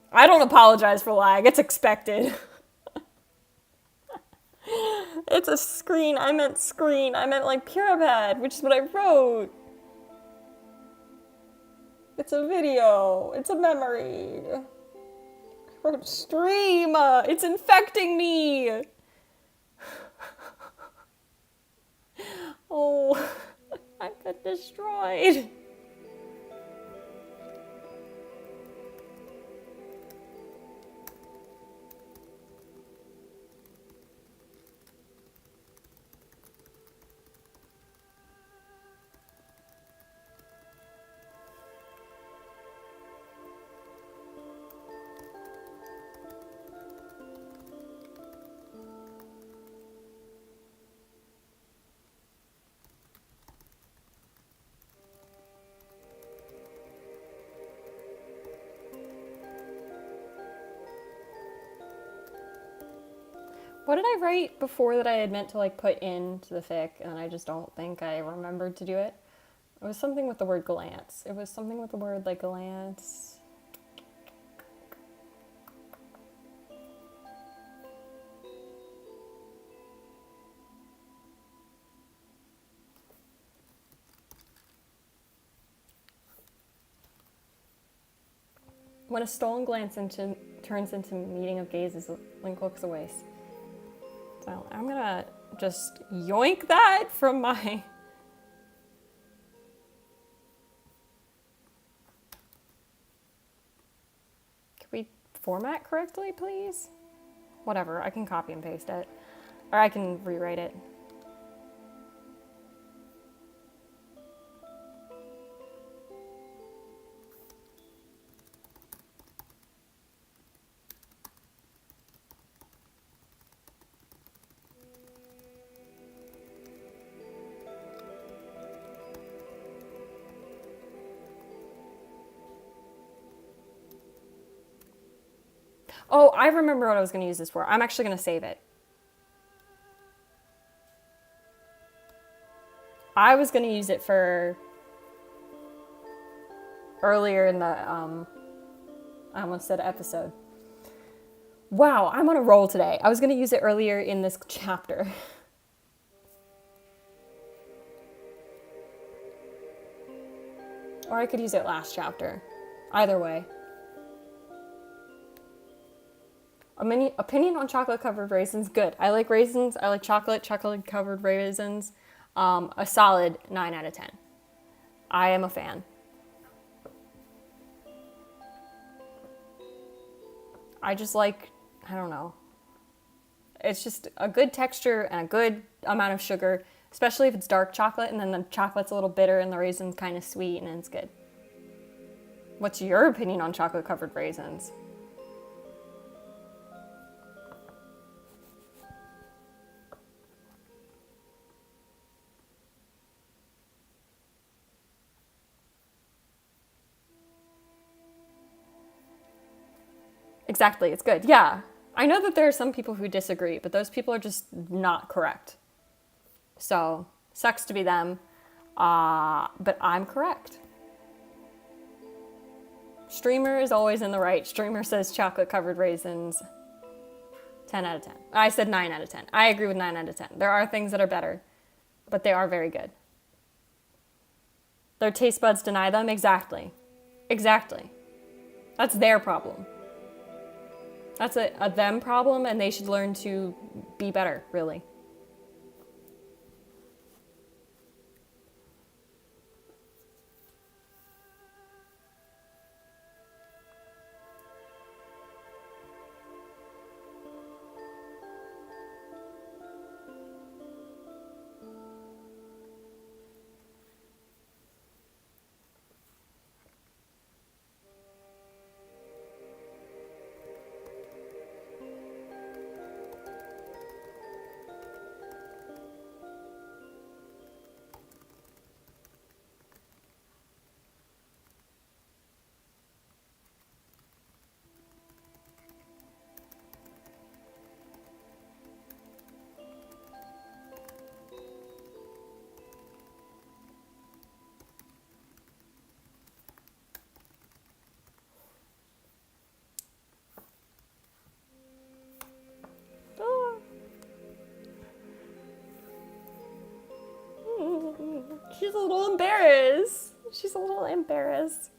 I don't apologize for lag, it's expected. It's a screen, I meant like Purapad, which is what I wrote. It's a video, it's a memory. I wrote stream, it's infecting me. Oh, I've been destroyed. What did I write before that I had meant to like put into the fic and I just don't think I remembered to do it? It was something with the word glance. It was something with the word like glance. When a stolen glance turns into meeting of gazes, Link looks away. So I'm gonna just yoink that from my... Can we format correctly, please? Whatever, I can copy and paste it. Or I can rewrite it. Oh, I remember what I was going to use this for. I'm actually going to save it. I was going to use it for earlier in the, I almost said episode. Wow, I'm on a roll today. I was going to use it earlier in this chapter. Or I could use it last chapter. Either way. Opinion on chocolate-covered raisins, good. I like raisins. I like chocolate-covered raisins. A solid 9 out of 10. I am a fan. I just like, I don't know. It's just a good texture and a good amount of sugar, especially if it's dark chocolate and then the chocolate's a little bitter and the raisin's kind of sweet and it's good. What's your opinion on chocolate-covered raisins? Exactly, it's good. Yeah. I know that there are some people who disagree, but those people are just not correct. So, sucks to be them, but I'm correct. Streamer is always in the right. Streamer says chocolate-covered raisins. 10 out of 10. I said 9 out of 10. I agree with 9 out of 10. There are things that are better, but they are very good. Their taste buds deny them? Exactly. Exactly. That's their problem. That's a them problem, and they should learn to be better, really. She's a little embarrassed. She's a little embarrassed.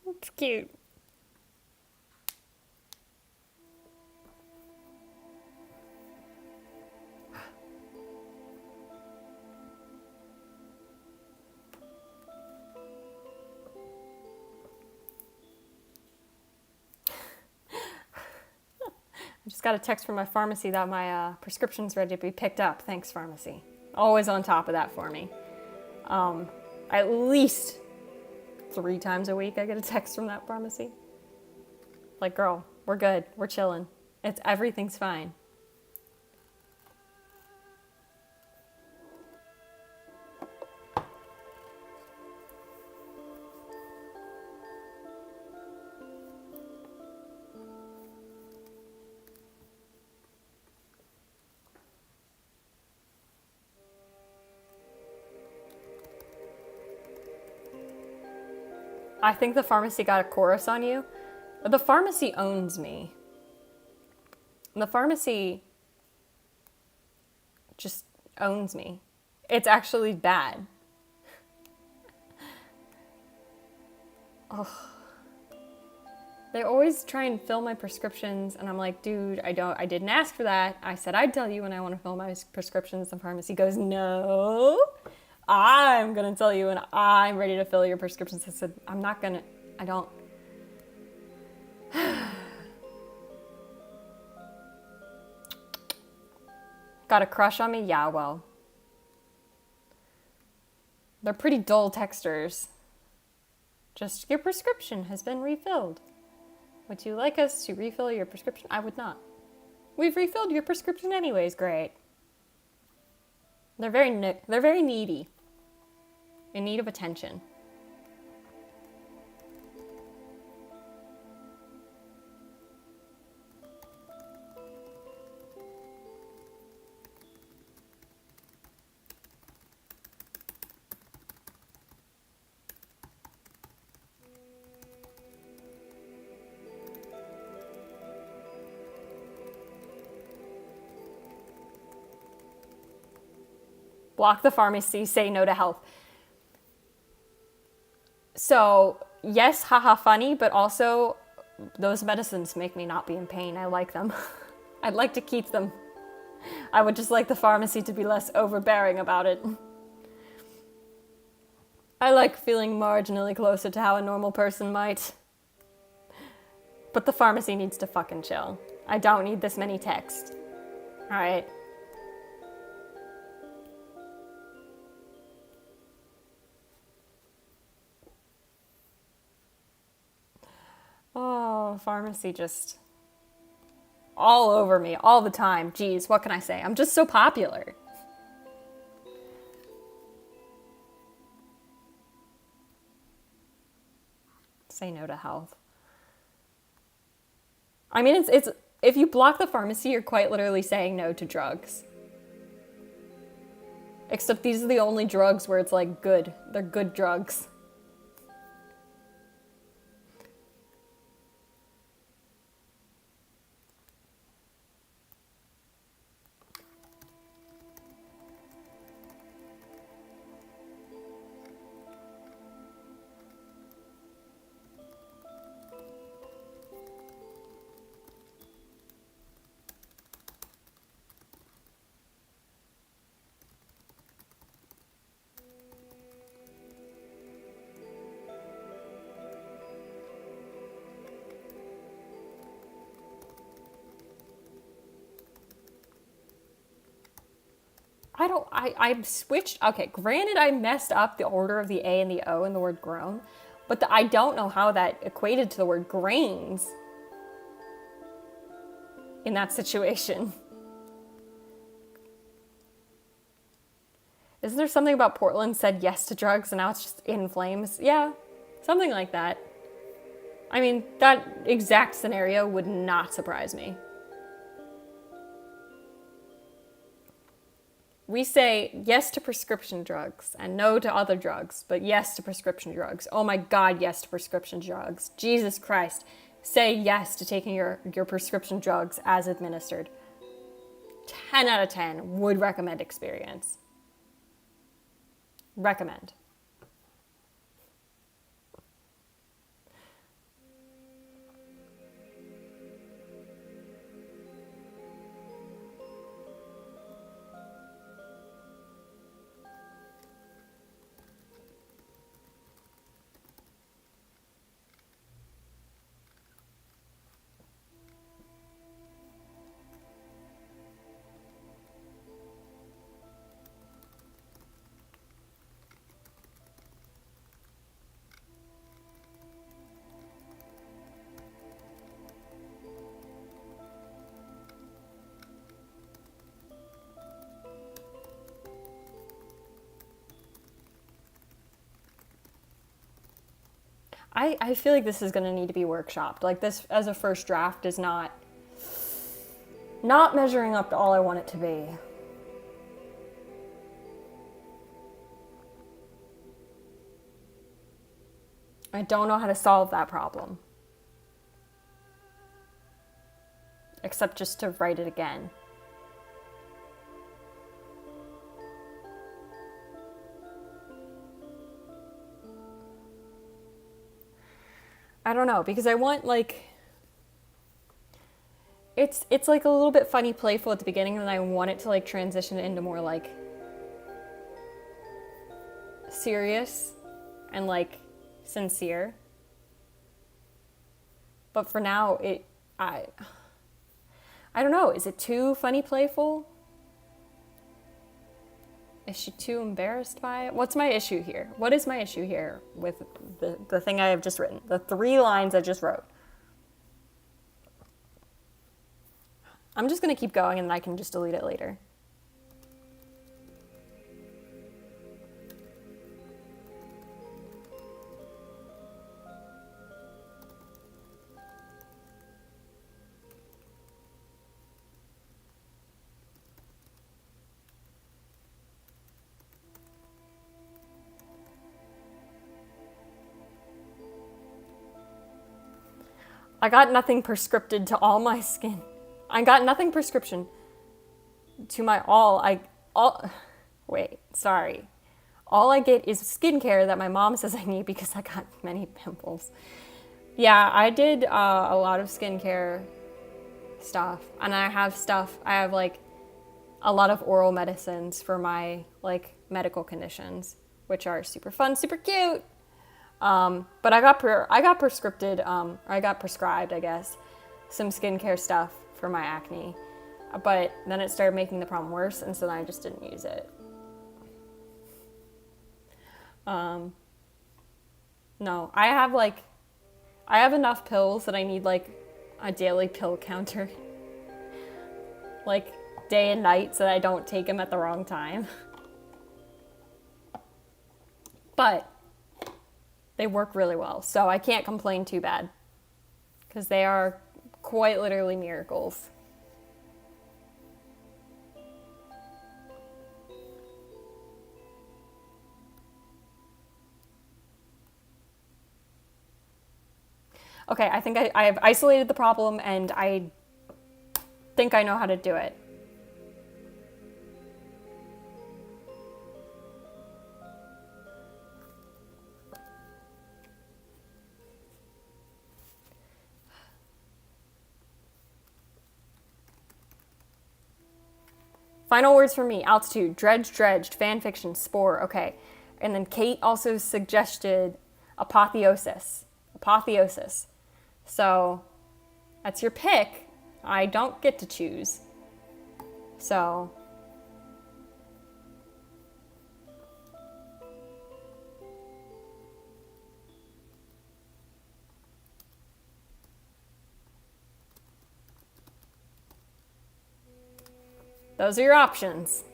It's cute. I just got a text from my pharmacy that my prescription's ready to be picked up. Thanks, pharmacy. Always on top of that for me. At least 3 times a week I get a text from that pharmacy. Like, girl, we're good. We're chilling. Everything's fine. I think the pharmacy got a chorus on you. The pharmacy owns me. The pharmacy just owns me. It's actually bad. Ugh. They always try and fill my prescriptions, and I'm like, dude, I didn't ask for that. I said I'd tell you when I want to fill my prescriptions. The pharmacy goes, no, I'm gonna tell you when I'm ready to fill your prescriptions. I said, I don't. Got a crush on me? Yeah, well. They're pretty dull texters. Just, your prescription has been refilled. Would you like us to refill your prescription? I would not. We've refilled your prescription anyways, great. They're very needy. In need of attention. Block the pharmacy, say no to health. So, yes, haha, funny, but also those medicines make me not be in pain. I like them. I'd like to keep them. I would just like the pharmacy to be less overbearing about it. I like feeling marginally closer to how a normal person might. But the pharmacy needs to fucking chill. I don't need this many texts. Alright. Oh, pharmacy just all over me all the time. Geez, what can I say? I'm just so popular. Say no to health. I mean, it's if you block the pharmacy, you're quite literally saying no to drugs. Except these are the only drugs where it's like good. They're good drugs. I switched. Okay, granted, I messed up the order of the A and the O in the word grown, but I don't know how that equated to the word grains in that situation. Isn't there something about Portland said yes to drugs and now it's just in flames? Yeah, something like that. I mean, that exact scenario would not surprise me. We say yes to prescription drugs and no to other drugs, but yes to prescription drugs. Oh my God, yes to prescription drugs. Jesus Christ. Say yes to taking your prescription drugs as administered. 10 out of 10 would recommend experience. Recommend. I feel like this is going to need to be workshopped. Like this as a first draft is not measuring up to all I want it to be. I don't know how to solve that problem. Except just to write it again. I don't know, because I want like it's like a little bit funny, playful at the beginning, and I want it to like transition into more like serious and like sincere. But for now, I don't know, is it too funny, playful? Is she too embarrassed by it? What's my issue here? What is my issue here with the thing I have just written? The 3 lines I just wrote. I'm just going to keep going and then I can just delete it later. I got nothing prescripted to all my skin. I got nothing prescription to my all. Wait, sorry. All I get is skincare that my mom says I need because I got many pimples. Yeah, I did a lot of skincare stuff. And I have like a lot of oral medicines for my like medical conditions, which are super fun, super cute. But I got prescribed, I guess, some skincare stuff for my acne. But then it started making the problem worse, and so then I just didn't use it. No, I have enough pills that I need like a daily pill counter. Like day and night so that I don't take them at the wrong time. But they work really well, so I can't complain too bad. Because they are quite literally miracles. Okay, I think I have isolated the problem and I think I know how to do it. Final words for me: altitude, dredged, fanfiction, spore. Okay. And then Kate also suggested apotheosis. So that's your pick. I don't get to choose. So those are your options.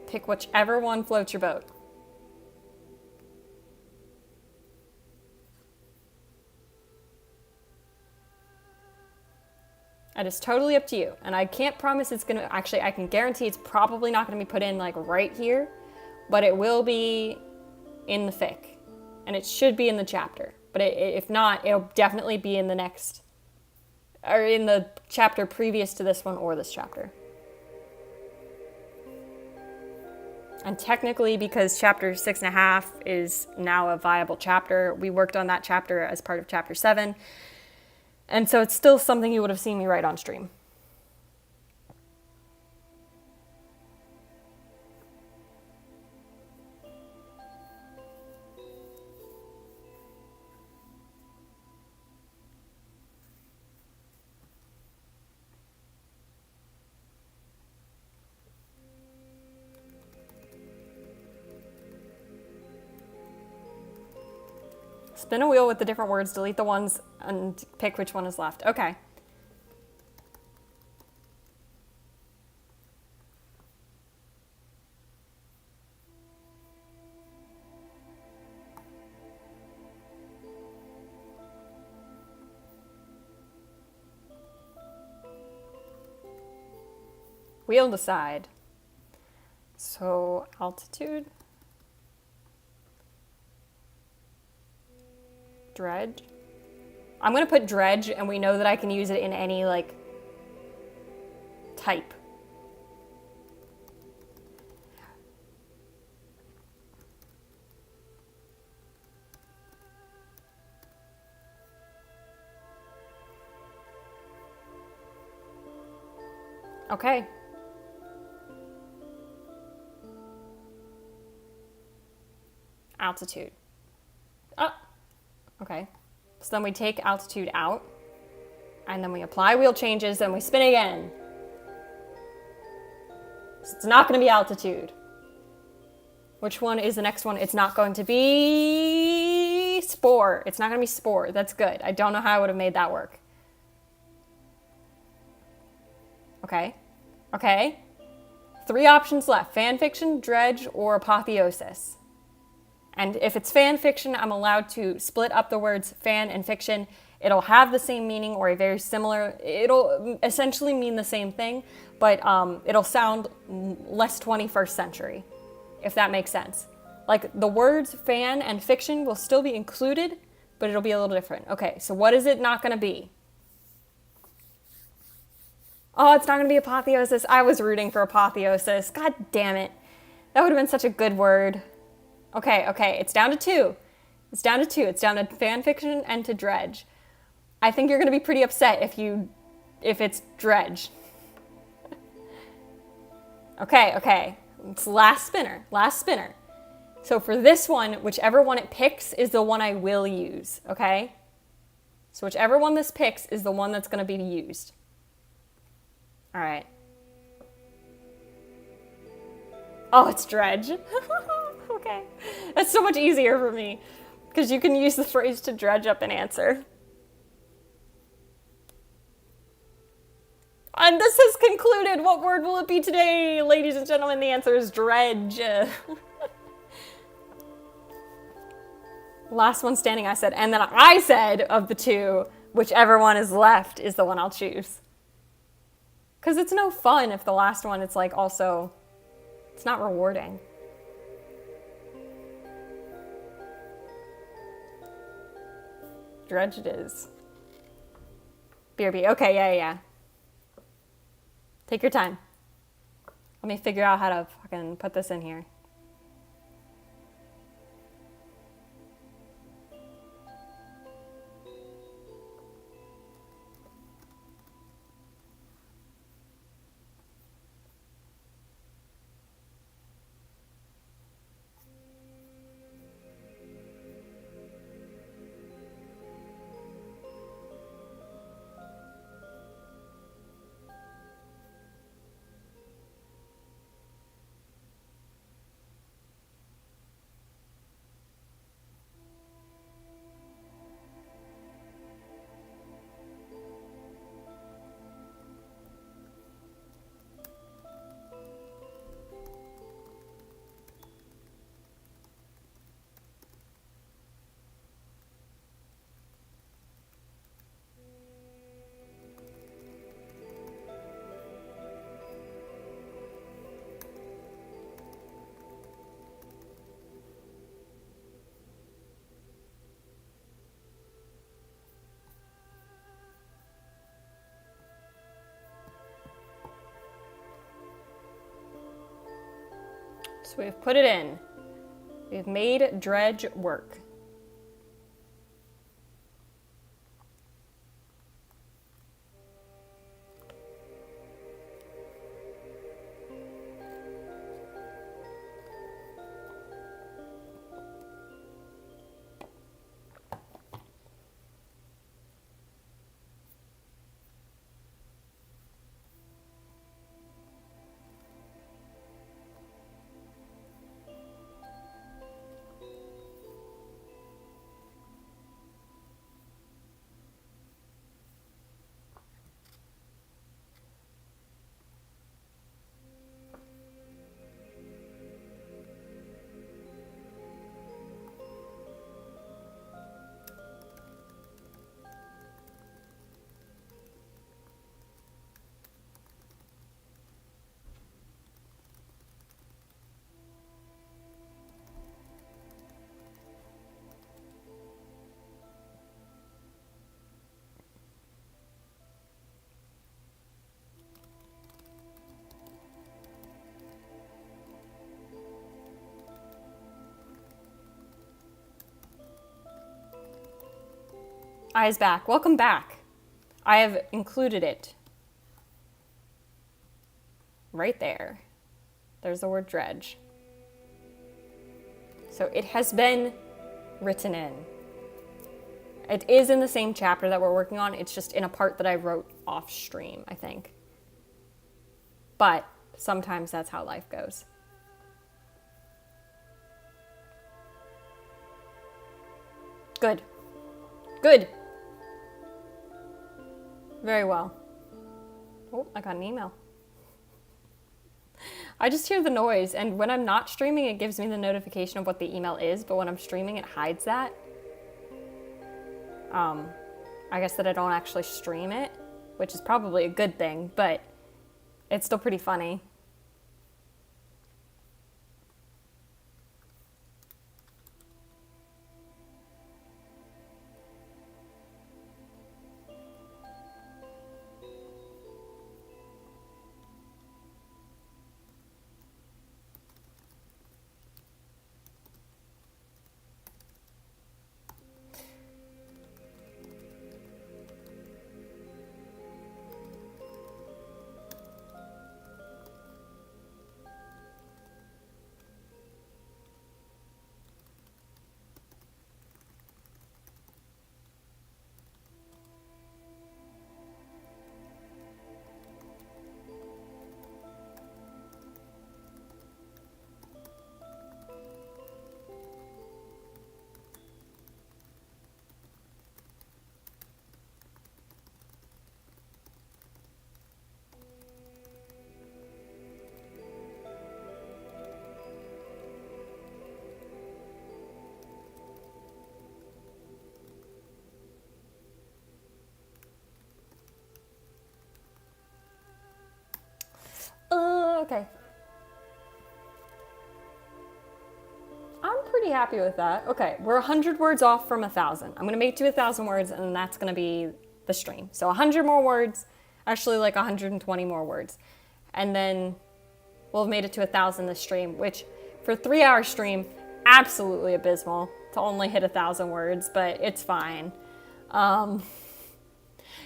Pick whichever one floats your boat. That is totally up to you. And I can't promise it's gonna, actually I can guarantee it's probably not gonna be put in like right here, but it will be in the fic. And it should be in the chapter. But if not, it'll definitely be in the next or in the chapter previous to this one or this chapter. And technically, because chapter 6.5 is now a viable chapter, we worked on that chapter as part of chapter 7. And so it's still something you would have seen me write on stream. Spin a wheel with the different words, delete the ones, and pick which one is left. Okay. Wheel decide. So altitude. Dredge. I'm going to put dredge, and we know that I can use it in any, like, type. Okay. Altitude. Oh. Okay. So then we take altitude out, and then we apply wheel changes, and we spin again. So it's not going to be altitude. Which one is the next one? It's not going to be spore. It's not going to be spore. That's good. I don't know how I would have made that work. Okay. Okay. 3 options left. Fanfiction, dredge, or apotheosis. And if it's fan fiction, I'm allowed to split up the words fan and fiction. It'll have the same meaning or a very similar, it'll essentially mean the same thing, but it'll sound less 21st century, if that makes sense. Like the words fan and fiction will still be included, but it'll be a little different. Okay, so what is it not gonna be? Oh, it's not gonna be apotheosis. I was rooting for apotheosis. God damn it. That would have been such a good word. Okay, it's down to 2. It's down to fan fiction and to dredge. I think you're going to be pretty upset if it's dredge. Okay. It's last spinner. So for this one, whichever one it picks is the one I will use, okay? So whichever one this picks is the one that's going to be used. All right. Oh, it's dredge. Okay. That's so much easier for me because you can use the phrase to dredge up an answer. And this has concluded. What word will it be today, ladies and gentlemen? The answer is dredge. Last one standing, I said. And then I said of the 2, whichever one is left is the one I'll choose. Because it's no fun if the last one, it's like also, it's not rewarding. Dredge it is. BRB. Okay, yeah. Take your time. Let me figure out how to fucking put this in here. So we've put it in. We've made dredge work. Eyes back. Welcome back. I have included it. Right there. There's the word dredge. So it has been written in. It is in the same chapter that we're working on. It's just in a part that I wrote off stream, I think. But sometimes that's how life goes. Good. Good. Very well. Oh, I got an email. I just hear the noise, and when I'm not streaming, it gives me the notification of what the email is, but when I'm streaming, it hides that. I guess that I don't actually stream it, which is probably a good thing, but it's still pretty funny. Okay. I'm pretty happy with that. Okay, we're 100 words off from 1,000. I'm gonna make it to 1,000 words, and then that's gonna be the stream. So 100 more words, actually like 120 more words. And then we'll have made it to 1,000 this stream, which for a 3-hour stream, absolutely abysmal to only hit 1,000 words, but it's fine.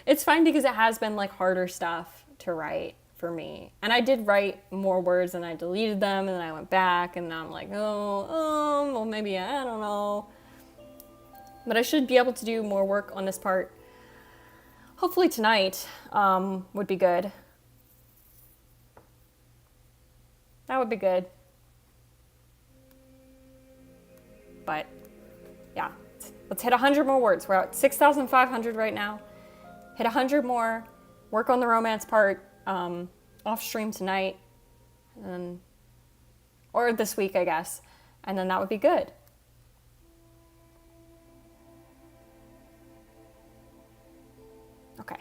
It's fine because it has been like harder stuff to write for me. And I did write more words and I deleted them and then I went back and now I'm like, well maybe, I don't know. But I should be able to do more work on this part. Hopefully tonight would be good. That would be good. But yeah, let's hit 100 more words. We're at 6,500 right now. Hit 100 more, work on the romance part off stream tonight, or this week, I guess, and then that would be good. Okay.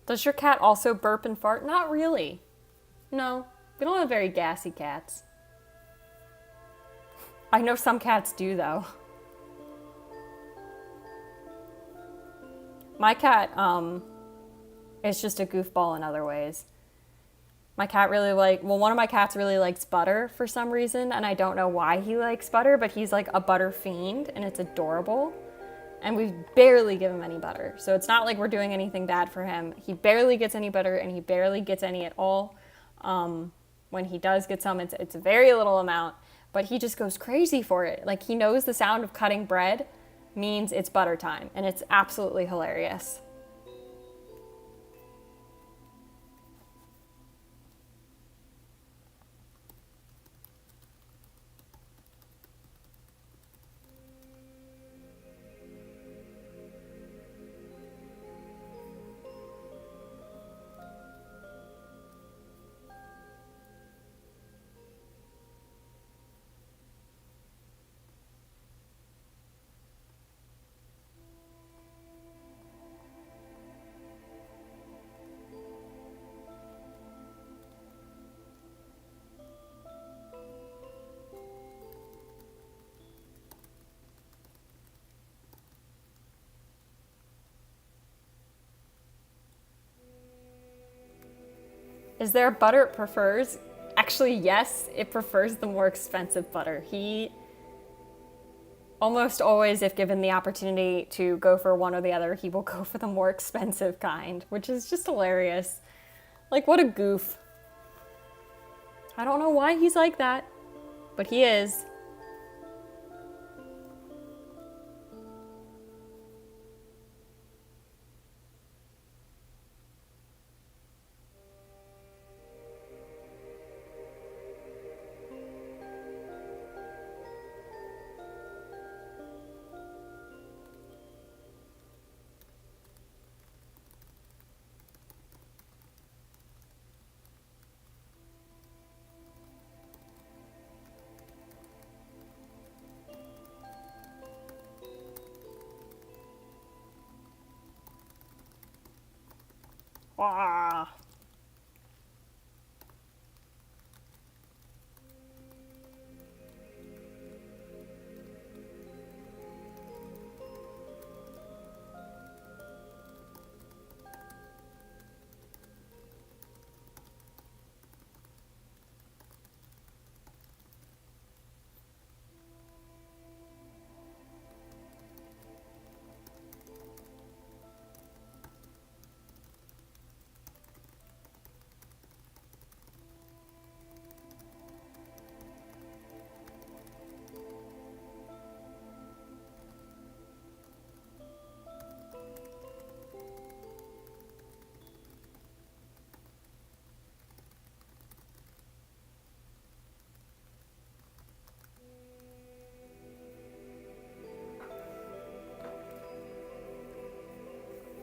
Does your cat also burp and fart? Not really. No, we don't have very gassy cats. I know some cats do, though. My cat is just a goofball in other ways. My cat really one of my cats really likes butter for some reason, and I don't know why he likes butter, but he's like a butter fiend, and it's adorable. And we barely give him any butter. So it's not like we're doing anything bad for him. He barely gets any butter, and he barely gets any at all. When he does get some, it's a very little amount, but he just goes crazy for it. Like, he knows the sound of cutting bread means it's butter time, and it's absolutely hilarious. Is there butter it prefers? Actually, yes, it prefers the more expensive butter. He almost always, if given the opportunity to go for one or the other, he will go for the more expensive kind, which is just hilarious. Like, what a goof. I don't know why he's like that, but he is. Wah.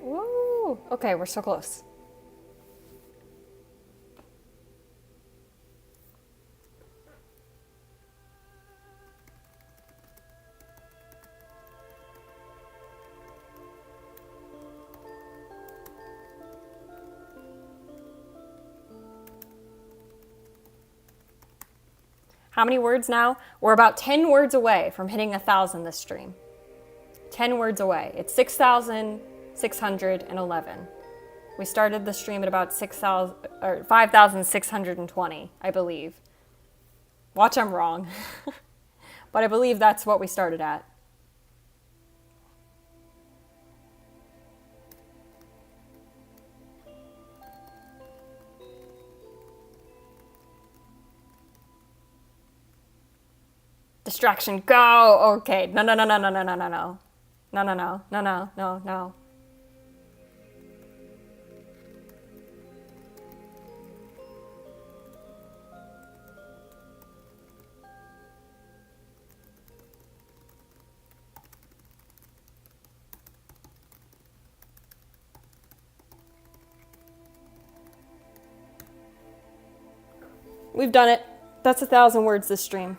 Woo! Okay, we're so close. How many words now? We're about 10 words away from hitting 1,000 this stream. 10 words away. It's 6,611. We started the stream at about 6,000 or 5,620, I believe. Watch, I'm wrong. But I believe that's what we started at. Distraction, go! Okay, no. No. We've done it. That's 1,000 words this stream.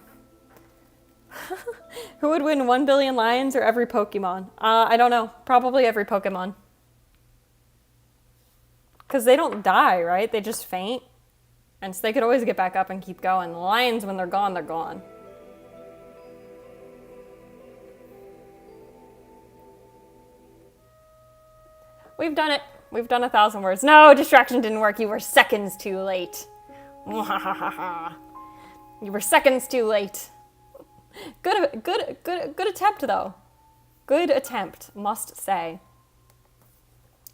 Who would win 1 billion lions or every Pokemon? I don't know. Probably every Pokemon. Because they don't die, right? They just faint. And so they could always get back up and keep going. The lions, when they're gone, they're gone. We've done it. We've done 1,000 words. No, distraction didn't work. You were seconds too late. You were seconds too late. Good attempt, though. Good attempt, must say.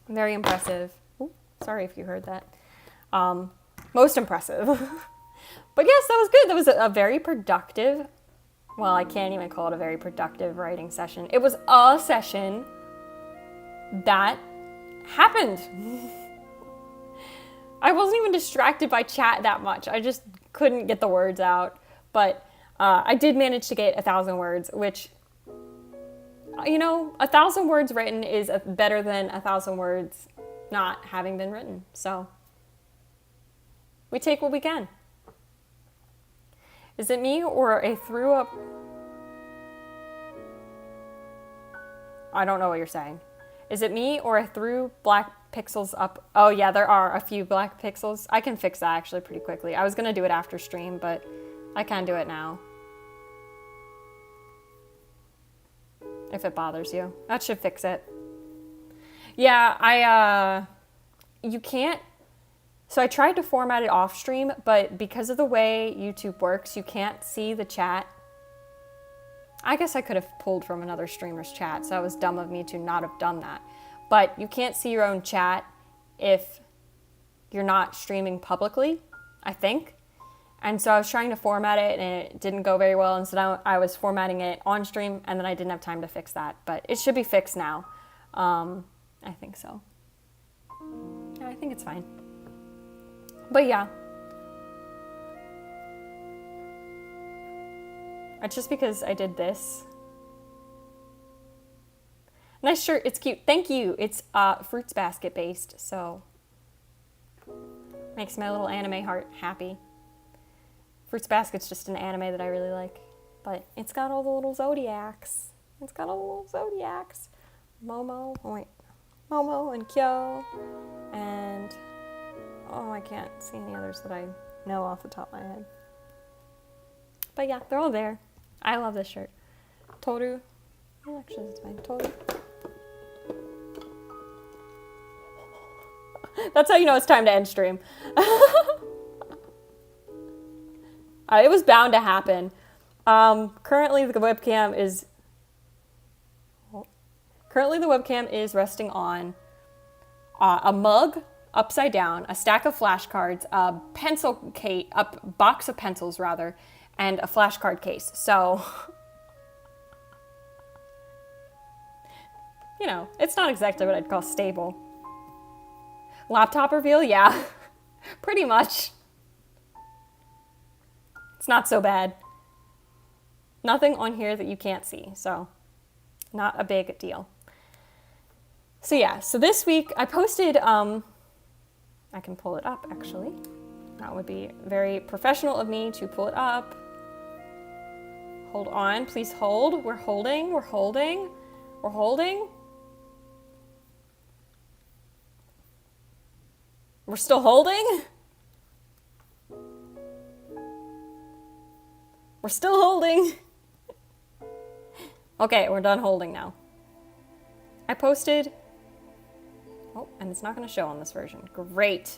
Very impressive. Ooh, sorry if you heard that. Most impressive. But yes, that was good. That was a very productive, well, I can't even call it a very productive writing session. It was a session that happened. I wasn't even distracted by chat that much. I just couldn't get the words out. But I did manage to get 1,000 words, which, 1,000 words written is better than 1,000 words not having been written. So we take what we can. Is it me or a threw up? I don't know what you're saying. Is it me or I threw black pixels up? Oh yeah, there are a few black pixels. I can fix that actually pretty quickly. I was gonna do it after stream, but I can do it now. If it bothers you. That should fix it. Yeah, you can't. So I tried to format it off stream, but because of the way YouTube works, you can't see the chat. I guess I could have pulled from another streamer's chat, so that was dumb of me to not have done that. But you can't see your own chat if you're not streaming publicly, I think. And so I was trying to format it and it didn't go very well. And so now I was formatting it on stream and then I didn't have time to fix that. But it should be fixed now. I think so. Yeah, I think it's fine. But yeah. It's just because I did this. Nice shirt, it's cute. Thank you. It's Fruits Basket based, so makes my little anime heart happy. Fruits Basket's just an anime that I really like, but it's got all the little zodiacs. It's got all the little zodiacs. Momo and Kyo, and I can't see any others that I know off the top of my head. But yeah, they're all there. I love this shirt. Toru. Oh, actually, it's fine. Toru. That's how you know it's time to end stream. It was bound to happen. Currently the webcam is resting on a mug upside down, a stack of flashcards, a box of pencils rather, and a flashcard case. So, it's not exactly what I'd call stable. Laptop reveal? Yeah, pretty much. It's not so bad. Nothing on here that you can't see, so not a big deal. So yeah, so this week I posted, I can pull it up actually. That would be very professional of me to pull it up. Hold on, please hold. We're holding. We're still holding? We're still holding. Okay, we're done holding now. I posted, and it's not gonna show on this version. Great.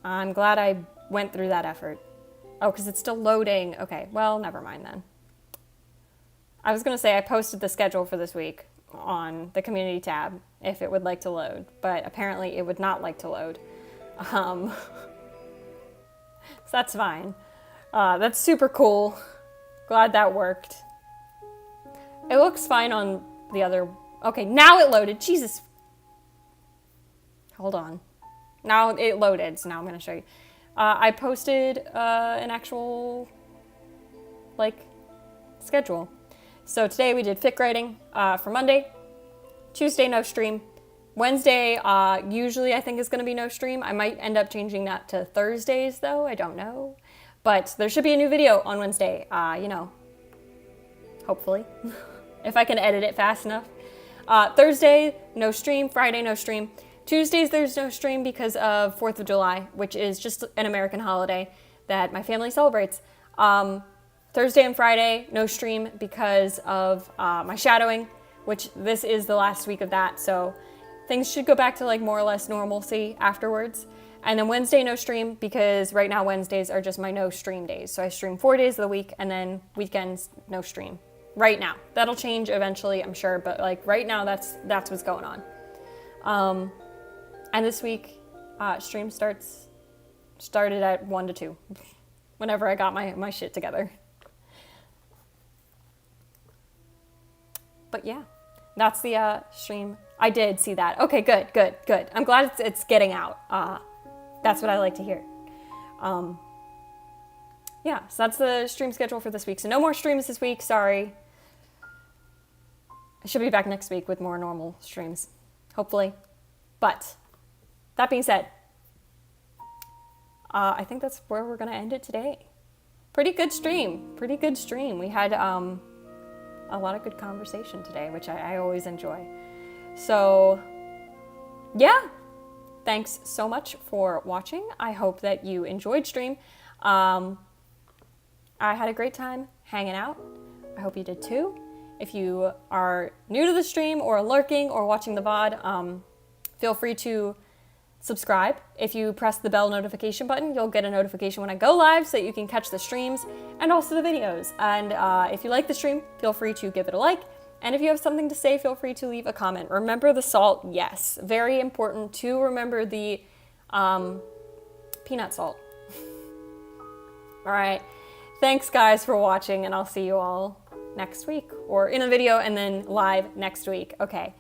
I'm glad I went through that effort. Oh, because it's still loading. Okay, well, never mind then. I was gonna say I posted the schedule for this week on the community tab if it would like to load, but apparently it would not like to load. So that's fine. That's super cool. Glad that worked. It looks fine on the other. Okay, now it loaded. Jesus. Hold on. Now it loaded, so now I'm going to show you. I posted an actual, schedule. So today we did fic writing for Monday. Tuesday, no stream. Wednesday, usually I think is going to be no stream. I might end up changing that to Thursdays, though. I don't know. But there should be a new video on Wednesday, hopefully, if I can edit it fast enough. Thursday, no stream. Friday, no stream. Tuesdays, there's no stream because of 4th of July, which is just an American holiday that my family celebrates. Thursday and Friday, no stream because of my shadowing, which this is the last week of that. So things should go back to like more or less normalcy afterwards. And then Wednesday, no stream because right now Wednesdays are just my no stream days. So I stream 4 days of the week and then weekends, no stream. Right now. That'll change eventually, I'm sure. But like right now, that's what's going on. And this week, stream started at 1 to 2, whenever I got my shit together. But yeah, that's the stream. I did see that. Okay, good. I'm glad it's getting out. That's what I like to hear. Yeah, so that's the stream schedule for this week. So no more streams this week, sorry. I should be back next week with more normal streams, hopefully. But that being said, I think that's where we're going to end it today. Pretty good stream. We had a lot of good conversation today, which I always enjoy. So, yeah. Thanks so much for watching. I hope that you enjoyed stream. I had a great time hanging out. I hope you did too. If you are new to the stream or lurking or watching the VOD, feel free to subscribe. If you press the bell notification button, you'll get a notification when I go live so that you can catch the streams and also the videos. And if you like the stream, feel free to give it a like. And if you have something to say, feel free to leave a comment. Remember the salt, yes. Very important to remember the peanut salt. All right. Thanks, guys, for watching, and I'll see you all next week or in a video and then live next week. Okay.